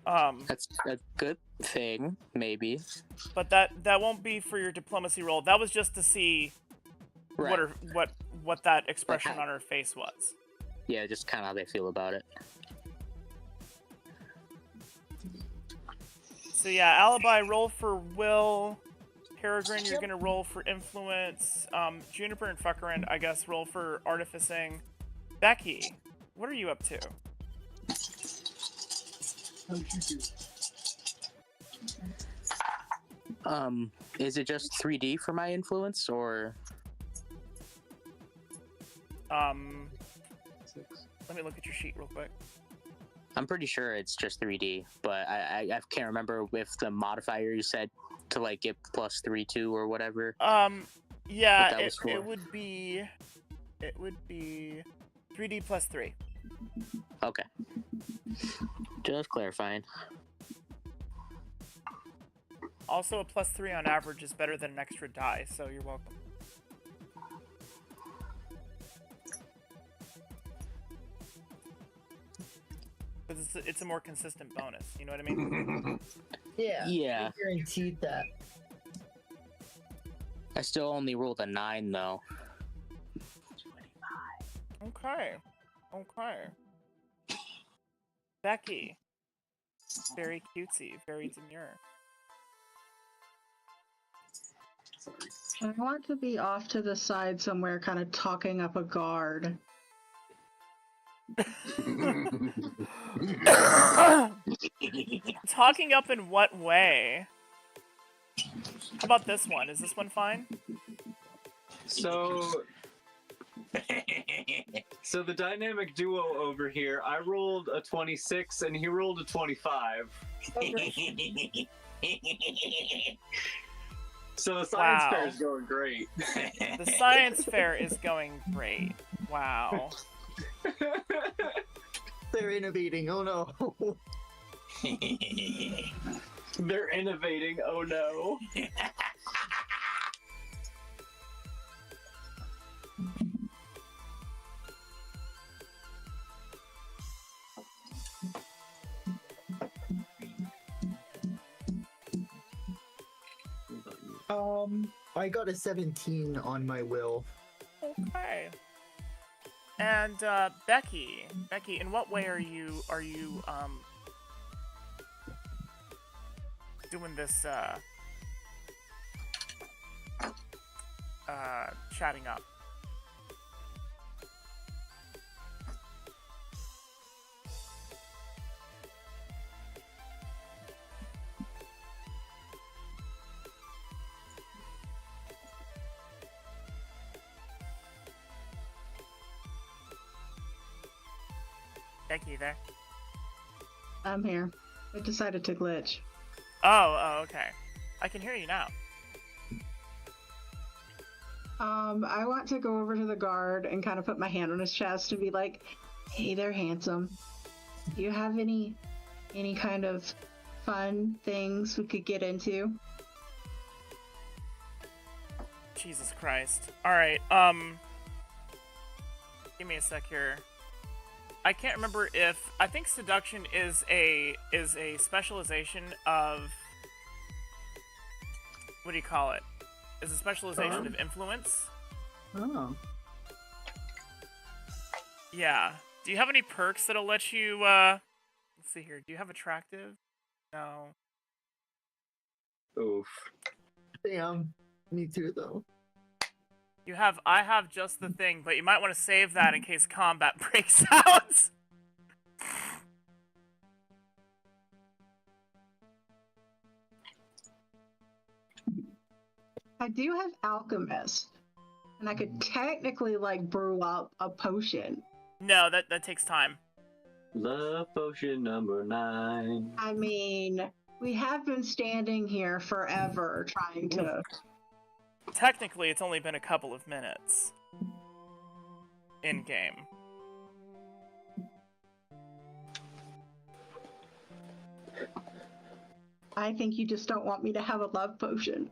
Speaker 13: That's a good thing, maybe.
Speaker 7: But that won't be for your diplomacy roll. That was just to see
Speaker 13: Right.
Speaker 7: what that expression on her face was.
Speaker 13: Yeah, just kind of how they feel about it.
Speaker 7: So yeah, Alibi, roll for will. Peregrine, you're gonna roll for influence. Juniper and Fuckerend, I guess, roll for artificing. Becky, what are you up to?
Speaker 13: Is it just 3D for my influence, or?
Speaker 7: Let me look at your sheet real quick.
Speaker 13: I'm pretty sure it's just 3D, but I can't remember if the modifier you said to like get +3 to or whatever.
Speaker 7: Yeah, it would be 3D plus 3.
Speaker 13: Okay. Just clarifying.
Speaker 7: Also, a +3 on average is better than an extra die, so you're welcome. But it's a more consistent bonus, you know what I mean?
Speaker 9: Yeah.
Speaker 13: Yeah.
Speaker 9: I guaranteed that.
Speaker 13: I still only rolled a 9 though.
Speaker 7: Okay. Becky. Very cutesy, very demure.
Speaker 2: I want to be off to the side somewhere, kind of talking up a guard.
Speaker 7: Talking up in what way? How about this one? Is this one fine?
Speaker 1: So,
Speaker 8: So the dynamic duo over here, I rolled a 26 and he rolled a 25. So the science fair is going great.
Speaker 7: The science fair is going great. Wow.
Speaker 9: They're innovating. Oh no.
Speaker 8: They're innovating. Oh no.
Speaker 9: I got a 17 on my will.
Speaker 7: Okay. And Becky, in what way are you doing this chatting up? Becky, there?
Speaker 2: I'm here. I decided to glitch.
Speaker 7: Oh, okay. I can hear you now.
Speaker 2: I want to go over to the guard and kind of put my hand on his chest and be like, "Hey there, handsome. Do you have any kind of fun things we could get into?"
Speaker 7: Jesus Christ. Alright, give me a sec here. I can't remember if... I think seduction is a specialization of... What do you call it? Is a specialization of influence.
Speaker 9: Oh.
Speaker 7: Yeah. Do you have any perks that'll let you, let's see here. Do you have attractive? No.
Speaker 8: Oof.
Speaker 9: Damn. Me too, though.
Speaker 7: I have just the thing, but you might want to save that in case combat breaks out.
Speaker 2: I do have alchemist, and I could technically like brew up a potion.
Speaker 7: No, that takes time.
Speaker 8: Love potion number 9.
Speaker 2: I mean, we have been standing here forever trying to...
Speaker 7: Technically, it's only been a couple of minutes. In-game.
Speaker 2: I think you just don't want me to have a love potion.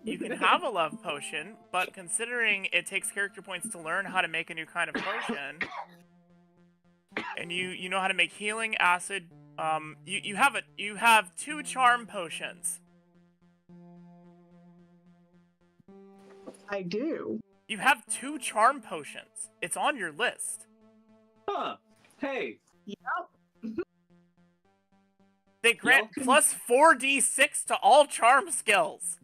Speaker 7: You can have a love potion, but considering it takes character points to learn how to make a new kind of potion, and you know how to make healing, acid, you have 2 charm potions.
Speaker 2: I do.
Speaker 7: You have 2 charm potions. It's on your list.
Speaker 8: Huh. Hey.
Speaker 2: Yep.
Speaker 7: They grant plus 4d6 to all charm skills.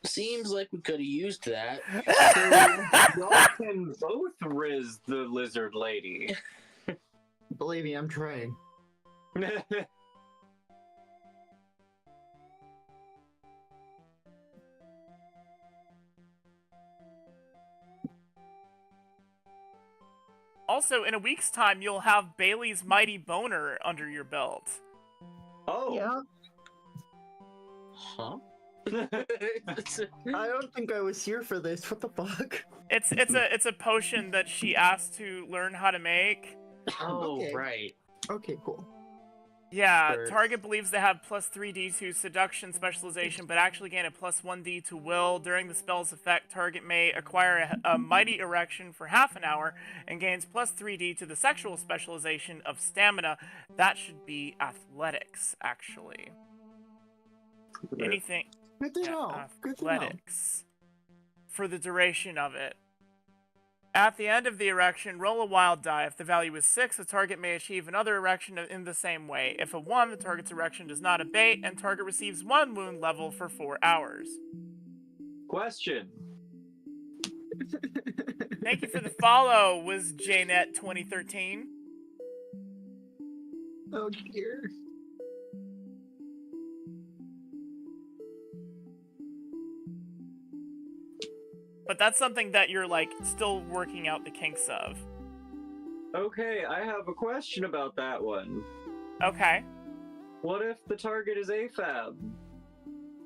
Speaker 13: Seems like we could have used that.
Speaker 8: So y'all can both riz the lizard lady.
Speaker 9: Believe me, I'm trying.
Speaker 7: Also, in a week's time, you'll have Bailey's Mighty Boner under your belt.
Speaker 8: Oh.
Speaker 2: Yeah.
Speaker 13: Huh?
Speaker 9: I don't think I was here for this. What the fuck?
Speaker 7: It's a potion that she asked to learn how to make.
Speaker 13: Oh,
Speaker 9: Okay.
Speaker 13: right.
Speaker 9: Okay, cool.
Speaker 7: Yeah,
Speaker 13: Sure.
Speaker 7: target believes they have plus 3d to seduction specialization, but actually gain a plus 1d to will. During the spell's effect, target may acquire a mighty erection for half an hour and gains plus 3d to the sexual specialization of stamina. That should be athletics, actually. Anything.
Speaker 9: Good to know. Good to know.
Speaker 7: Athletics. For the duration of it. At the end of the erection, roll a wild die. If the value is 6, the target may achieve another erection in the same way. If a 1, the target's erection does not abate, and target receives 1 wound level for 4 hours.
Speaker 8: Question.
Speaker 7: Thank you for the follow, was JNet 2013.
Speaker 9: Oh dear.
Speaker 7: that's something that you're, like, still working out the kinks of.
Speaker 1: Okay, I have a question about that one.
Speaker 7: Okay.
Speaker 1: What if the target is AFAB?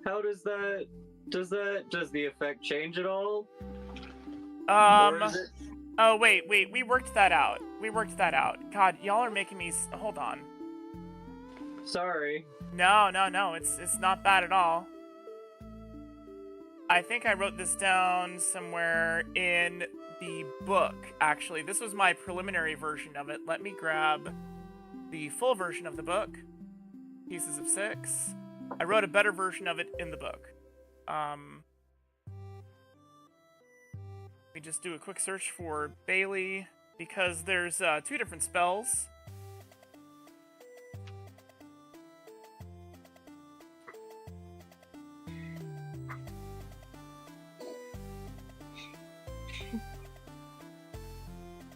Speaker 1: How does the effect change at all? Or is it...
Speaker 7: Oh, wait, we worked that out. God, y'all are making me... Hold on.
Speaker 1: Sorry.
Speaker 7: No, it's not bad at all. I think I wrote this down somewhere in the book, actually. This was my preliminary version of it. Let me grab the full version of the book. Pieces of 6. I wrote a better version of it in the book. Let me just do a quick search for Bailey, because there's 2 different spells.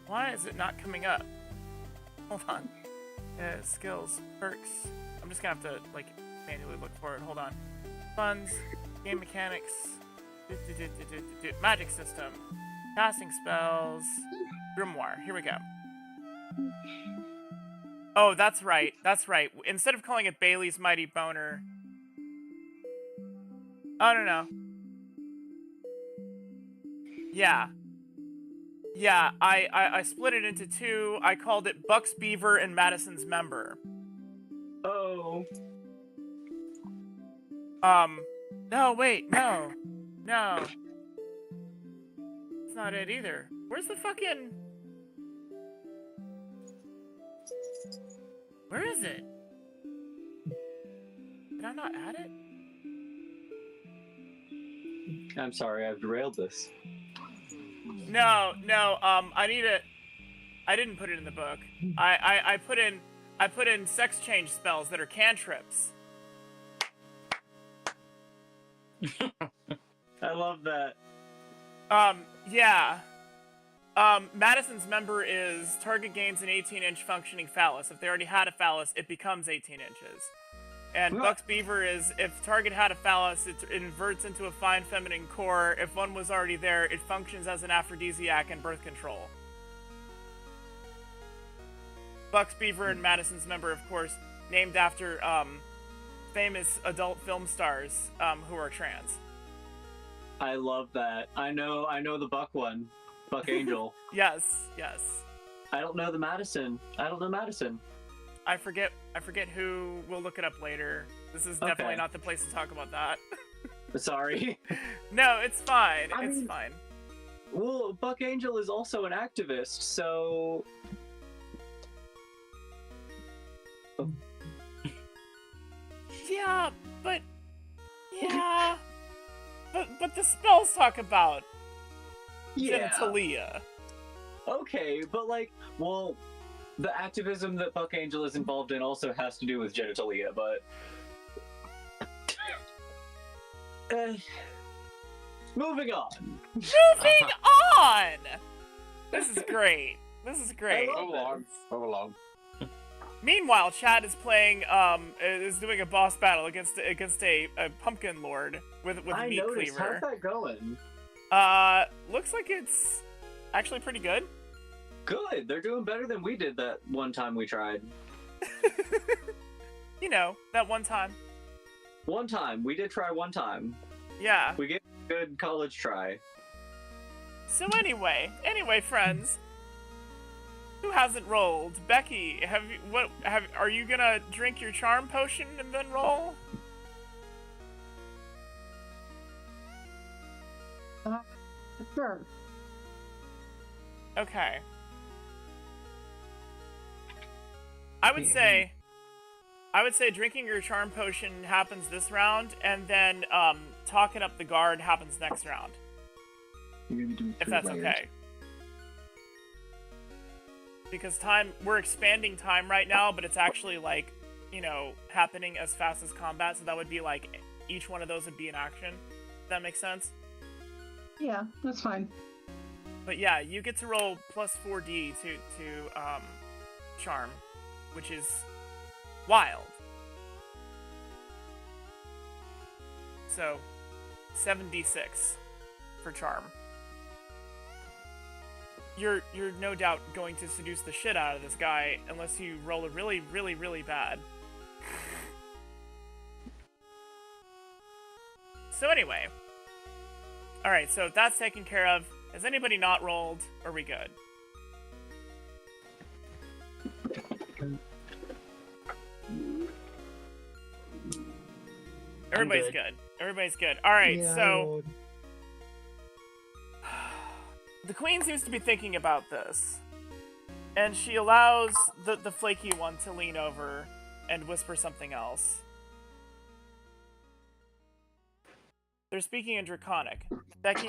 Speaker 7: Why is it not coming up? Hold on. Skills, perks. I'm just gonna have to, like, manually look for it. Hold on. Funds, game mechanics, magic system, casting spells, grimoire. Here we go. Oh, that's right. Instead of calling it Bailey's Mighty Boner... Oh, no. Yeah, I split it into 2. I called it Buck's Beaver and Madison's Member.
Speaker 1: Oh.
Speaker 7: No, wait, no. It's not it either. Where's the fucking... Where is it? Did I not add it?
Speaker 1: I'm sorry, I've derailed this.
Speaker 7: No, I need it. I didn't put it in the book. I put in sex change spells that are cantrips.
Speaker 1: I love that.
Speaker 7: Yeah. Madison's Member is target gains an 18-inch functioning phallus. If they already had a phallus, it becomes 18 inches. And Buck's Beaver is, if target had a phallus, it inverts into a fine feminine core. If one was already there, it functions as an aphrodisiac and birth control. Buck's Beaver and Madison's Member, of course, named after famous adult film stars who are trans.
Speaker 1: I love that. I know the Buck one. Buck Angel.
Speaker 7: Yes.
Speaker 1: I don't know Madison.
Speaker 7: I forget who. We'll look it up later. This is definitely not the place to talk about that.
Speaker 1: Sorry.
Speaker 7: No, it's fine. It's fine.
Speaker 1: Well, Buck Angel is also an activist, so...
Speaker 7: Yeah, but the spells talk about genitalia.
Speaker 1: Okay, but the activism that Buck Angel is involved in also has to do with genitalia, but... moving on.
Speaker 7: This is great.
Speaker 10: Move along.
Speaker 7: Meanwhile, Chad is playing, is doing a boss battle against a pumpkin lord with a meat
Speaker 1: noticed.
Speaker 7: cleaver.
Speaker 1: How's that going?
Speaker 7: Looks like it's actually pretty good.
Speaker 1: Good. They're doing better than we did that one time we tried.
Speaker 7: That one time.
Speaker 1: One time. We did try one time.
Speaker 7: Yeah.
Speaker 1: We gave it a good college try.
Speaker 7: So anyway, friends. Who hasn't rolled? Becky, are you gonna drink your charm potion and then roll?
Speaker 2: Sure.
Speaker 7: Okay. I would say drinking your charm potion happens this round, and then talking up the guard happens next round. If that's okay. Because we're expanding time right now, but it's actually happening as fast as combat, so that would be each one of those would be an action. Does that make sense?
Speaker 2: Yeah, that's fine.
Speaker 7: But yeah, you get to roll plus 4d to charm, which is wild. So 7d6 for charm. you're no doubt going to seduce the shit out of this guy unless you roll a really, really, really bad. So anyway. Alright, so that's taken care of. Has anybody not rolled? Are we good? Everybody's good. Everybody's good. Alright,
Speaker 9: Yeah,
Speaker 7: so... The queen seems to be thinking about this. And she allows the flaky one to lean over and whisper something else. They're speaking in Draconic. Becky,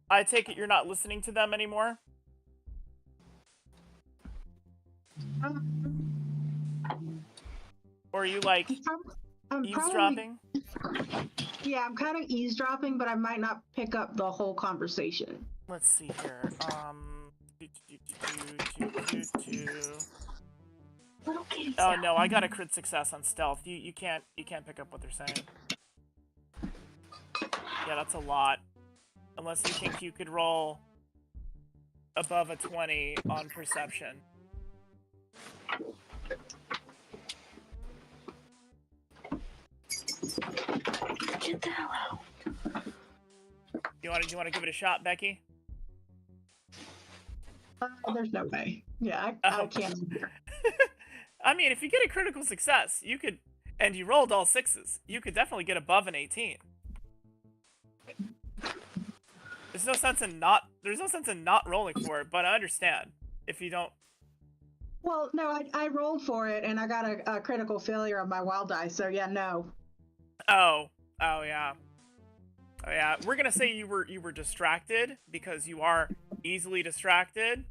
Speaker 7: I take it you're not listening to them anymore? Or are you, like, eavesdropping?
Speaker 2: Yeah, I'm kind of eavesdropping, but I might not pick up the whole conversation.
Speaker 7: Let's see here. Oh no, I got a crit success on stealth. You can't pick up what they're saying. Yeah, that's a lot. Unless you think you could roll above a 20 on perception.
Speaker 28: Get the hell out.
Speaker 7: You want to give it a shot, Becky?
Speaker 2: There's no way. Yeah, I can't.
Speaker 7: I mean, if you get a critical success, you could, and you rolled all 6s, you could definitely get above an 18. There's no sense in not rolling for it, but I understand if you don't.
Speaker 2: Well, no, I rolled for it and I got a critical failure on my wild die, so yeah, no.
Speaker 7: Oh yeah. Oh yeah. We're gonna say you were distracted because you are easily distracted.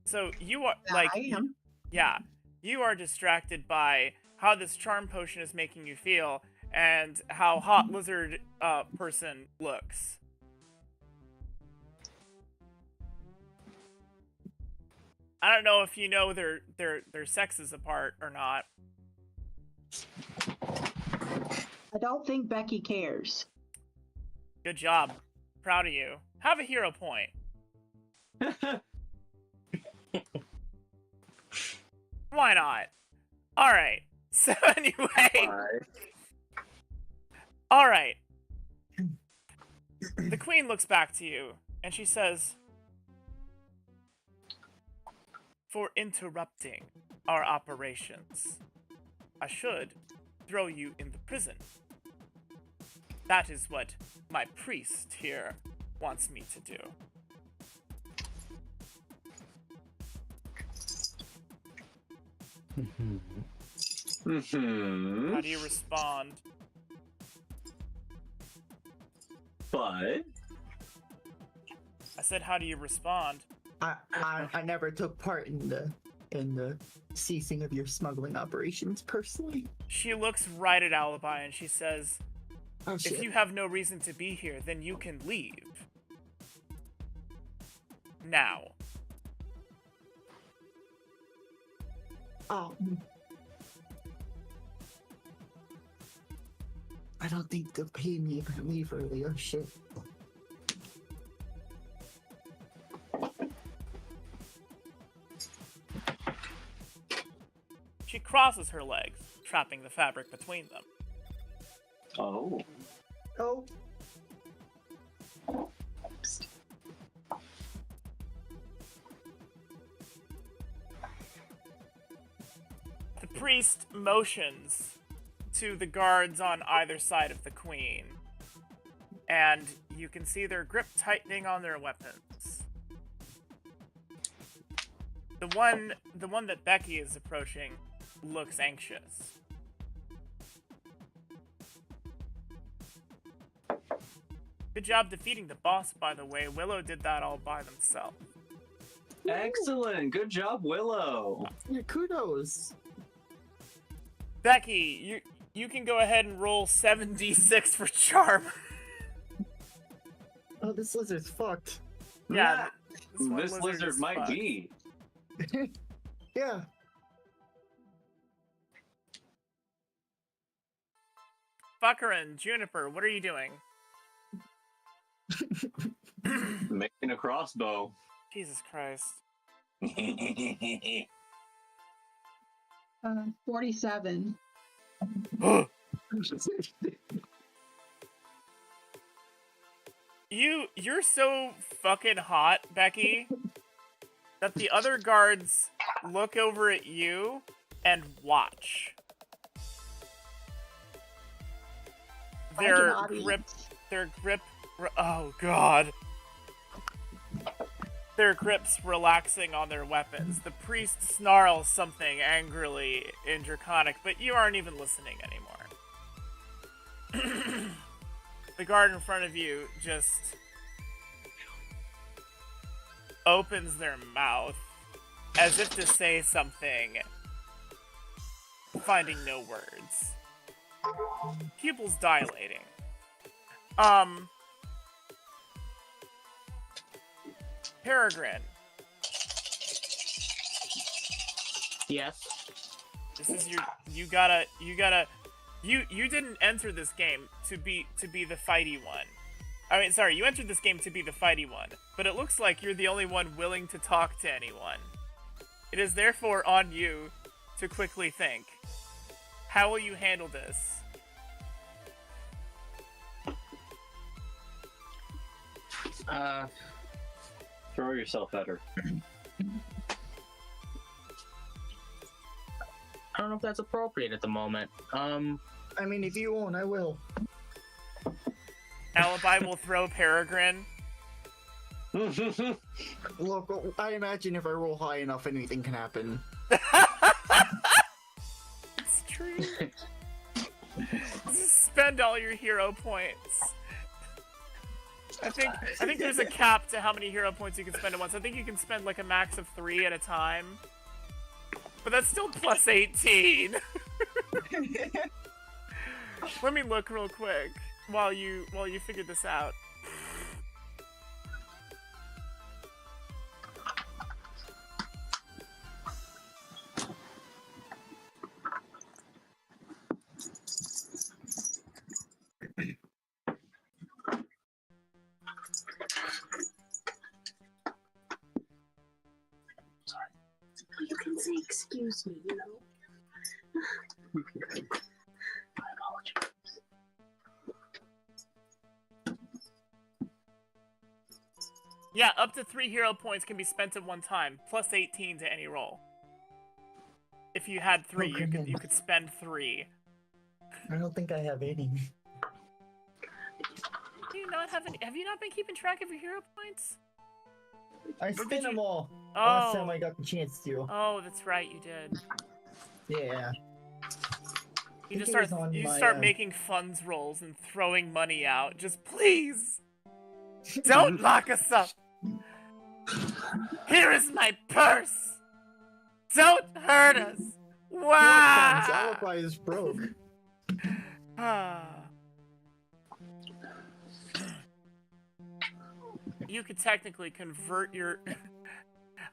Speaker 7: So you are like
Speaker 2: I am.
Speaker 7: Yeah, you are distracted by how this charm potion is making you feel and how hot lizard person looks. I don't know if you know their sexes apart or not.
Speaker 2: I don't think Becky cares.
Speaker 7: Good job. Proud of you. Have a hero point. Why not? Alright. So anyway. Alright. The queen looks back to you, and she says, "For interrupting our operations, I should throw you in the prison. That is what my priest here wants me to do." How do you respond?
Speaker 1: But
Speaker 7: I said, how do you respond?
Speaker 9: I never took part in the ceasing of your smuggling operations personally.
Speaker 7: She looks right at Alibi and she says,
Speaker 9: Oh, shit.
Speaker 7: "If you have no reason to be here, then you can leave. Now."
Speaker 9: Oh. I don't think they'll pay me if I leave early. Oh shit.
Speaker 7: She crosses her legs, trapping the fabric between them.
Speaker 1: Oh.
Speaker 9: Oh.
Speaker 7: The priest motions to the guards on either side of the queen, and you can see their grip tightening on their weapons. The one that Becky is approaching looks anxious. Good job defeating the boss, by the way. Willow did that all by themselves.
Speaker 1: Excellent. Good job, Willow.
Speaker 9: Yeah, kudos.
Speaker 7: Becky, you can go ahead and roll 7d6 for charm.
Speaker 9: Oh, this lizard's fucked.
Speaker 7: Yeah,
Speaker 1: This lizard might be.
Speaker 9: Yeah.
Speaker 7: Fucker and Juniper, what are you doing?
Speaker 8: Making a crossbow.
Speaker 7: Jesus Christ.
Speaker 2: 47.
Speaker 7: You're so fucking hot, Becky, that the other guards look over at you and watch. Their grip, oh god. Their grips relaxing on their weapons. The priest snarls something angrily in Draconic, but you aren't even listening anymore. The guard in front of you just opens their mouth as if to say something, finding no words. Pupils dilating. Peregrine.
Speaker 13: Yes.
Speaker 7: This is your. You didn't enter this game to be the fighty one. I mean, sorry, you entered this game to be the fighty one, but it looks like you're the only one willing to talk to anyone. It is therefore on you to quickly think. How will you handle this?
Speaker 8: Throw yourself at her.
Speaker 13: I don't know if that's appropriate at the moment.
Speaker 9: I mean, if you won't, I will.
Speaker 7: Alibi will throw Peregrine.
Speaker 9: Look, I imagine if I roll high enough, anything can happen.
Speaker 7: It's true. Spend all your hero points. I think there's a cap to how many hero points you can spend at once. I think you can spend like a max of 3 at a time. But that's still plus 18. Let me look real quick while you figure this out.
Speaker 28: You can say excuse me, you know.
Speaker 13: My apologies.
Speaker 7: Yeah, up to 3 hero points can be spent at one time, plus 18 to any roll. If you had 3, you could spend 3.
Speaker 9: I don't think I have any.
Speaker 7: Do you not have any? Have you not been keeping track of your hero points?
Speaker 9: I spent them all.
Speaker 7: Oh.
Speaker 9: Last time I got the chance to.
Speaker 7: Oh, that's right, you did.
Speaker 9: Yeah.
Speaker 7: You just start making funds rolls and throwing money out. Just please, don't lock us up. Here is my purse. Don't hurt us. Wow.
Speaker 9: Alibi is broke.
Speaker 7: You could technically convert your...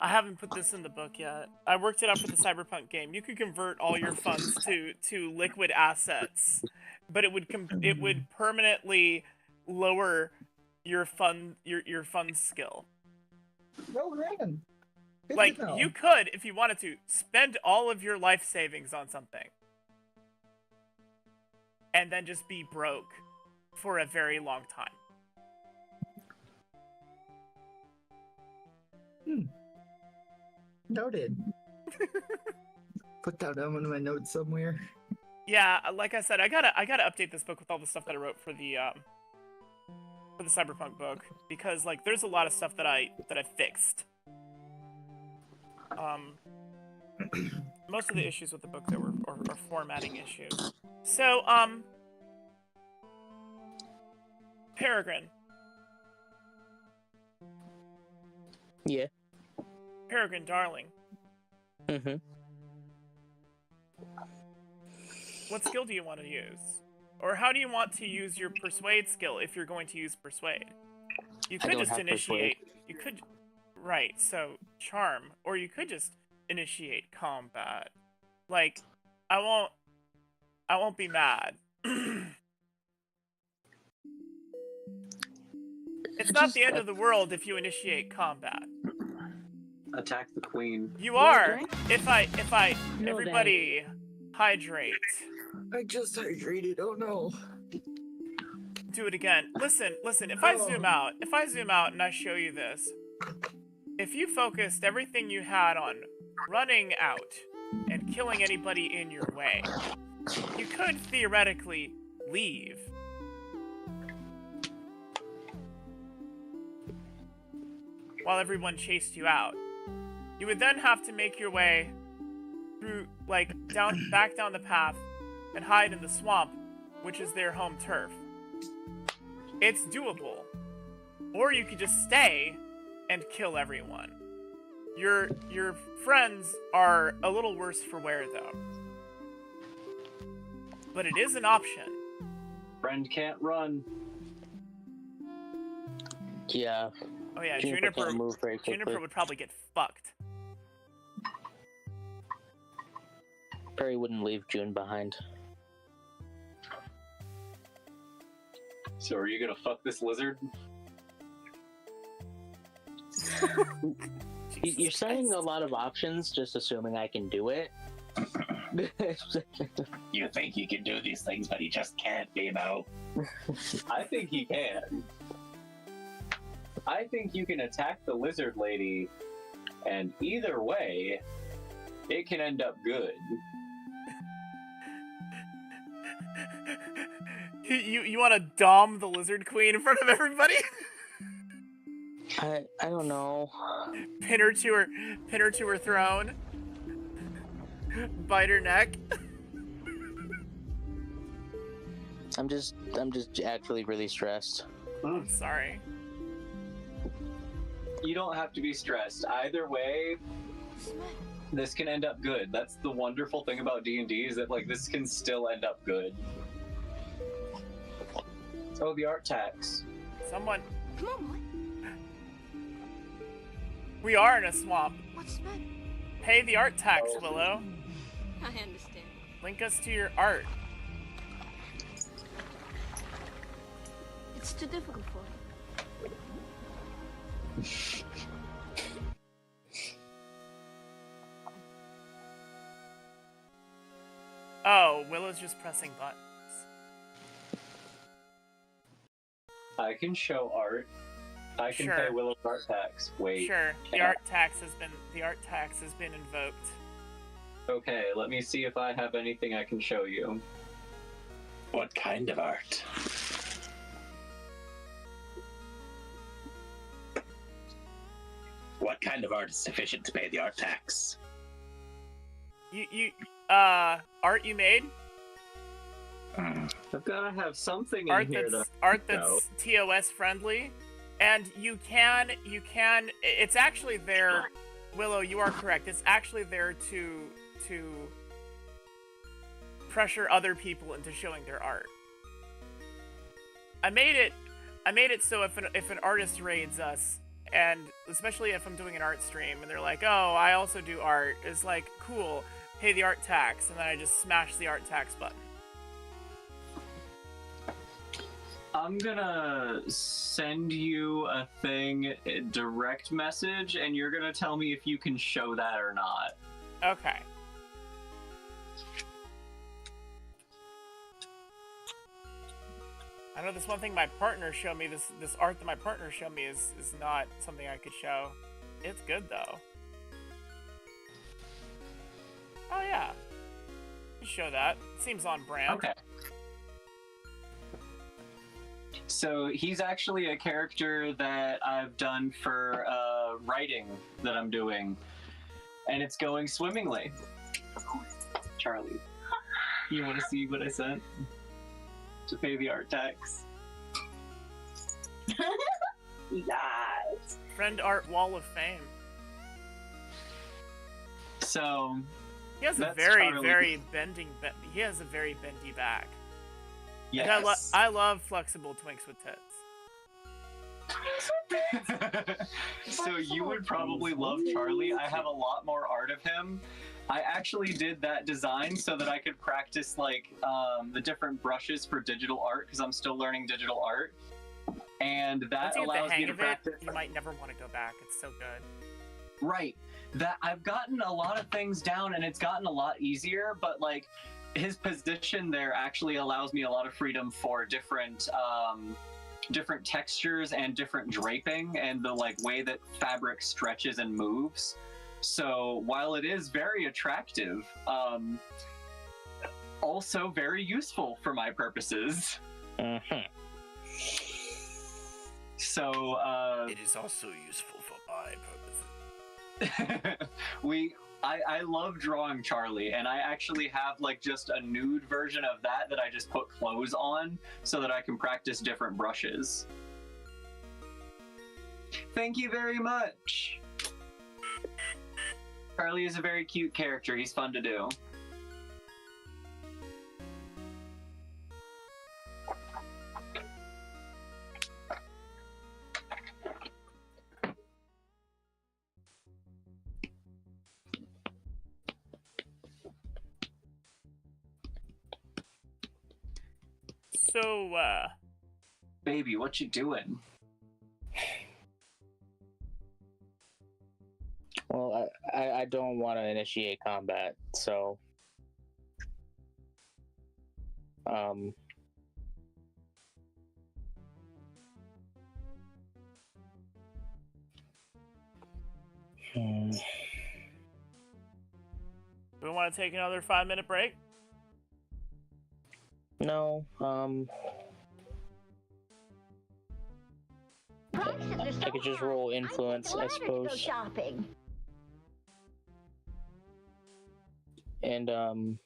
Speaker 7: I haven't put this in the book yet. I worked it out for the Cyberpunk game. You could convert all your funds to liquid assets, but it would permanently lower your fund skill.
Speaker 9: Oh man. Good
Speaker 7: Like
Speaker 9: to know.
Speaker 7: you could, if you wanted to, spend all of your life savings on something, and then just be broke for a very long time.
Speaker 9: Noted. Put that down in my notes somewhere.
Speaker 7: Yeah, like I said, I gotta update this book with all the stuff that I wrote for the Cyberpunk book, because like there's a lot of stuff that I fixed. Most of the issues with the book that are formatting issues. So Peregrine.
Speaker 13: Yeah.
Speaker 7: Peregrine, darling.
Speaker 13: Mm-hmm.
Speaker 7: What skill do you want to use? Or how do you want to use your persuade skill if you're going to use persuade? You could just initiate. You could, right? So charm, or you could just initiate combat. Like, I won't be mad. It's not the end of the world if you initiate combat.
Speaker 8: Attack the queen.
Speaker 7: You are. If I,
Speaker 9: No,
Speaker 7: everybody, hydrate.
Speaker 9: I just hydrated. Oh no.
Speaker 7: Do it again. Listen. If I zoom out and I show you this, if you focused everything you had on running out and killing anybody in your way, you could theoretically leave. While everyone chased you out. You would then have to make your way through, like, back down the path and hide in the swamp, which is their home turf. It's doable. Or you could just stay and kill everyone. Your friends are a little worse for wear, though. But it is an option.
Speaker 8: Friend can't run.
Speaker 13: Yeah.
Speaker 7: Oh yeah,
Speaker 13: Juniper can't move very quickly.
Speaker 7: Juniper would probably get fucked.
Speaker 13: Perry wouldn't leave June behind.
Speaker 8: So are you gonna fuck this lizard?
Speaker 13: You're saying a lot of options, just assuming I can do it.
Speaker 10: You think you can do these things, but you just can't, Bebo.
Speaker 8: I think he can. I think you can attack the lizard lady, and either way, it can end up good.
Speaker 7: You want to dom the lizard queen in front of everybody?
Speaker 13: I don't know.
Speaker 7: Pin her to her throne. Bite her neck.
Speaker 13: I'm just actually really stressed.
Speaker 7: I'm sorry.
Speaker 8: You don't have to be stressed. Either way, this can end up good. That's the wonderful thing about D&D is that, like, this can still end up good. Oh, the art tax.
Speaker 7: Someone.
Speaker 28: Come on, boy.
Speaker 7: We are in a swamp.
Speaker 28: What's the matter?
Speaker 7: Pay the art tax, Willow.
Speaker 28: I understand.
Speaker 7: Link us to your art.
Speaker 28: It's too difficult for you.
Speaker 7: Oh, Willow's just pressing buttons.
Speaker 8: I can show art. I can pay Willow's art tax. Wait.
Speaker 7: Sure. The art tax has been invoked.
Speaker 8: Okay, let me see if I have anything I can show you.
Speaker 10: What kind of art? What kind of art is sufficient to pay the art tax?
Speaker 7: Art you made?
Speaker 8: I've got to have something in
Speaker 7: Art
Speaker 8: here
Speaker 7: that's TOS friendly, and you can. It's actually there, Willow. You are correct. It's actually there to pressure other people into showing their art. I made it so if an artist raids us, and especially if I'm doing an art stream and they're like, oh, I also do art, it's like, cool, pay the art tax, and then I just smash the art tax button.
Speaker 8: I'm gonna send you a thing, a direct message, and you're gonna tell me if you can show that or not.
Speaker 7: Okay. I know this one thing my partner showed me, this art that my partner showed me is not something I could show. It's good though. Oh yeah. You show that. Seems on brand.
Speaker 8: Okay. So he's actually a character that I've done for writing that I'm doing, and it's going swimmingly. Charlie, you want to see what I sent to pay the art tax?
Speaker 14: Yes.
Speaker 7: Friend art wall of fame.
Speaker 8: So
Speaker 7: he has a
Speaker 8: that's
Speaker 7: very
Speaker 8: Charlie.
Speaker 7: He has a very bendy back.
Speaker 8: Yes.
Speaker 7: And I love flexible twinks with tits.
Speaker 8: So you would probably love Charlie. I have a lot more art of him. I actually did that design so that I could practice like the different brushes for digital art because I'm still learning digital art. and that
Speaker 7: Once you get the
Speaker 8: allows me
Speaker 7: hang
Speaker 8: to
Speaker 7: of it,
Speaker 8: practice.
Speaker 7: you might never want to go back. It's so good.
Speaker 8: Right. That I've gotten a lot of things down, and it's gotten a lot easier. But like, his position there actually allows me a lot of freedom for different textures and different draping, and the like way that fabric stretches and moves. So while it is very attractive, also very useful for my purposes. So
Speaker 7: it is also useful for my purposes.
Speaker 8: I love drawing Charlie, and I actually have like just a nude version of that I just put clothes on so that I can practice different brushes. Thank you very much. Charlie is a very cute character. He's fun to do.
Speaker 7: So,
Speaker 8: baby, what you doing?
Speaker 13: Well, I don't want to initiate combat, so
Speaker 7: we want to take another 5-minute break?
Speaker 13: no, I could just roll influence, I suppose.
Speaker 17: Shopping.
Speaker 13: And gosh,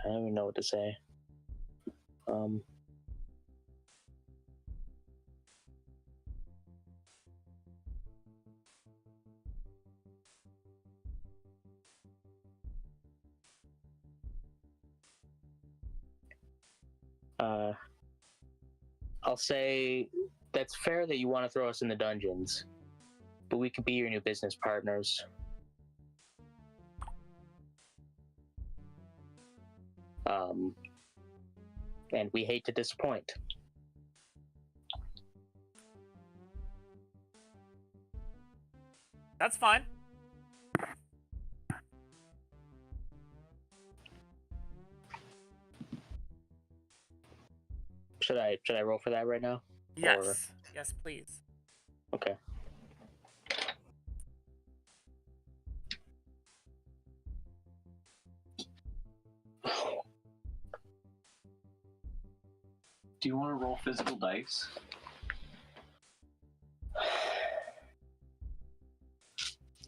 Speaker 13: I don't even know what to say. I'll say that's fair that you want to throw us in the dungeons, but we could be your new business partners. And we hate to disappoint.
Speaker 7: That's fine.
Speaker 13: Should I roll for that right now?
Speaker 7: Yes.
Speaker 13: Or...
Speaker 7: Yes, please.
Speaker 13: Okay.
Speaker 8: Do you want to roll physical dice?
Speaker 13: I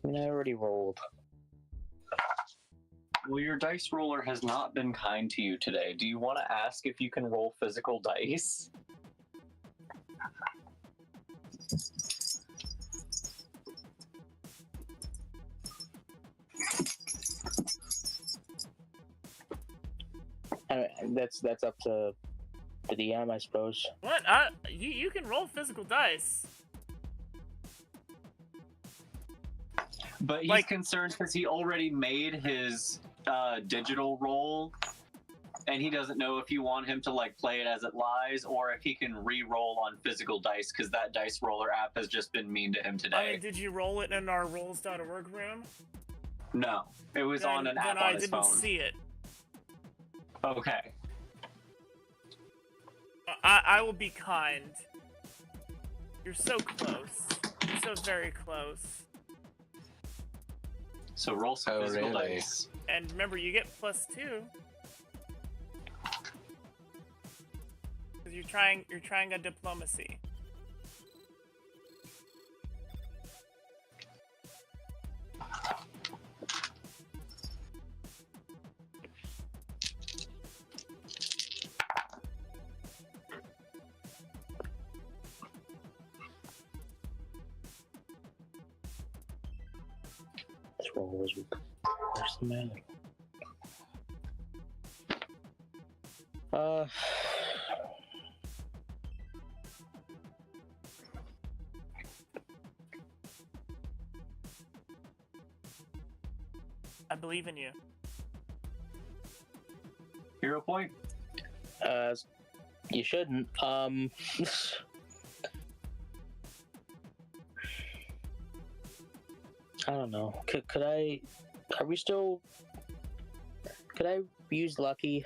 Speaker 13: mean, I already rolled.
Speaker 8: Well, your dice roller has not been kind to you today. Do you want to ask if you can roll physical dice?
Speaker 13: That's up to the DM, I suppose.
Speaker 7: What? You can roll physical dice.
Speaker 8: But he's concerned because he already made his digital roll, and he doesn't know if you want him to like play it as it lies or if he can re-roll on physical dice, because that dice roller app has just been mean to him today.
Speaker 7: I mean, did you roll it in our rolls.org room?
Speaker 8: No, it was on an app on his phone.
Speaker 7: Then I didn't see it.
Speaker 8: Okay.
Speaker 7: I will be kind. You're so close. You're so very close.
Speaker 8: So roll some physical dice.
Speaker 7: And remember, you get +2. Because you're trying a diplomacy.
Speaker 13: This roll was where's the man?
Speaker 7: I believe in you.
Speaker 8: Hero point?
Speaker 13: You shouldn't. I don't know. Could I? Are we still? Could I use Lucky?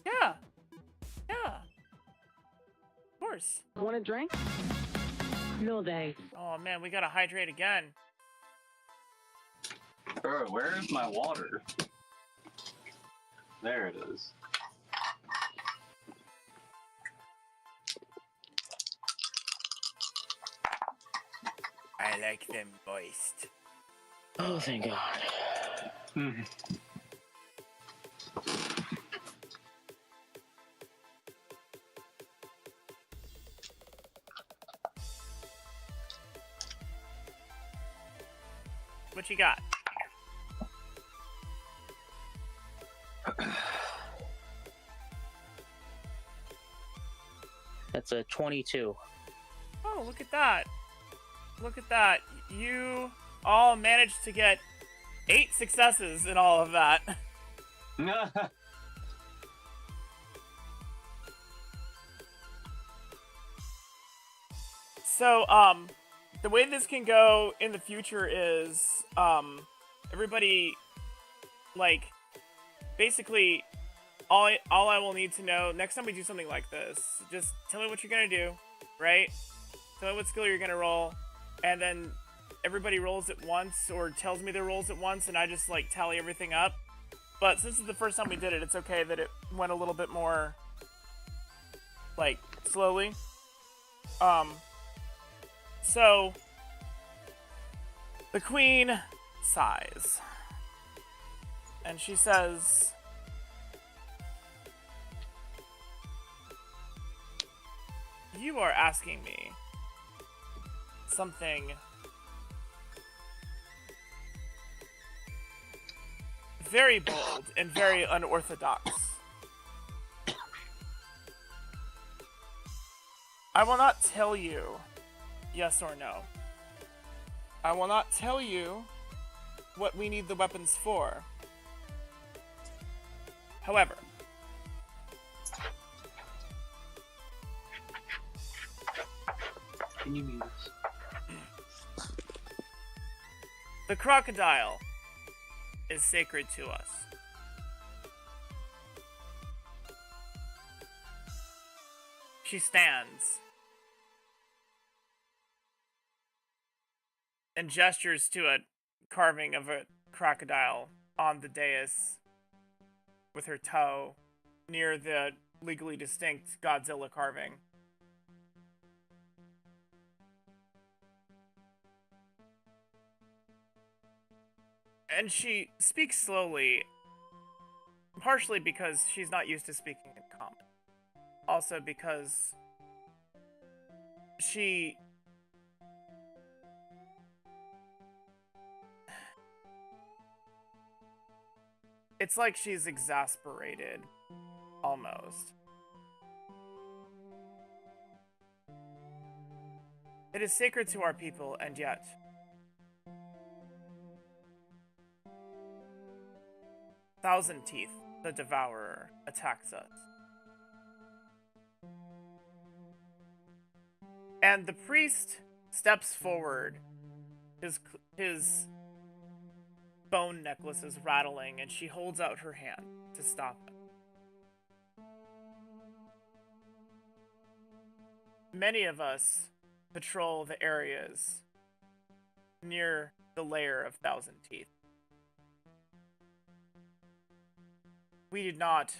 Speaker 7: Yeah. Yeah. Of course.
Speaker 3: Want a drink? No thanks.
Speaker 7: Oh man, we gotta hydrate again.
Speaker 8: Bro, where is my water? There it is.
Speaker 7: I like them moist.
Speaker 13: Oh, thank God.
Speaker 7: What you got?
Speaker 13: That's a 22.
Speaker 7: Oh, look at that. Look at that. You all managed to get 8 successes in all of that. So, the way this can go in the future is, everybody, like, basically, all I will need to know, next time we do something like this, just tell me what you're gonna do, right? Tell me what skill you're gonna roll, and then everybody rolls at once, or tells me their rolls at once, and I just, like, tally everything up. But since it's the first time we did it, it's okay that it went a little bit more, like, slowly. So, the queen sighs, and she says, "You are asking me something very bold and very unorthodox. I will not tell you yes or no. I will not tell you what we need the weapons for. However,
Speaker 8: can you mute us?
Speaker 7: The crocodile is sacred to us. She stands and gestures to a carving of a crocodile on the dais with her toe near the legally distinct Godzilla carving. And she speaks slowly, partially because she's not used to speaking in common. Also because she... It's like she's exasperated, almost. It is sacred to our people, and yet... Thousand Teeth, the Devourer, attacks us. And the priest steps forward. His bone necklace is rattling, and she holds out her hand to stop him. Many of us patrol the areas near the lair of Thousand Teeth. We did not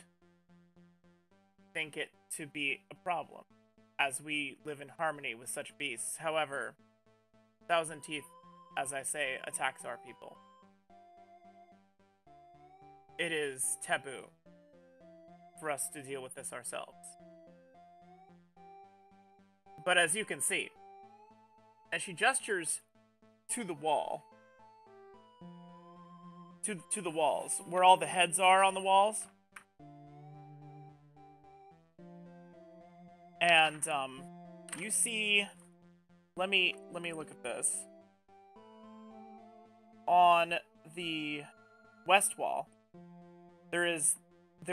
Speaker 7: think it to be a problem, as we live in harmony with such beasts. However, Thousand Teeth, as I say, attacks our people. It is taboo for us to deal with this ourselves. But as you can see, and she gestures to the wall, to the walls, where all the heads are on the walls. And, you see, let me look at this. On the west wall, there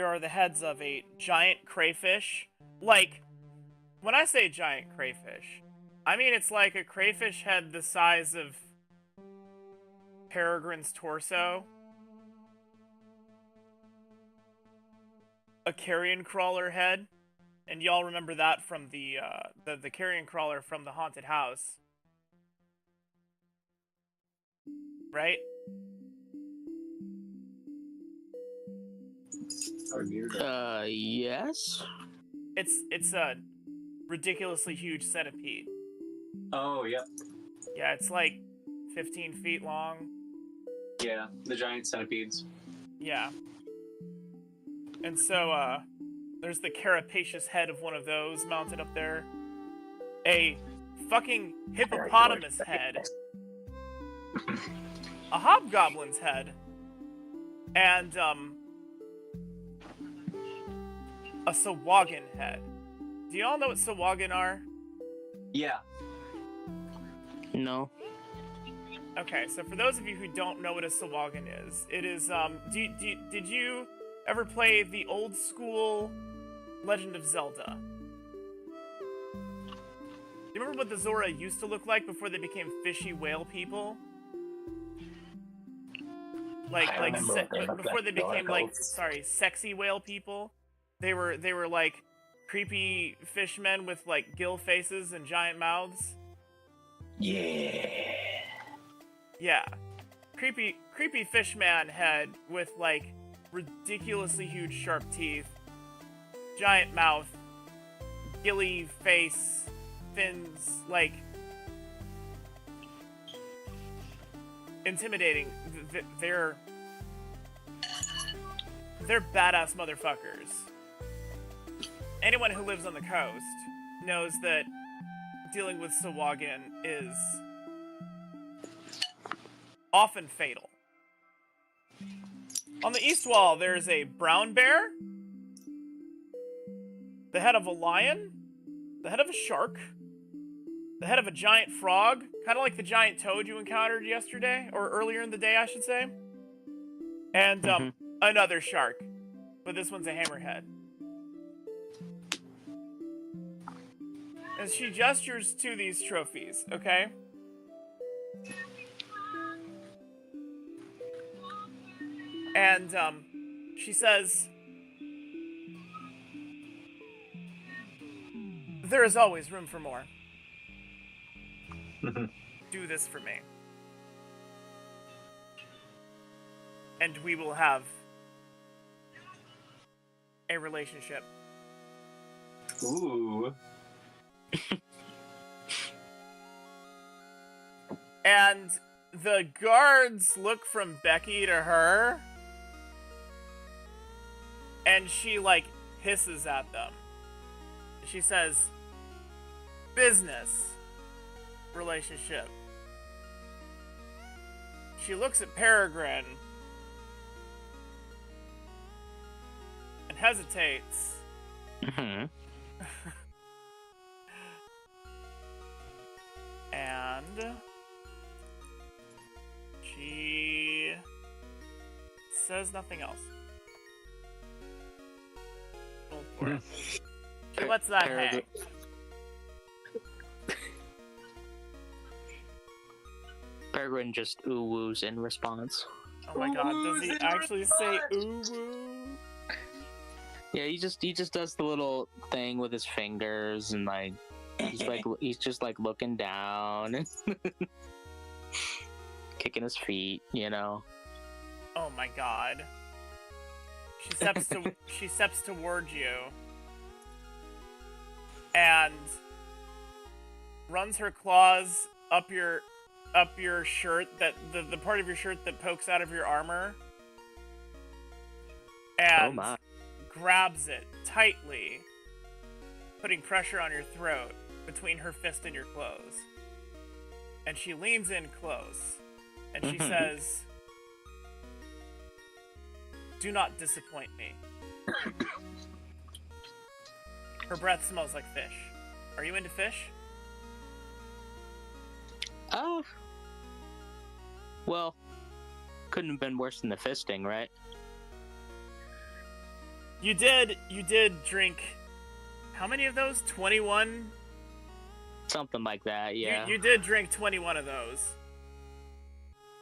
Speaker 7: are the heads of a giant crayfish, like, when I say giant crayfish, I mean it's like a crayfish head the size of Peregrine's torso. A carrion crawler head. And y'all remember that from the carrion crawler from the haunted house. Right?
Speaker 13: Yes.
Speaker 7: It's a ridiculously huge centipede.
Speaker 8: Oh, yep.
Speaker 7: Yeah, it's like 15 feet long.
Speaker 8: Yeah, the giant centipedes.
Speaker 7: Yeah. And so, there's the carapacious head of one of those mounted up there. A fucking hippopotamus head. A hobgoblin's head. And, a Sahuagin head. Do y'all know what Sahuagin are?
Speaker 8: Yeah.
Speaker 13: No.
Speaker 7: Okay, so for those of you who don't know what a Sahuagin is, it is, did you ever play the old school Legend of Zelda? You remember what the Zora used to look like before they became fishy whale people? Before they became sexy whale people. They were like creepy fishmen with like gill faces and giant mouths.
Speaker 10: Yeah.
Speaker 7: Yeah. Creepy fishman head with like ridiculously huge sharp teeth, giant mouth, gilly face, fins, like intimidating. They're badass motherfuckers. Anyone who lives on the coast knows that dealing with Sahuagin is often fatal. On the east wall, there's a brown bear, the head of a lion, the head of a shark, the head of a giant frog, kind of like the giant toad you encountered yesterday, or earlier in the day, I should say, and another shark, but this one's a hammerhead. And she gestures to these trophies, okay? And, she says, "There is always room for more. Do this for me. And we will have a relationship."
Speaker 8: Ooh.
Speaker 7: And the guards look from Becky to her, and she, like, hisses at them. She says, "Business relationship." She looks at Peregrine and hesitates. And she says nothing else. She lets that hang.
Speaker 13: Peregrine just ooh-woos in response.
Speaker 7: Oh my god, does he actually say ooh-woo?
Speaker 13: Yeah, he just does the little thing with his fingers and like he's just like looking down and kicking his feet, you know.
Speaker 7: Oh my god. She steps towards you and runs her claws up your shirt, that the part of your shirt that pokes out of your armor, and grabs it tightly, putting pressure on your throat between her fist and your clothes. And she leans in close, and she says, "Do not disappoint me." Her breath smells like fish. Are you into fish?
Speaker 13: Well, couldn't have been worse than the fisting, right?
Speaker 7: You did drink How many of those? 21?
Speaker 13: Something like that, yeah.
Speaker 7: You did drink 21 of those.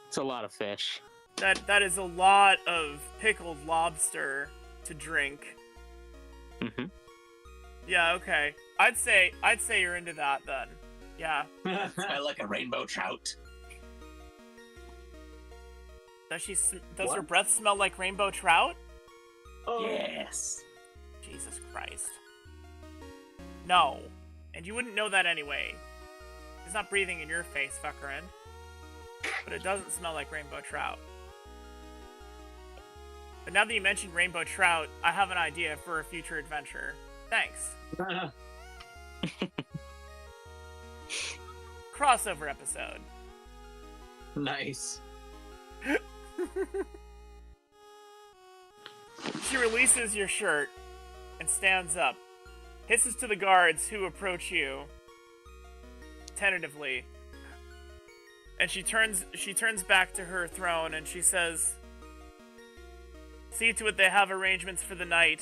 Speaker 13: It's a lot of fish.
Speaker 7: That is a lot of pickled lobster to drink.
Speaker 13: Mm-hmm.
Speaker 7: Yeah, okay. I'd say you're into that then. Yeah.
Speaker 10: Smell like a rainbow trout.
Speaker 7: Does her breath smell like rainbow trout?
Speaker 10: Oh. Yes.
Speaker 7: Jesus Christ. No. And you wouldn't know that anyway. He's not breathing in your face, fuckerin. But it doesn't smell like rainbow trout. But now that you mentioned rainbow trout, I have an idea for a future adventure. Thanks. Crossover episode.
Speaker 8: Nice.
Speaker 7: She releases your shirt and stands up, hisses to the guards who approach you tentatively, and she turns back to her throne and she says, "See to it they have arrangements for the night.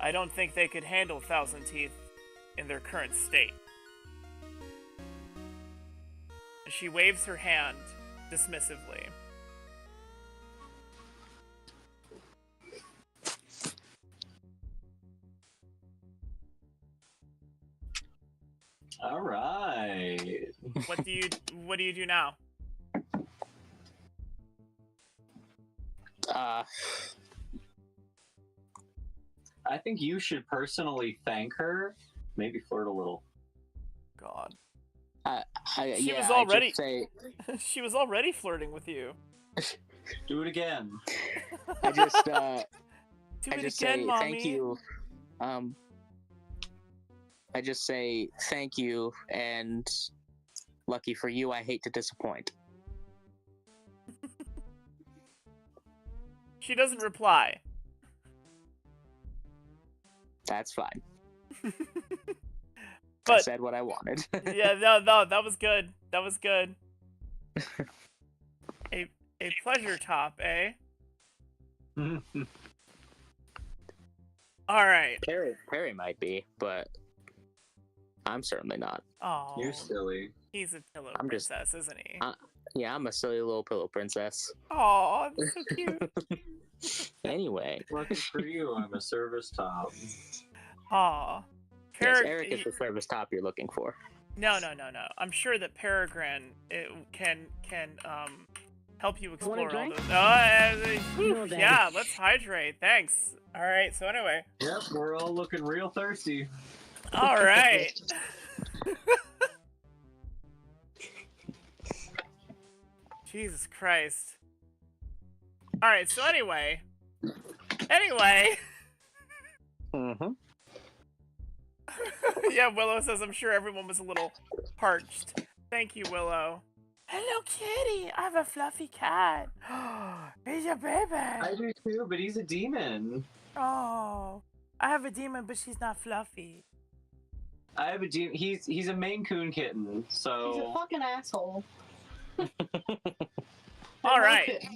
Speaker 7: I don't think they could handle Thousand Teeth in their current state." And she waves her hand dismissively.
Speaker 8: All right.
Speaker 7: What do you do now?
Speaker 8: I think you should personally thank her. Maybe flirt a little.
Speaker 7: God.
Speaker 13: She
Speaker 7: was already. She was already flirting with you.
Speaker 8: Do it again.
Speaker 13: I just
Speaker 7: Do
Speaker 13: I
Speaker 7: it
Speaker 13: just
Speaker 7: again,
Speaker 13: say
Speaker 7: Mommy.
Speaker 13: thank you. I just say thank you, and lucky for you, I hate to disappoint.
Speaker 7: She doesn't reply.
Speaker 13: That's fine. I
Speaker 7: But
Speaker 13: said what I wanted.
Speaker 7: yeah, no, that was good. That was good. A pleasure top, eh? All right.
Speaker 13: Perry might be, but I'm certainly not.
Speaker 7: Oh,
Speaker 8: You're silly.
Speaker 7: He's a pillow
Speaker 13: I'm just-
Speaker 7: princess, isn't he?
Speaker 13: Yeah, I'm a silly little pillow princess.
Speaker 7: Oh, that's so cute.
Speaker 13: Anyway.
Speaker 8: Lucky for you, I'm a service top.
Speaker 7: Aw.
Speaker 13: Yes, Eric is the service top you're looking for.
Speaker 7: No. I'm sure that Peregrine can help you explore all
Speaker 3: drink?
Speaker 7: those. Whew,
Speaker 3: No,
Speaker 7: yeah, let's hydrate. Thanks. All right. So anyway.
Speaker 8: Yep, we're all looking real thirsty.
Speaker 7: All right. Jesus Christ. All right. So anyway.
Speaker 13: Mm-hmm.
Speaker 7: Yeah, Willow says, I'm sure everyone was a little parched. Thank you, Willow. Hello, kitty. I have a fluffy cat. He's a baby.
Speaker 8: I do too, but he's a demon.
Speaker 7: Oh, I have a demon, but she's not fluffy.
Speaker 8: I have a demon. He's a Maine Coon kitten, so.
Speaker 14: He's a fucking asshole.
Speaker 7: All right.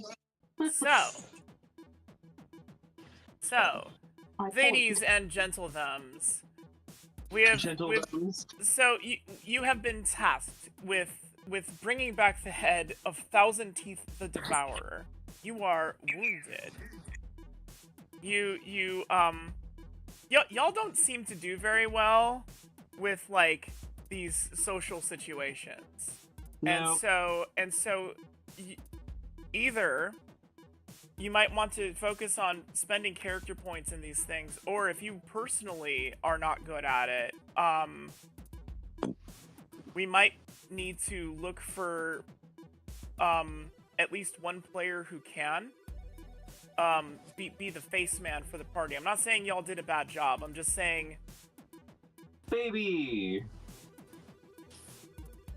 Speaker 7: So, ladies and gentlethems, so you have been tasked with bringing back the head of Thousand Teeth the Devourer. You are wounded. Y'all don't seem to do very well with like these social situations.
Speaker 8: No.
Speaker 7: And so either you might want to focus on spending character points in these things, or if you personally are not good at it, we might need to look for at least one player who can be the face man for the party. I'm not saying y'all did a bad job. I'm just saying,
Speaker 8: baby,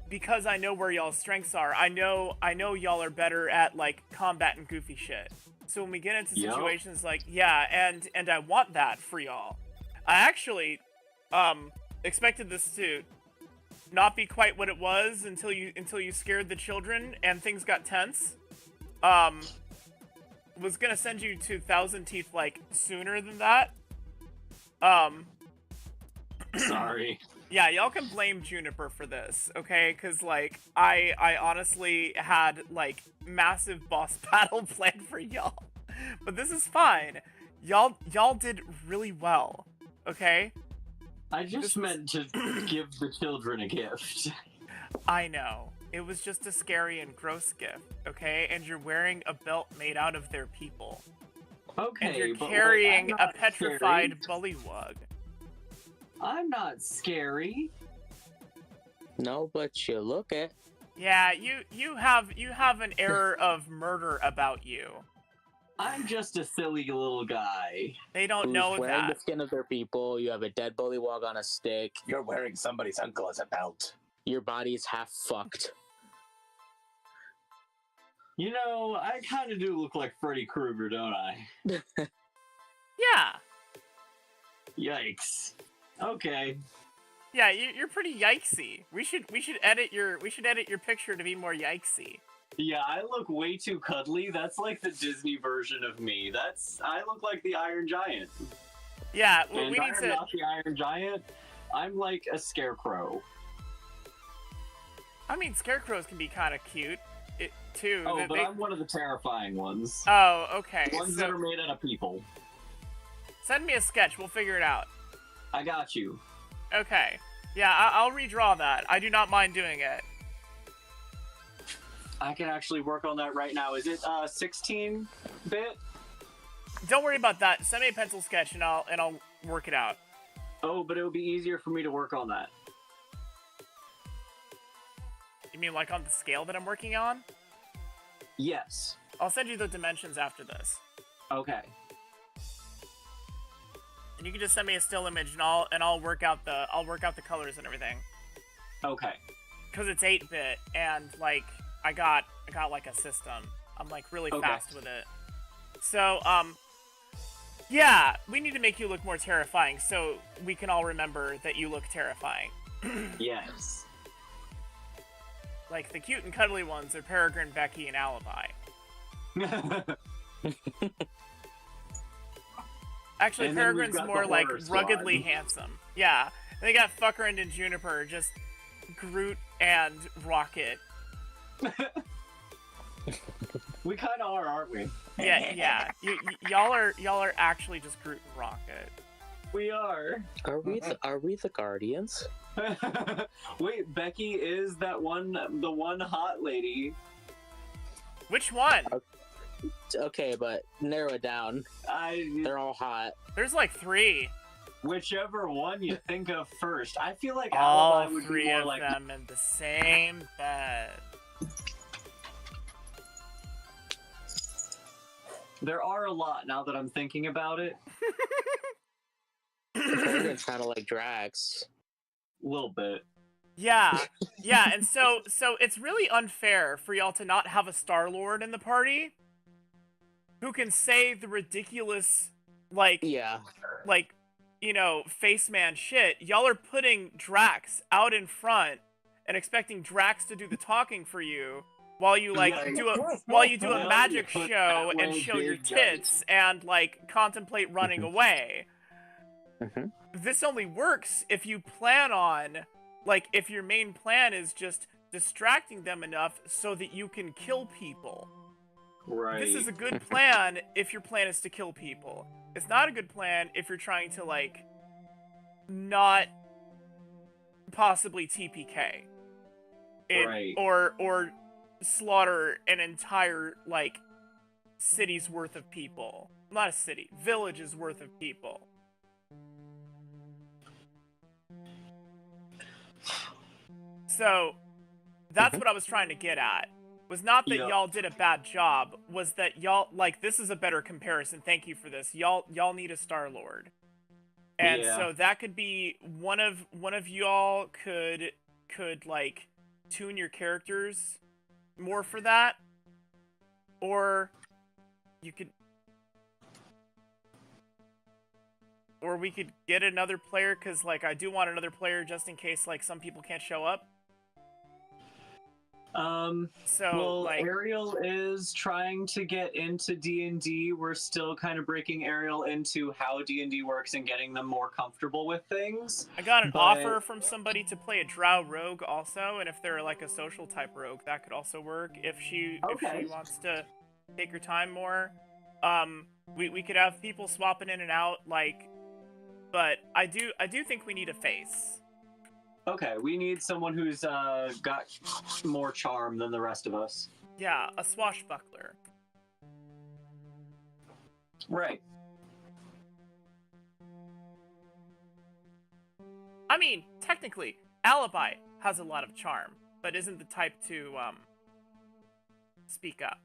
Speaker 7: because I know where y'all's strengths are. I know y'all are better at like combat and goofy shit. So when we get into situations like, yeah, and I want that for y'all. I actually expected this to not be quite what it was until you scared the children and things got tense. Was gonna send you to Thousand Teeth like sooner than that.
Speaker 8: Sorry.
Speaker 7: Yeah, y'all can blame Juniper for this, okay? Because, like, I honestly had, like, massive boss battle planned for y'all. But this is fine. Y'all did really well, okay?
Speaker 8: I just meant to give the children a gift.
Speaker 7: I know. It was just a scary and gross gift, okay? And you're wearing a belt made out of their people.
Speaker 8: Okay,
Speaker 7: And you're
Speaker 8: but
Speaker 7: carrying
Speaker 8: I'm
Speaker 7: a
Speaker 8: not
Speaker 7: petrified
Speaker 8: scary.
Speaker 7: bullywug.
Speaker 8: I'm not scary.
Speaker 13: No, but you look it.
Speaker 7: Yeah, you have an air of murder about you.
Speaker 8: I'm just a silly little guy.
Speaker 7: They don't
Speaker 13: Who's
Speaker 7: know
Speaker 13: wearing
Speaker 7: that.
Speaker 13: the skin of their people. You have a dead bullywug on a stick.
Speaker 10: You're wearing somebody's uncle as a belt.
Speaker 13: Your body's half fucked.
Speaker 8: You know, I kind of do look like Freddy Krueger, don't I?
Speaker 7: Yeah.
Speaker 8: Yikes. Okay.
Speaker 7: Yeah, you're pretty yikesy. We should edit your picture to be more yikesy.
Speaker 8: Yeah, I look way too cuddly. That's like the Disney version of me. I look like the Iron Giant.
Speaker 7: Yeah,
Speaker 8: And
Speaker 7: we need
Speaker 8: I'm
Speaker 7: to.
Speaker 8: not the Iron Giant. I'm like a scarecrow.
Speaker 7: I mean, scarecrows can be kind of cute, too.
Speaker 8: Oh, but I'm one of the terrifying ones.
Speaker 7: Oh, okay.
Speaker 8: Ones that are made out of people.
Speaker 7: Send me a sketch. We'll figure it out.
Speaker 8: I got you.
Speaker 7: Okay. Yeah, I'll redraw that. I do not mind doing it.
Speaker 8: I can actually work on that right now. Is it 16-bit?
Speaker 7: Don't worry about that. Send me a pencil sketch and I'll work it out.
Speaker 8: Oh, but it would be easier for me to work on that.
Speaker 7: You mean like on the scale that I'm working on?
Speaker 8: Yes.
Speaker 7: I'll send you the dimensions after this.
Speaker 8: Okay.
Speaker 7: And you can just send me a still image and I'll work out the colors and everything.
Speaker 8: Okay.
Speaker 7: Cuz it's 8-bit and like I got like a system. I'm like really fast with it. So, yeah, we need to make you look more terrifying so we can all remember that you look terrifying.
Speaker 8: Yes.
Speaker 7: Like the cute and cuddly ones are Peregrine, Becky, and Alibi. Actually,
Speaker 8: And then we've
Speaker 7: Peregrine's
Speaker 8: got the
Speaker 7: more like
Speaker 8: horror squad.
Speaker 7: ruggedly handsome. Yeah. And they got Fuckerind and Juniper, just Groot and Rocket.
Speaker 8: We kind of are, aren't we?
Speaker 7: Yeah. Y'all are actually just Groot and Rocket.
Speaker 8: We are.
Speaker 13: Are we the Guardians?
Speaker 8: Wait, Becky is the one hot lady.
Speaker 7: Which one?
Speaker 13: Okay, but narrow it down. They're all hot.
Speaker 7: There's like 3.
Speaker 8: Whichever one you think of first. I feel like
Speaker 7: All
Speaker 8: Alibi would
Speaker 7: 3
Speaker 8: be more
Speaker 7: of
Speaker 8: like
Speaker 7: them in the same bed.
Speaker 8: There are a lot now that I'm thinking about it.
Speaker 13: It's kind of like Drax.
Speaker 8: A little bit.
Speaker 7: Yeah, and so it's really unfair for y'all to not have a Star-Lord in the party who can say the ridiculous, like, face man shit. Y'all are putting Drax out in front and expecting Drax to do the talking for you while you do a magic show and show your tits and like contemplate running away. This only works if you plan on, like, if your main plan is just distracting them enough so that you can kill people.
Speaker 8: Right.
Speaker 7: This is a good plan if your plan is to kill people. It's not a good plan if you're trying to, like, not possibly TPK.
Speaker 8: Right.
Speaker 7: Or slaughter an entire, like, city's worth of people. Not a city, village's worth of people. So, that's what I was trying to get at. Was not that y'all did a bad job, was that y'all, like, this is a better comparison, thank you for this. Y'all need a Star-Lord. And so that could be, one of y'all could, like, tune your characters more for that. Or, you could... Or we could get another player, because, like, I do want another player just in case, like, some people can't show up. So,
Speaker 8: well,
Speaker 7: like,
Speaker 8: Ariel is trying to get into D&D. We're still kind of breaking Ariel into how D&D works and getting them more comfortable with things.
Speaker 7: I got an
Speaker 8: but...
Speaker 7: offer from somebody to play a drow rogue also, and if they're like a social type rogue, that could also work. If she wants to take her time more, we could have people swapping in and out, like. But I do think we need a face.
Speaker 8: Okay, we need someone who's got more charm than the rest of us.
Speaker 7: Yeah, a swashbuckler.
Speaker 8: Right.
Speaker 7: I mean, technically, Alibi has a lot of charm, but isn't the type to speak up.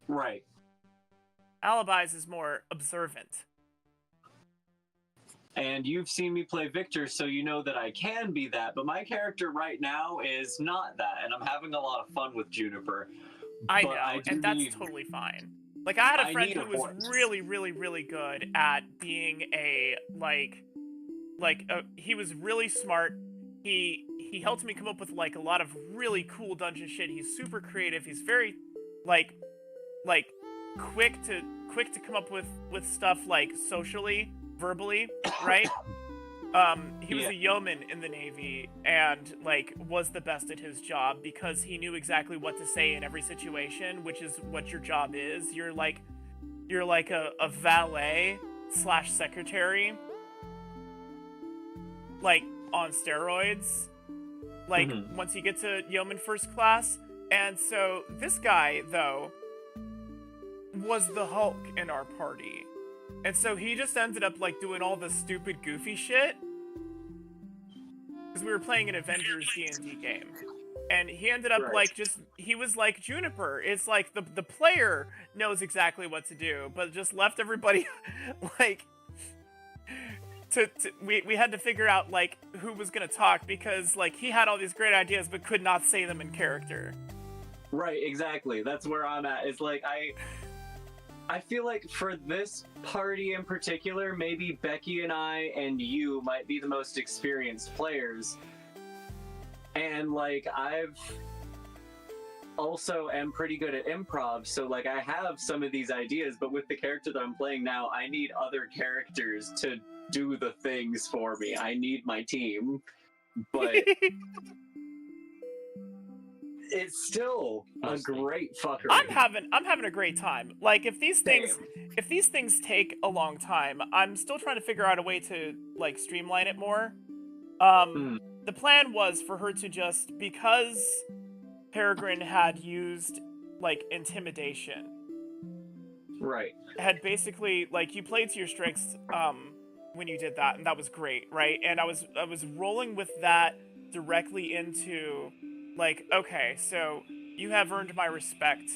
Speaker 8: Right.
Speaker 7: Alibi's is more observant.
Speaker 8: And you've seen me play Victor, so you know that I can be that, but my character right now is not that, and I'm having a lot of fun with Juniper.
Speaker 7: I know, and that's totally fine. Like, I had a friend who was really, really, really good at being a, he was really smart. He helped me come up with, like, a lot of really cool dungeon shit. He's super creative. He's very, like, quick to come up with stuff, like, socially, verbally, right? He was a yeoman in the Navy and, like, was the best at his job because he knew exactly what to say in every situation, which is what your job is. You're like a valet / secretary, like, on steroids, like, once you get to yeoman first class. And so this guy, though, was the Hulk in our party. And so he just ended up, like, doing all the stupid, goofy shit. Because we were playing an Avengers D&D game. And he ended up, like, he was like Juniper. It's like, the player knows exactly what to do, but just left everybody, like, we had to figure out, like, who was gonna talk, because, like, he had all these great ideas, but could not say them in character.
Speaker 8: Right, exactly. That's where I'm at. It's like, I feel like for this party in particular, maybe Becky and I and you might be the most experienced players. And, like, I've also am pretty good at improv, so, like, I have some of these ideas, but with the character that I'm playing now, I need other characters to do the things for me. I need my team, but it's still a great fuckery.
Speaker 7: I'm having a great time. Like, if these things take a long time, I'm still trying to figure out a way to, like, streamline it more. The plan was for her to just, because Peregrine had used, like, intimidation.
Speaker 8: Right.
Speaker 7: Had basically, like, you played to your strengths when you did that, and that was great, right? And I was rolling with that directly into, like, okay, so you have earned my respect.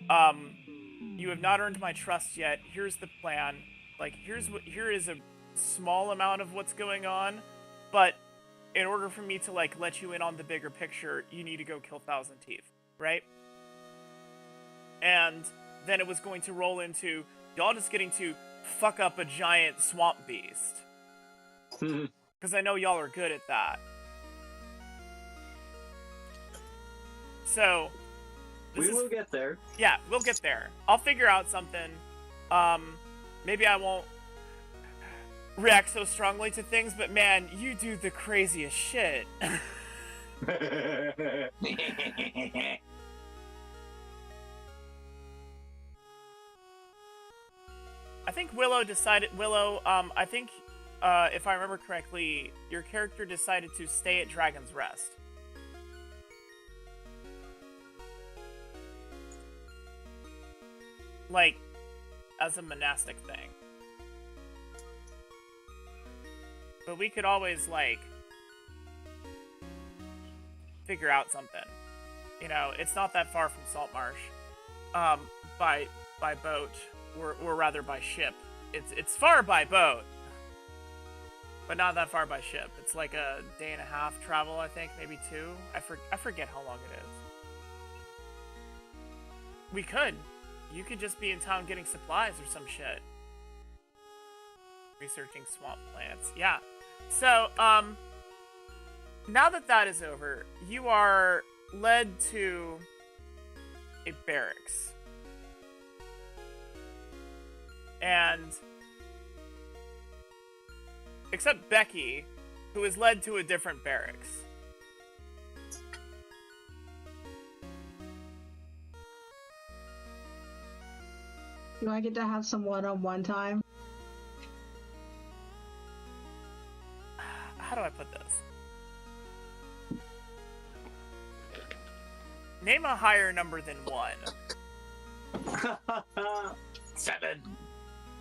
Speaker 7: You have not earned my trust yet. Here's the plan. Like, here is a small amount of what's going on, but in order for me to, like, let you in on the bigger picture, you need to go kill Thousand Teeth, right? And then it was going to roll into y'all just getting to fuck up a giant swamp beast. Because I know y'all are good at that. So
Speaker 8: we will get there.
Speaker 7: Yeah, we'll get there. I'll figure out something. Maybe I won't react so strongly to things, but man, you do the craziest shit. I think Willow, I think, if I remember correctly, your character decided to stay at Dragon's Rest. Like, as a monastic thing. But we could always, like, figure out something. You know, it's not that far from Saltmarsh. By boat, or rather by ship. It's far by boat, but not that far by ship. It's like a day and a half travel, I think, maybe 2. I forget how long it is. We could. You could just be in town getting supplies or some shit. Researching swamp plants. Yeah. So, now that is over, you are led to a barracks. And except Becky, who is led to a different barracks.
Speaker 2: Do I get to have some one-on-one time?
Speaker 7: How do I put this? Name a higher number than 1.
Speaker 10: 7.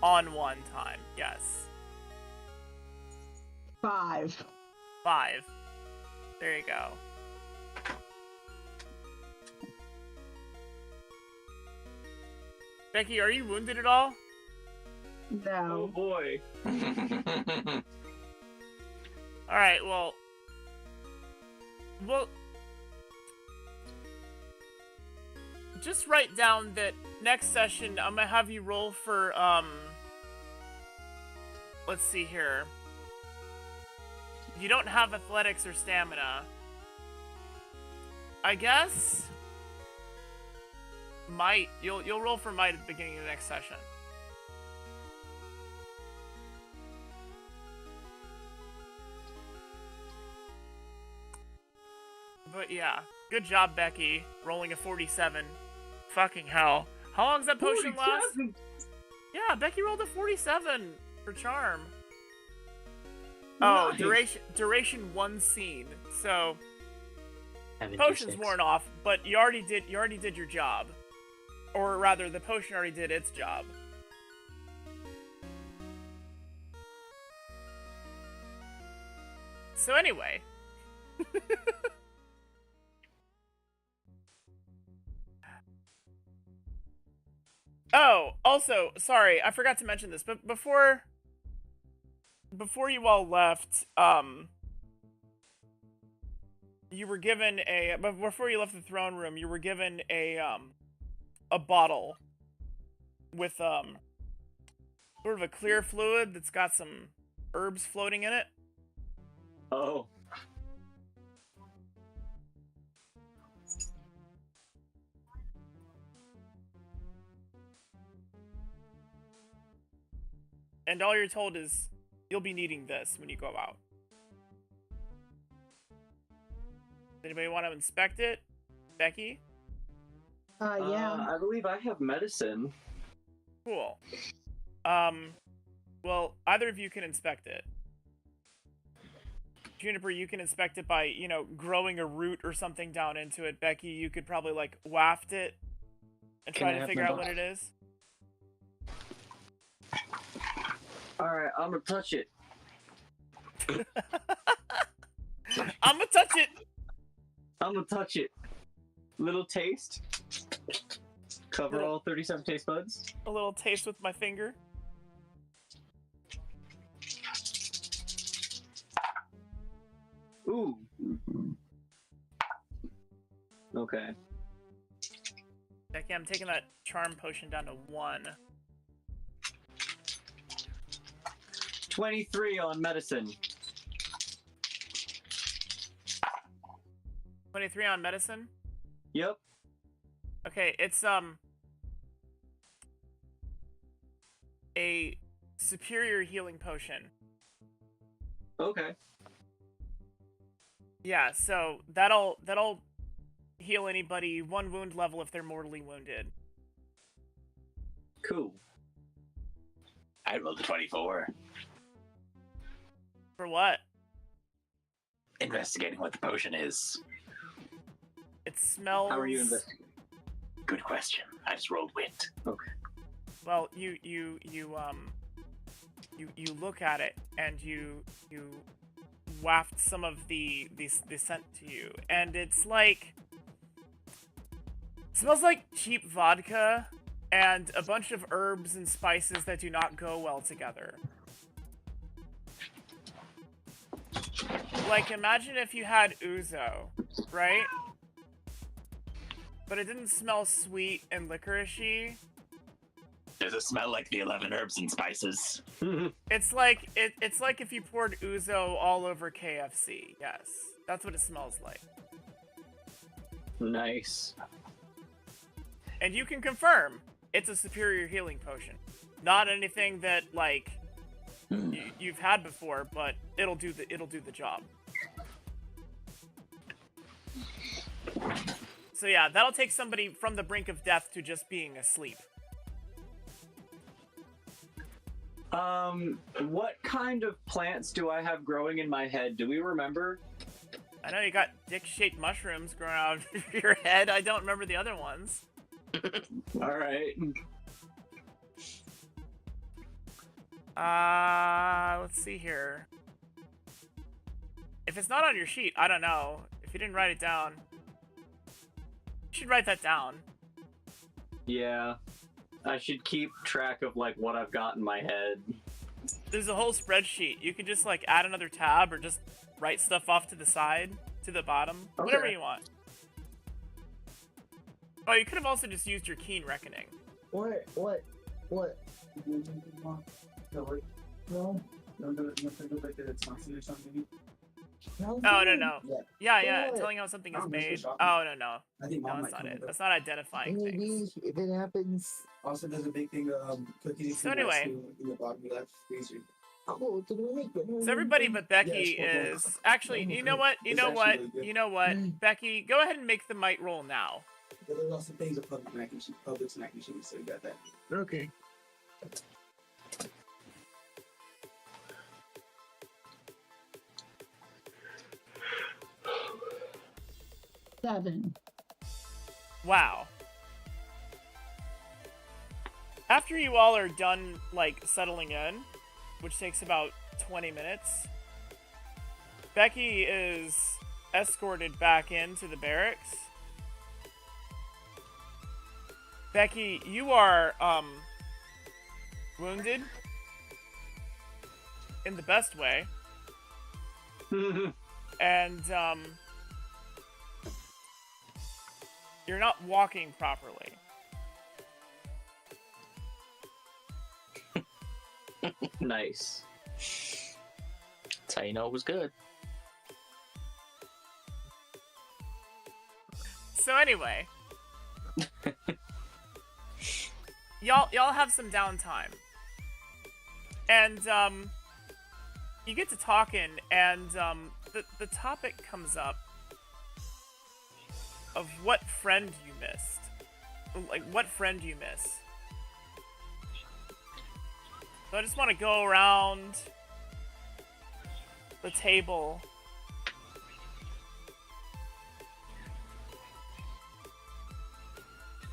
Speaker 7: On one time, yes.
Speaker 2: 5.
Speaker 7: 5. There you go. Becky, are you wounded at all?
Speaker 2: No.
Speaker 1: Oh boy.
Speaker 7: Alright, well, just write down that next session I'm gonna have you roll for, let's see here. You don't have athletics or stamina. I guess might. You'll roll for might at the beginning of the next session. But yeah, good job, Becky, rolling a 47. Fucking hell. How long does that potion last? Yeah, Becky rolled a 47 for charm. Oh,
Speaker 13: Nice.
Speaker 7: duration 1 scene. So
Speaker 13: 76.
Speaker 7: potion's worn off, but you already did your job. Or rather, the potion already did its job. So anyway. Oh, also, sorry, I forgot to mention this, but before you all left, you were given before you left the throne room, you were given a bottle with, sort of a clear fluid that's got some herbs floating in it.
Speaker 1: Oh.
Speaker 7: And all you're told is, you'll be needing this when you go out. Does anybody want to inspect it? Becky?
Speaker 2: Yeah.
Speaker 1: I believe I have medicine.
Speaker 7: Cool. Well, either of you can inspect it. Juniper, you can inspect it by, growing a root or something down into it. Becky, you could probably, waft it and
Speaker 8: Can
Speaker 7: try
Speaker 8: I
Speaker 7: to
Speaker 8: have
Speaker 7: figure
Speaker 8: my
Speaker 7: out what
Speaker 8: box?
Speaker 7: it is.
Speaker 1: Alright, I'm gonna touch it.
Speaker 7: I'm gonna touch it!
Speaker 1: I'm gonna touch it. Little taste. Cover all 37 taste buds.
Speaker 7: A little taste with my finger.
Speaker 1: Ooh. Okay.
Speaker 7: Becky, I'm taking that charm potion down to 1.
Speaker 1: 23 on medicine.
Speaker 7: 23 on medicine?
Speaker 1: Yep.
Speaker 7: Okay, it's, a superior healing potion.
Speaker 1: Okay.
Speaker 7: Yeah, so that'll heal anybody 1 wound level if they're mortally wounded.
Speaker 1: Cool.
Speaker 10: I rolled a 24.
Speaker 7: For what?
Speaker 10: Investigating what the potion is.
Speaker 7: It smells...
Speaker 1: How are you investigating?
Speaker 10: Good question. I just rolled wit.
Speaker 1: Okay.
Speaker 7: Well, you look at it and you waft some of the scent to you, and it's like, it smells like cheap vodka and a bunch of herbs and spices that do not go well together. Like, imagine if you had ouzo, right? But it didn't smell sweet and licoricey.
Speaker 10: Does it smell like the 11 herbs and spices?
Speaker 7: It's like if you poured ouzo all over KFC. Yes, that's what it smells like.
Speaker 1: Nice.
Speaker 7: And you can confirm it's a superior healing potion. Not anything that, like, you've had before, but it'll do the job. So yeah, that'll take somebody from the brink of death to just being asleep.
Speaker 1: What kind of plants do I have growing in my head? Do we remember?
Speaker 7: I know you got dick-shaped mushrooms growing out of your head. I don't remember the other ones.
Speaker 1: Alright.
Speaker 7: Let's see here. If it's not on your sheet, I don't know. If you didn't write it down, you should write that down.
Speaker 1: Yeah. I should keep track of, like, what I've got in my head.
Speaker 7: There's a whole spreadsheet. You could just, like, add another tab or just write stuff off to the side, to the bottom, whatever you want. Oh, you could have also just used your keen reckoning.
Speaker 9: What? No,
Speaker 7: Oh, no. Yeah, telling how something is made. Oh, no. No, that's not it. That's not identifying things.
Speaker 9: If it happens.
Speaker 4: Also, there's a big thing cookies.
Speaker 7: So anyway.
Speaker 4: In the bottom left freezer.
Speaker 9: Oh, did we make it?
Speaker 7: So everybody but Becky is... Actually, you know what? Becky, go ahead and make the might roll now.
Speaker 4: But there's also things of public snack machines, so you got that.
Speaker 9: Okay.
Speaker 2: Seven.
Speaker 7: Wow. After you all are done, like, settling in, which takes about 20 minutes, Becky is escorted back into the barracks. Becky, you are, wounded. In the best way. And, you're not walking properly.
Speaker 1: Nice.
Speaker 13: That's how you know it was good.
Speaker 7: So anyway, y'all have some downtime, and you get to talking, and the topic comes up of what friend you missed, like what friend you miss. So I just want to go around the table.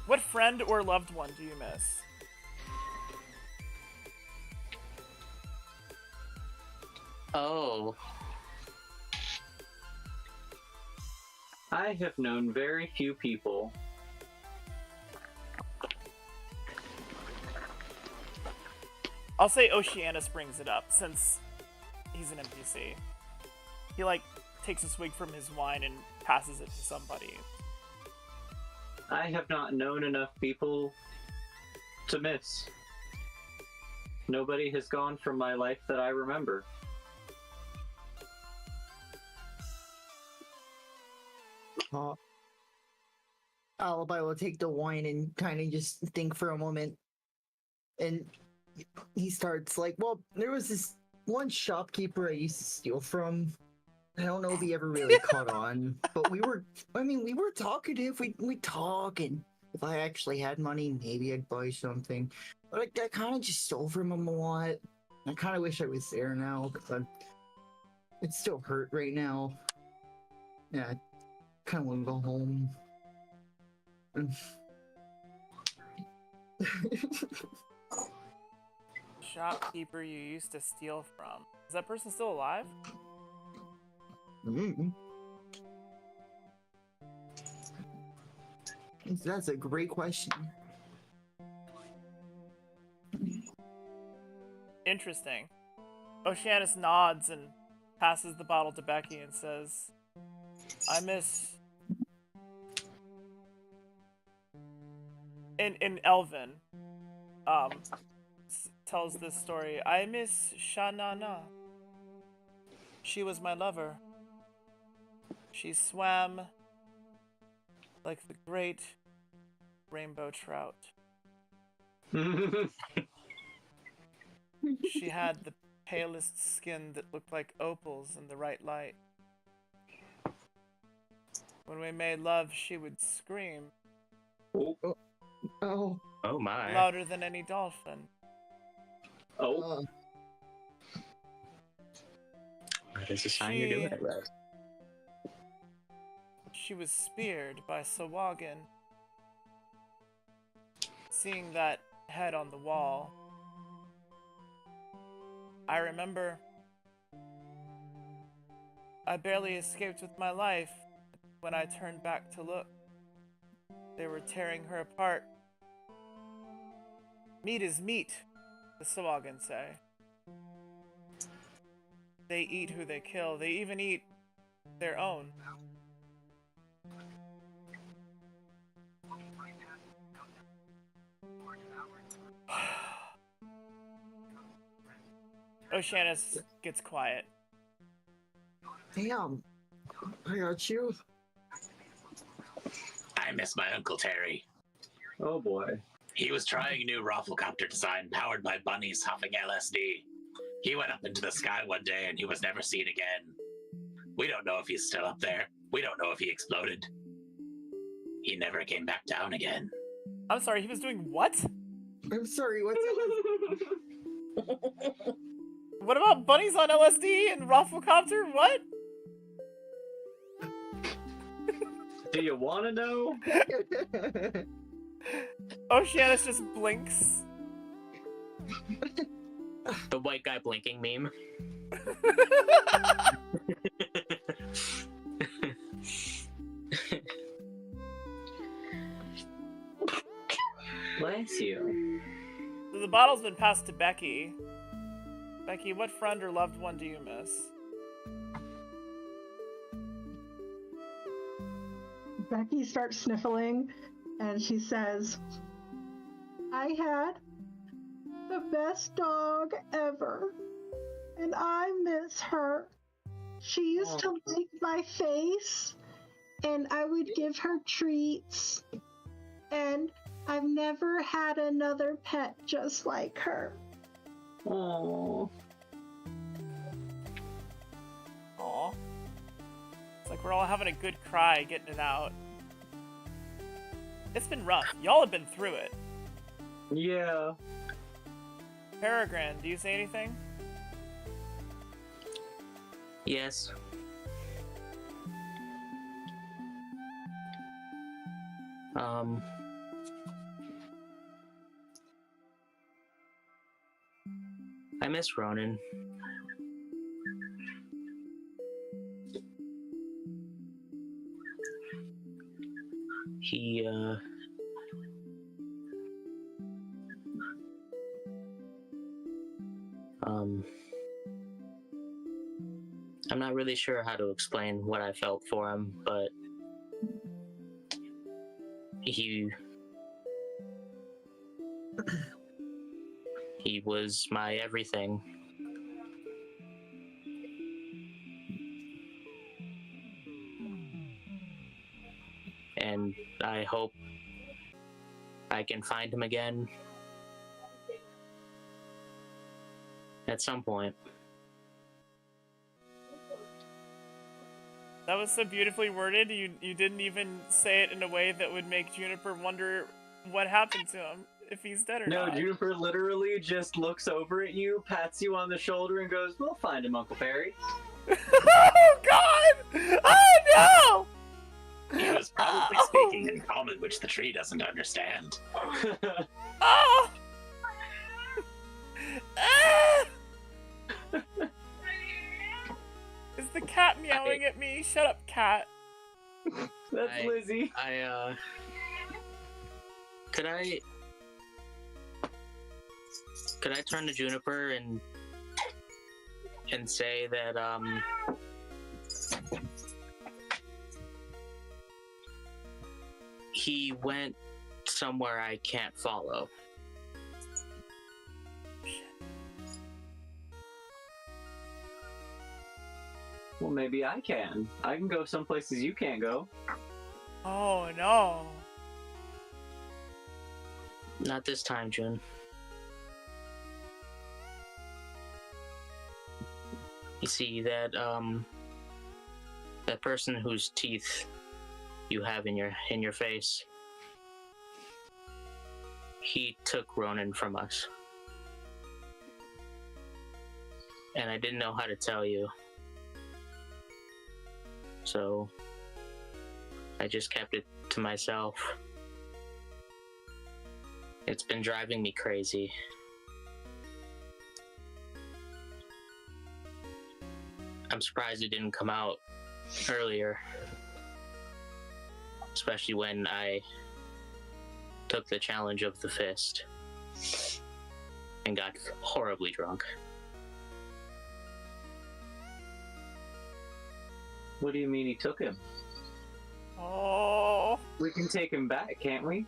Speaker 7: What friend or loved one do you miss?
Speaker 13: Oh.
Speaker 1: I have known very few people.
Speaker 7: I'll say Oceanus brings it up, since he's an NPC. He, like, takes a swig from his wine and passes it to somebody.
Speaker 1: I have not known enough people to miss. Nobody has gone from my life that I remember.
Speaker 9: Alibi will take the wine and kind of just think for a moment. And he starts like, well, there was this one shopkeeper I used to steal from. I don't know if he ever really caught on, but we were talkative. We talk, and if I actually had money, maybe I'd buy something. But I kind of just stole from him a lot. I kind of wish I was there now, because it's still hurt right now. Yeah, I kind of want to go home.
Speaker 7: Shopkeeper you used to steal from. Is that person still alive?
Speaker 9: That's a great question.
Speaker 7: Interesting. Oceanus nods and passes the bottle to Becky and says, I miss... In Elven, tells this story. I miss Shanana. She was my lover. She swam like the great rainbow trout. She had the palest skin that looked like opals in the right light. When we made love, she would scream.
Speaker 5: Oh my.
Speaker 7: Louder than any dolphin.
Speaker 1: Oh.
Speaker 13: That is a sign you're doing it right.
Speaker 7: She was speared by Sawagan. Seeing that head on the wall, I remember I barely escaped with my life when I turned back to look. They were tearing her apart. Meat is meat, the Sawagan say. They eat who they kill. They even eat their own. Oceanus gets quiet.
Speaker 5: Damn. I got you.
Speaker 10: I miss my Uncle Terry.
Speaker 1: Oh boy.
Speaker 10: He was trying a new Rafflecopter design powered by bunnies huffing LSD. He went up into the sky one day and he was never seen again. We don't know if he's still up there. We don't know if he exploded. He never came back down again.
Speaker 7: I'm sorry, he was doing what?
Speaker 5: I'm sorry, what's
Speaker 7: What about bunnies on LSD and Rafflecopter? What?
Speaker 1: Do you want to know?
Speaker 7: Oceanus just blinks.
Speaker 13: The white guy blinking meme.
Speaker 1: Bless you.
Speaker 7: So the bottle's been passed to Becky. Becky, what friend or loved one do you miss?
Speaker 2: Becky starts sniffling and she says, I had the best dog ever, and I miss her. She used to lick my face, and I would give her treats, and I've never had another pet just like her.
Speaker 1: Aww.
Speaker 7: Aw. It's like we're all having a good cry getting it out. It's been rough. Y'all have been through it.
Speaker 1: Yeah.
Speaker 7: Peregrine, do you say anything?
Speaker 13: Yes. I miss Ronan. He, I'm not really sure how to explain what I felt for him, but he was my everything. And I hope I can find him again at some point.
Speaker 7: That was so beautifully worded. You didn't even say it in a way that would make Juniper wonder what happened to him, if he's dead or not.
Speaker 1: No, Juniper literally just looks over at you, pats you on the shoulder, and goes, "We'll find him, Uncle Perry."
Speaker 7: Oh, God! Oh, no!
Speaker 10: He was probably speaking in common, which the tree doesn't understand.
Speaker 7: Oh! Is the cat meowing at me? Shut up, cat.
Speaker 1: That's Lizzie.
Speaker 13: Could I turn to Juniper and say that he went somewhere I can't follow.
Speaker 1: Well, maybe I can. I can go some places you can't go.
Speaker 7: Oh no.
Speaker 13: Not this time, June. You see that that person whose teeth you have in your face, he took Ronan from us. And I didn't know how to tell you. So I just kept it to myself. It's been driving me crazy. I'm surprised it didn't come out earlier. Especially when I took the challenge of the fist and got horribly drunk.
Speaker 1: What do you mean he took him?
Speaker 7: Oh.
Speaker 1: We can take him back, can't we?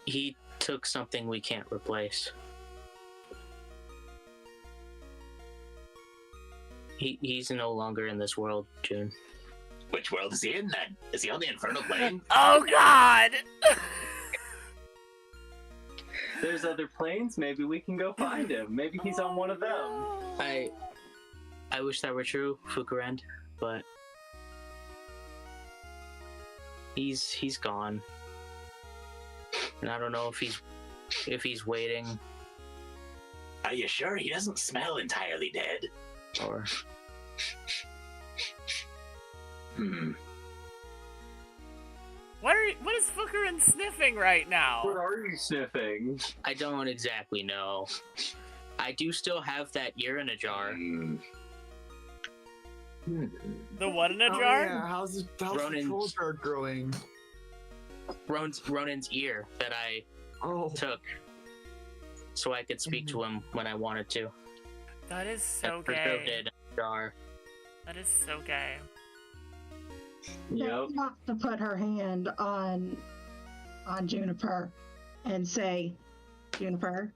Speaker 13: He took something we can't replace. He's no longer in this world, June.
Speaker 10: Which world is he in then? Is he on the infernal plane?
Speaker 7: Oh God!
Speaker 1: There's other planes. Maybe we can go find him. Maybe he's on one of them.
Speaker 13: I wish that were true, Fukurend, but he's gone, and I don't know if he's waiting.
Speaker 10: Are you sure he doesn't smell entirely dead?
Speaker 13: Or
Speaker 7: What is Fukurend sniffing right now?
Speaker 1: What are you sniffing?
Speaker 13: I don't exactly know. I do still have that ear in a jar.
Speaker 7: The what in a jar?
Speaker 5: Yeah, how's the troll jar growing?
Speaker 13: Ronan's ear that I took so I could speak to him when I wanted to.
Speaker 7: That is so
Speaker 13: Preserved
Speaker 7: gay.
Speaker 13: it in a jar.
Speaker 7: That is so gay.
Speaker 2: Yep. Not to put her hand on Juniper and say, Juniper,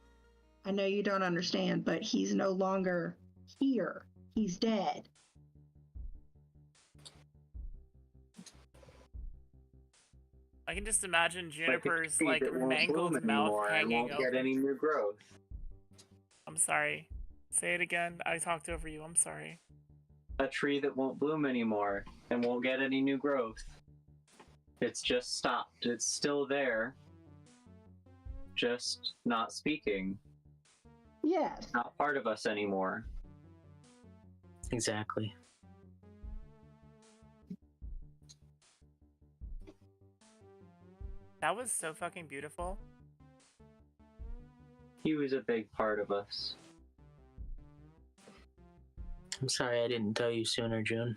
Speaker 2: I know you don't understand, but he's no longer here. He's dead.
Speaker 7: I can just imagine Juniper's
Speaker 1: Like a tree that won't
Speaker 7: mangled
Speaker 1: bloom
Speaker 7: mouth
Speaker 1: anymore and
Speaker 7: hanging
Speaker 1: won't
Speaker 7: over.
Speaker 1: get any new growth.
Speaker 7: I'm sorry. Say it again. I talked over you. I'm sorry.
Speaker 1: A tree that won't bloom anymore and won't get any new growth. It's just stopped. It's still there. Just not speaking.
Speaker 2: Yes.
Speaker 1: Not part of us anymore.
Speaker 13: Exactly.
Speaker 7: That was so fucking beautiful.
Speaker 1: He was a big part of us.
Speaker 13: I'm sorry I didn't tell you sooner, June.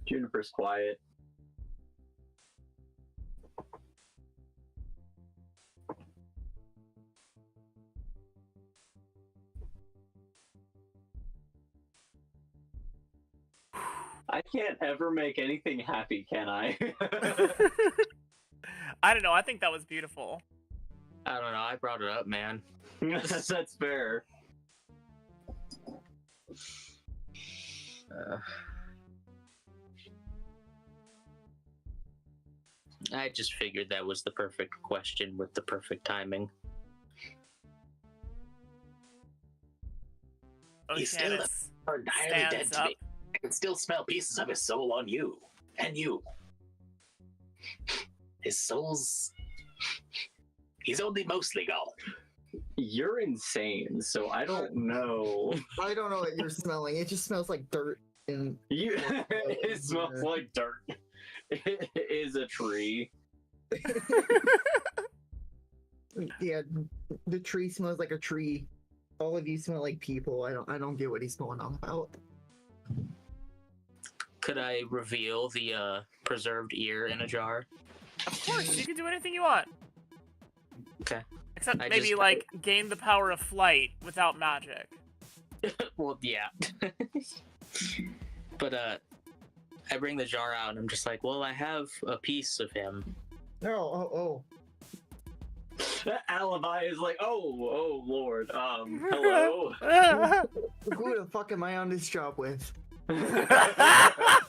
Speaker 1: Juniper's quiet. I can't ever make anything happy, can I?
Speaker 7: I don't know. I think that was beautiful.
Speaker 13: I don't know. I brought it up, man.
Speaker 1: That's fair.
Speaker 13: I just figured that was the perfect question with the perfect timing.
Speaker 10: He's still entirely dead to me. I can still smell pieces of his soul on you. And you. His soul's... He's only mostly gone.
Speaker 1: You're insane, so I don't know.
Speaker 5: I don't know what you're smelling. It just smells like dirt. And
Speaker 1: it smells like dirt. It is a tree.
Speaker 5: Yeah, the tree smells like a tree. All of you smell like people. I don't get what he's going on about.
Speaker 13: Could I reveal the preserved ear in a jar?
Speaker 7: Of course, you can do anything you want.
Speaker 13: Okay.
Speaker 7: Except
Speaker 13: I
Speaker 7: maybe,
Speaker 13: just-
Speaker 7: like, gain the power of flight without magic.
Speaker 13: Well, yeah. But I bring the jar out and I'm just like, well, I have a piece of him.
Speaker 5: Oh.
Speaker 1: That alibi is like, oh lord, hello.
Speaker 5: Who the fuck am I on this job with?
Speaker 7: I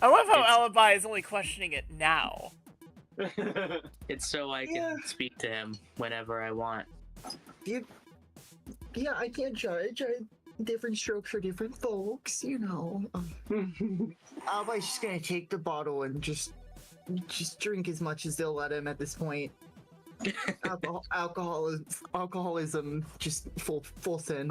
Speaker 7: love how Alibi is only questioning it now.
Speaker 13: It's so I can speak to him whenever I want.
Speaker 5: Yeah, I can't judge. Different strokes for different folks, you know. Alibi's just gonna take the bottle and just drink as much as they'll let him at this point. Alcoholism, just full sin.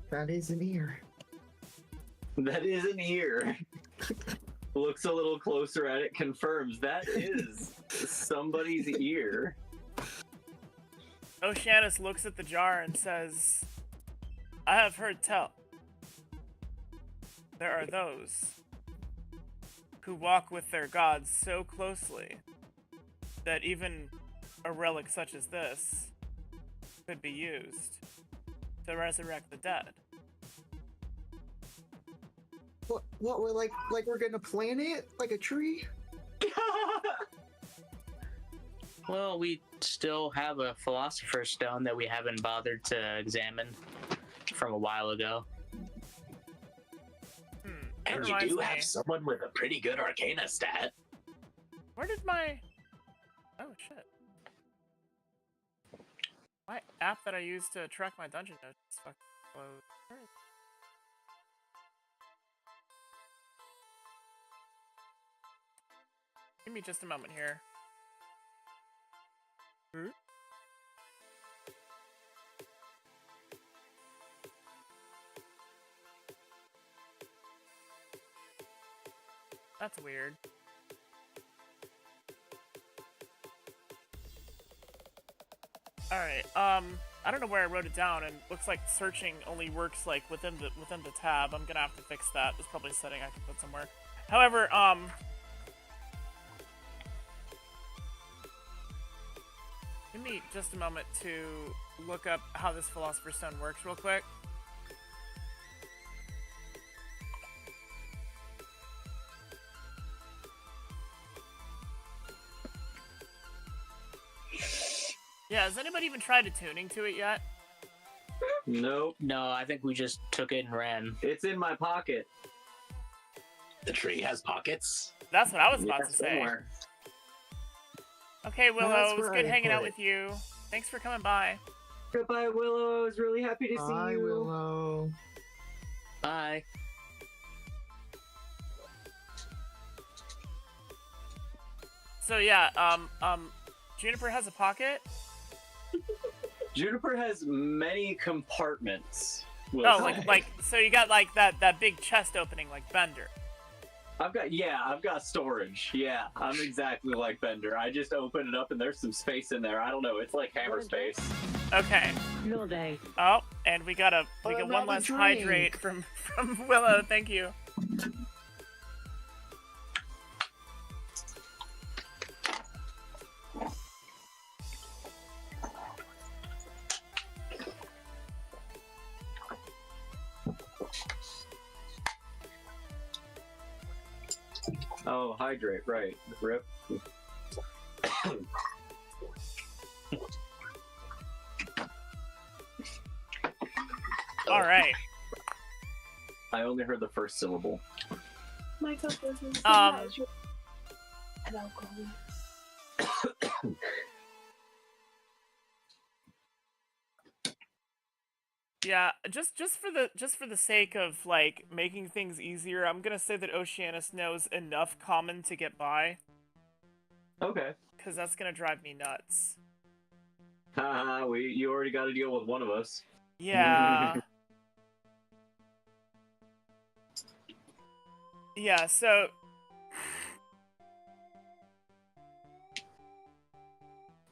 Speaker 5: That is an ear.
Speaker 1: That is an ear. Looks a little closer at it, confirms that is somebody's ear.
Speaker 7: Oceanus looks at the jar and says, I have heard tell. There are those who walk with their gods so closely that even a relic such as this could be used to resurrect the dead.
Speaker 5: What we're like we're gonna plant it like a tree?
Speaker 13: Well, we still have a Philosopher's Stone that we haven't bothered to examine from a while ago.
Speaker 10: And you do have someone with a pretty good Arcana stat.
Speaker 7: Where did my... Oh, shit. My app that I use to track my dungeon notes is fucking closed. Where is it? Give me just a moment here. That's weird. Alright, I don't know where I wrote it down, and looks like searching only works like within the tab. I'm gonna have to fix that. There's probably a setting I can put somewhere. However, give me just a moment to look up how this Philosopher's Stone works real quick. Yeah, has anybody even tried attuning to it yet?
Speaker 1: Nope.
Speaker 13: No, I think we just took it and ran.
Speaker 1: It's in my pocket.
Speaker 10: The tree has pockets?
Speaker 7: That's what I was about to say.
Speaker 1: Somewhere.
Speaker 7: Okay, Willow,
Speaker 5: Well,
Speaker 7: it was
Speaker 5: that's
Speaker 7: good
Speaker 5: where I
Speaker 7: hanging
Speaker 5: put
Speaker 7: out
Speaker 5: it.
Speaker 7: with you. Thanks for coming by.
Speaker 1: Goodbye, Willow. I was really happy to see
Speaker 5: Bye,
Speaker 1: you.
Speaker 5: Willow.
Speaker 13: Bye.
Speaker 7: So yeah, Juniper has a pocket.
Speaker 1: Juniper has many compartments.
Speaker 7: Oh, like so you got like that big chest opening like Bender.
Speaker 1: I've got storage. Yeah, I'm exactly like Bender. I just open it up and there's some space in there. I don't know. It's like hammer space.
Speaker 7: Okay.
Speaker 3: No day.
Speaker 7: Oh, and we got one less hydrate from Willow. Thank you.
Speaker 1: Oh, hydrate, right. Rip.
Speaker 7: All right.
Speaker 1: I only heard the first syllable.
Speaker 28: My cup wasn't and alcohol.
Speaker 7: Yeah, just for the sake of like making things easier, I'm gonna say that Oceanus knows enough common to get by.
Speaker 1: Okay.
Speaker 7: Because that's gonna drive me nuts.
Speaker 1: Haha, you already got to deal with one of us.
Speaker 7: Yeah. Yeah, so...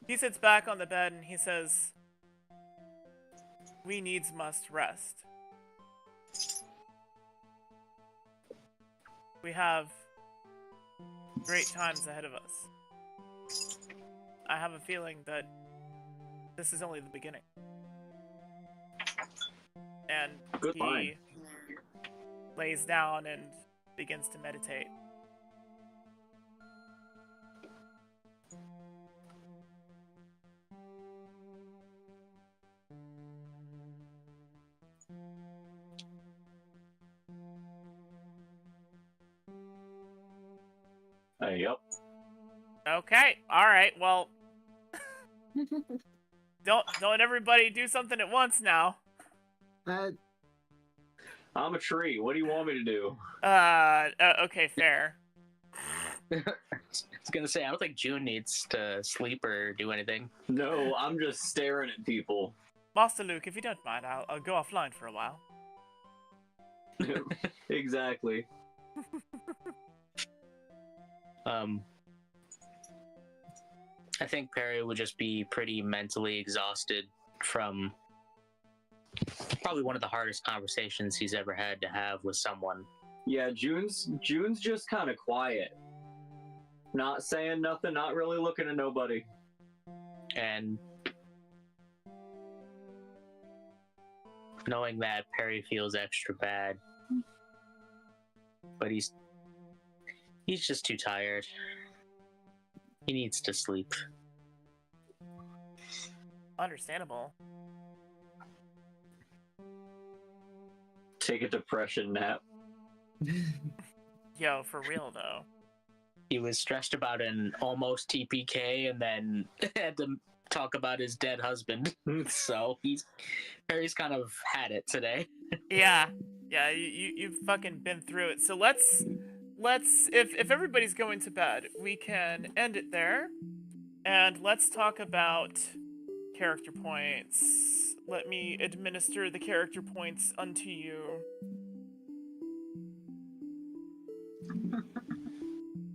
Speaker 7: He sits back on the bed and he says, "We needs must rest. We have great times ahead of us. I have a feeling that this is only the beginning." and
Speaker 1: Good
Speaker 7: he
Speaker 1: line.
Speaker 7: lays down and begins to meditate.
Speaker 1: Yep.
Speaker 7: Okay, alright, well... don't everybody do something at once now.
Speaker 1: I'm a tree. What do you want me to do?
Speaker 7: Okay, fair.
Speaker 13: I was gonna say, I don't think June needs to sleep or do anything.
Speaker 1: No, I'm just staring at people.
Speaker 7: Master Luke, if you don't mind, I'll go offline for a while.
Speaker 1: Exactly.
Speaker 13: I think Perry would just be pretty mentally exhausted from probably one of the hardest conversations he's ever had to have with someone.
Speaker 1: Yeah, June's just kind of quiet. Not saying nothing, not really looking at nobody.
Speaker 13: And knowing that, Perry feels extra bad. But he's just too tired. He needs to sleep.
Speaker 7: Understandable.
Speaker 1: Take a depression nap.
Speaker 7: Yo, for real though.
Speaker 13: He was stressed about an almost TPK and then had to talk about his dead husband. So Perry's kind of had it today.
Speaker 7: Yeah, you've fucking been through it. So let's if everybody's going to bed, we can end it there, and let's talk about character points. Let me administer the character points unto you.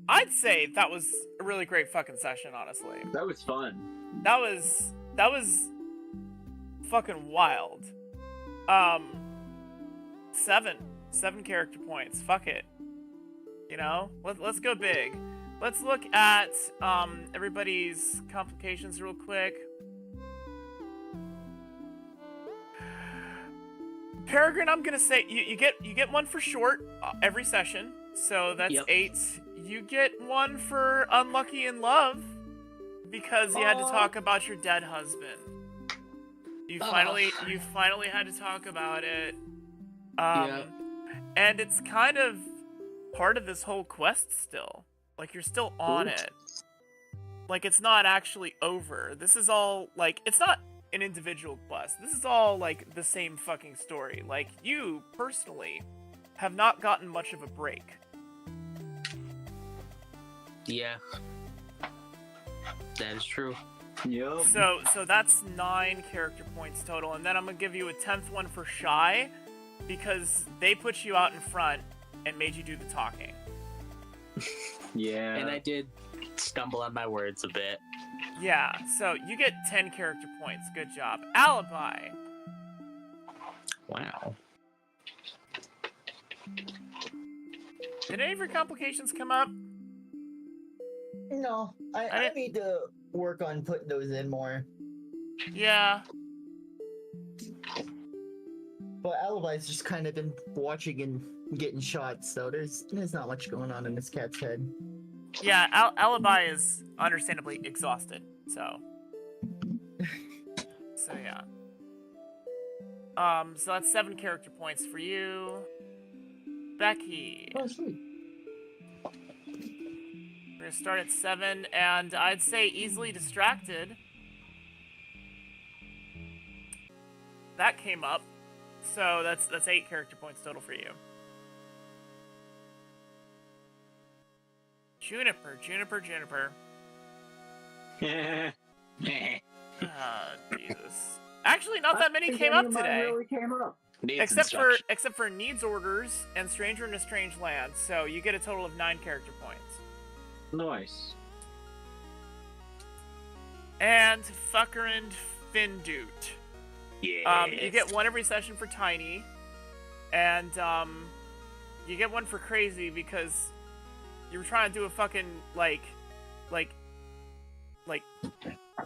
Speaker 7: I'd say that was a really great fucking session, honestly.
Speaker 1: That was fun.
Speaker 7: That was fucking wild. 7 character points. Fuck it. You know, let's go big. Let's look at everybody's complications real quick. Peregrine, I'm gonna say you get 1 for short every session, so that's 8. You get 1 for unlucky in love because you had to talk about your dead husband. You finally had to talk about it. And it's kind of part of this whole quest still. Like, you're still on it. Like, it's not actually over. This is all, like, it's not an individual quest. This is all, like, the same fucking story. Like, you, personally, have not gotten much of a break.
Speaker 13: Yeah. That is true.
Speaker 1: Yep.
Speaker 7: So that's 9 character points total, and then I'm gonna give you a 10th one for Shy, because they put you out in front and made you do the talking.
Speaker 1: Yeah.
Speaker 13: And I did stumble on my words a bit.
Speaker 7: Yeah, so you get 10 character points. Good job. Alibi.
Speaker 13: Wow.
Speaker 7: Did any of your complications come up?
Speaker 9: No, I need to work on putting those in more.
Speaker 7: Yeah.
Speaker 9: But Alibi's just kind of been watching and getting shots, so there's not much going on in this cat's head.
Speaker 7: Yeah, Alibi is understandably exhausted, so yeah. So that's 7 character points for you. Becky.
Speaker 9: Oh, sweet.
Speaker 7: We're gonna start at 7, and I'd say easily distracted. That came up. So that's 8 character points total for you. Juniper. Jesus. Actually, not that many came up today.
Speaker 1: Really came up.
Speaker 7: Except for Needs Orders and Stranger in a Strange Land, so you get a total of 9 character points.
Speaker 1: Nice.
Speaker 7: And Fucker and Findoot.
Speaker 10: Yeah.
Speaker 7: You get 1 every session for Tiny, and you get 1 for Crazy because you were trying to do a fucking like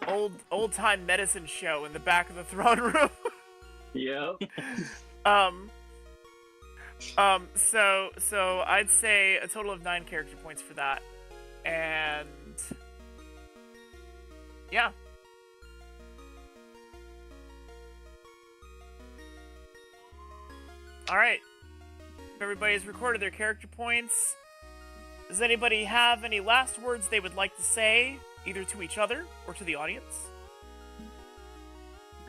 Speaker 7: old time medicine show in the back of the throne room.
Speaker 1: Yep.
Speaker 7: So I'd say a total of 9 character points for that. And yeah. Alright. Everybody's recorded their character points. Does anybody have any last words they would like to say, either to each other or to the audience?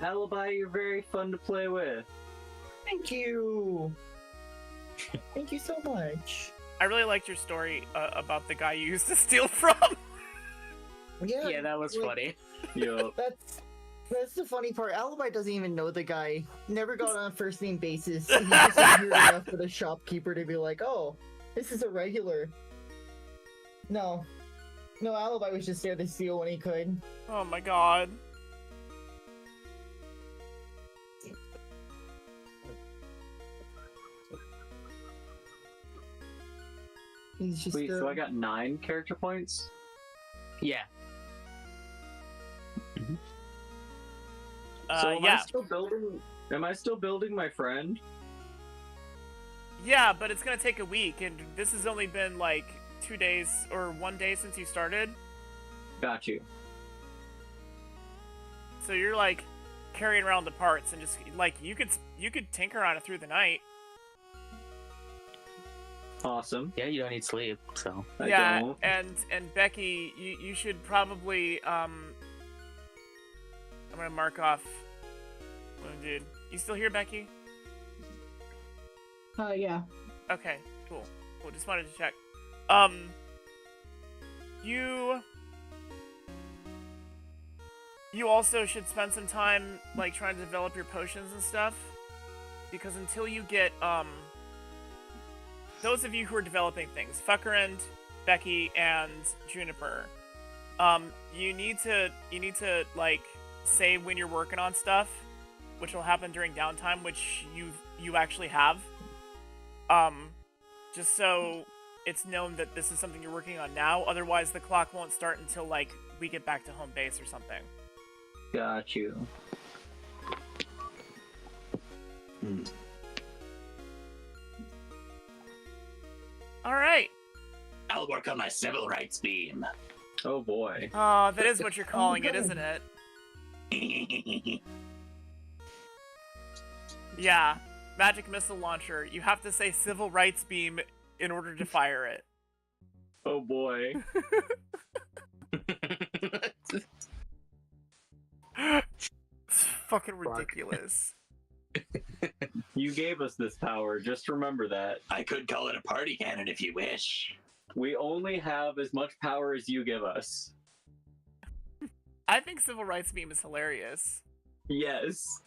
Speaker 1: Alibi, you're very fun to play with.
Speaker 9: Thank you. Thank you so much.
Speaker 7: I really liked your story about the guy you used to steal from.
Speaker 13: Yeah, that was funny.
Speaker 1: Yeah.
Speaker 5: That's the funny part. Alibi doesn't even know the guy. Never got on a first name basis. He just appeared enough for the shopkeeper to be like, "Oh, this is a regular." No, Alibi was just there to steal when he could.
Speaker 7: Oh my god.
Speaker 5: He's just.
Speaker 1: Wait, so I got 9 character points?
Speaker 13: Yeah.
Speaker 1: So am
Speaker 7: yeah.
Speaker 1: Am I still building my friend?
Speaker 7: Yeah, but it's gonna take a week, and this has only been like 2 days or 1 day since you started.
Speaker 1: Got you.
Speaker 7: So you're like carrying around the parts and just like you could tinker on it through the night.
Speaker 1: Awesome.
Speaker 13: Yeah, you don't need sleep, so.
Speaker 7: Yeah, and Becky, you should probably I'm gonna mark off. Dude, you still here, Becky?
Speaker 2: Yeah.
Speaker 7: Okay, cool. Just wanted to check. You also should spend some time like trying to develop your potions and stuff, because until you get those of you who are developing things, Fuckerend, Becky, and Juniper, you need to like say when you're working on stuff, which will happen during downtime, which you actually have. Just so it's known that this is something you're working on now. Otherwise, the clock won't start until like we get back to home base or something.
Speaker 1: Got you.
Speaker 7: All right.
Speaker 10: I'll work on my civil rights beam.
Speaker 1: Oh boy.
Speaker 7: Oh, that is what you're calling it, isn't it? Yeah. Magic missile launcher. You have to say civil rights beam in order to fire it.
Speaker 1: Oh boy.
Speaker 7: It's fucking ridiculous.
Speaker 1: You gave us this power, just remember that.
Speaker 10: I could call it a party cannon if you wish.
Speaker 1: We only have as much power as you give us.
Speaker 7: I think civil rights beam is hilarious.
Speaker 1: Yes.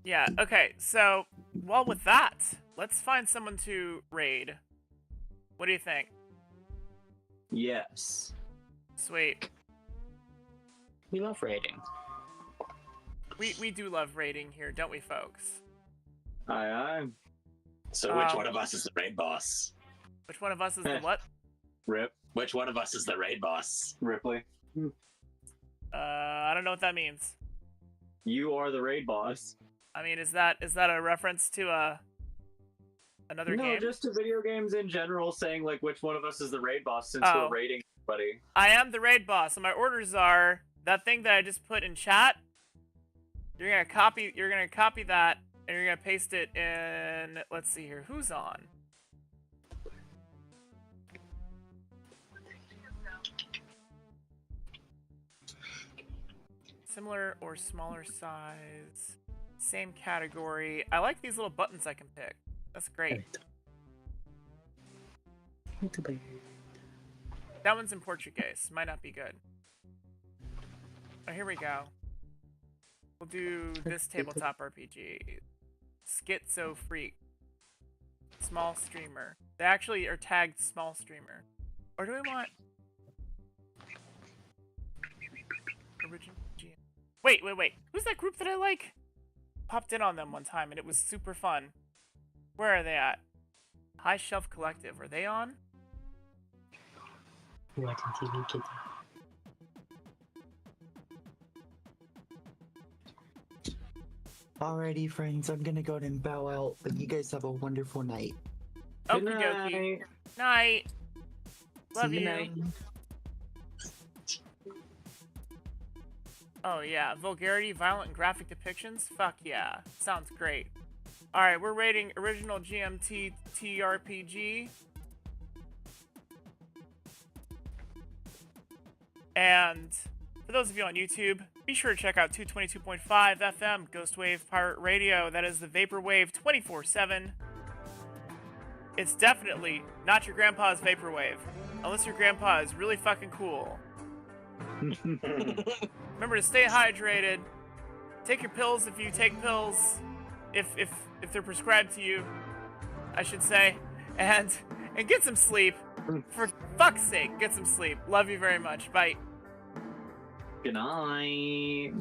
Speaker 7: Yeah, okay, so, well, with that, let's find someone to raid. What do you think?
Speaker 1: Yes.
Speaker 7: Sweet.
Speaker 13: We love raiding.
Speaker 7: We do love raiding here, don't we, folks?
Speaker 1: Aye, aye.
Speaker 10: So which one of us is the raid boss?
Speaker 7: Which one of us is the what?
Speaker 1: Rip.
Speaker 10: Which one of us is the raid boss?
Speaker 1: Ripley.
Speaker 7: I don't know what that means.
Speaker 1: You are the raid boss.
Speaker 7: I mean, is that a reference to another game?
Speaker 1: No, just to video games in general, saying like which one of us is the raid boss since we're raiding everybody.
Speaker 7: I am the raid boss, and my orders are that thing that I just put in chat. You're gonna copy that, and you're gonna paste it in. Let's see here, who's on? Similar or smaller size, same category. I like these little buttons I can pick. That's great. That one's in Portuguese. Might not be good. Oh, here we go. We'll do this tabletop RPG. Schizo Freak. Small streamer. They actually are tagged small streamer. Or do we want... Original GM. Wait. Who's that group that I like? Popped in on them one time and it was super fun. Where are they at? High Shelf Collective. Are they on?
Speaker 6: Watching TV, kids.
Speaker 5: Alrighty, friends, I'm gonna go ahead and bow out, but you guys have a wonderful night.
Speaker 7: Okie dokie. Night. Love
Speaker 5: See
Speaker 7: you.
Speaker 5: night.
Speaker 7: Oh yeah, vulgarity, violent, and graphic depictions? Fuck yeah. Sounds great. Alright, we're rating original GMT TRPG. And for those of you on YouTube, be sure to check out 222.5 FM Ghostwave Pirate Radio. That is the Vaporwave 24/7. It's definitely not your grandpa's Vaporwave, unless your grandpa is really fucking cool. Remember to stay hydrated. Take your pills if you take pills, if they're prescribed to you, I should say, and get some sleep. For fuck's sake, get some sleep. Love you very much. Bye.
Speaker 1: Good night.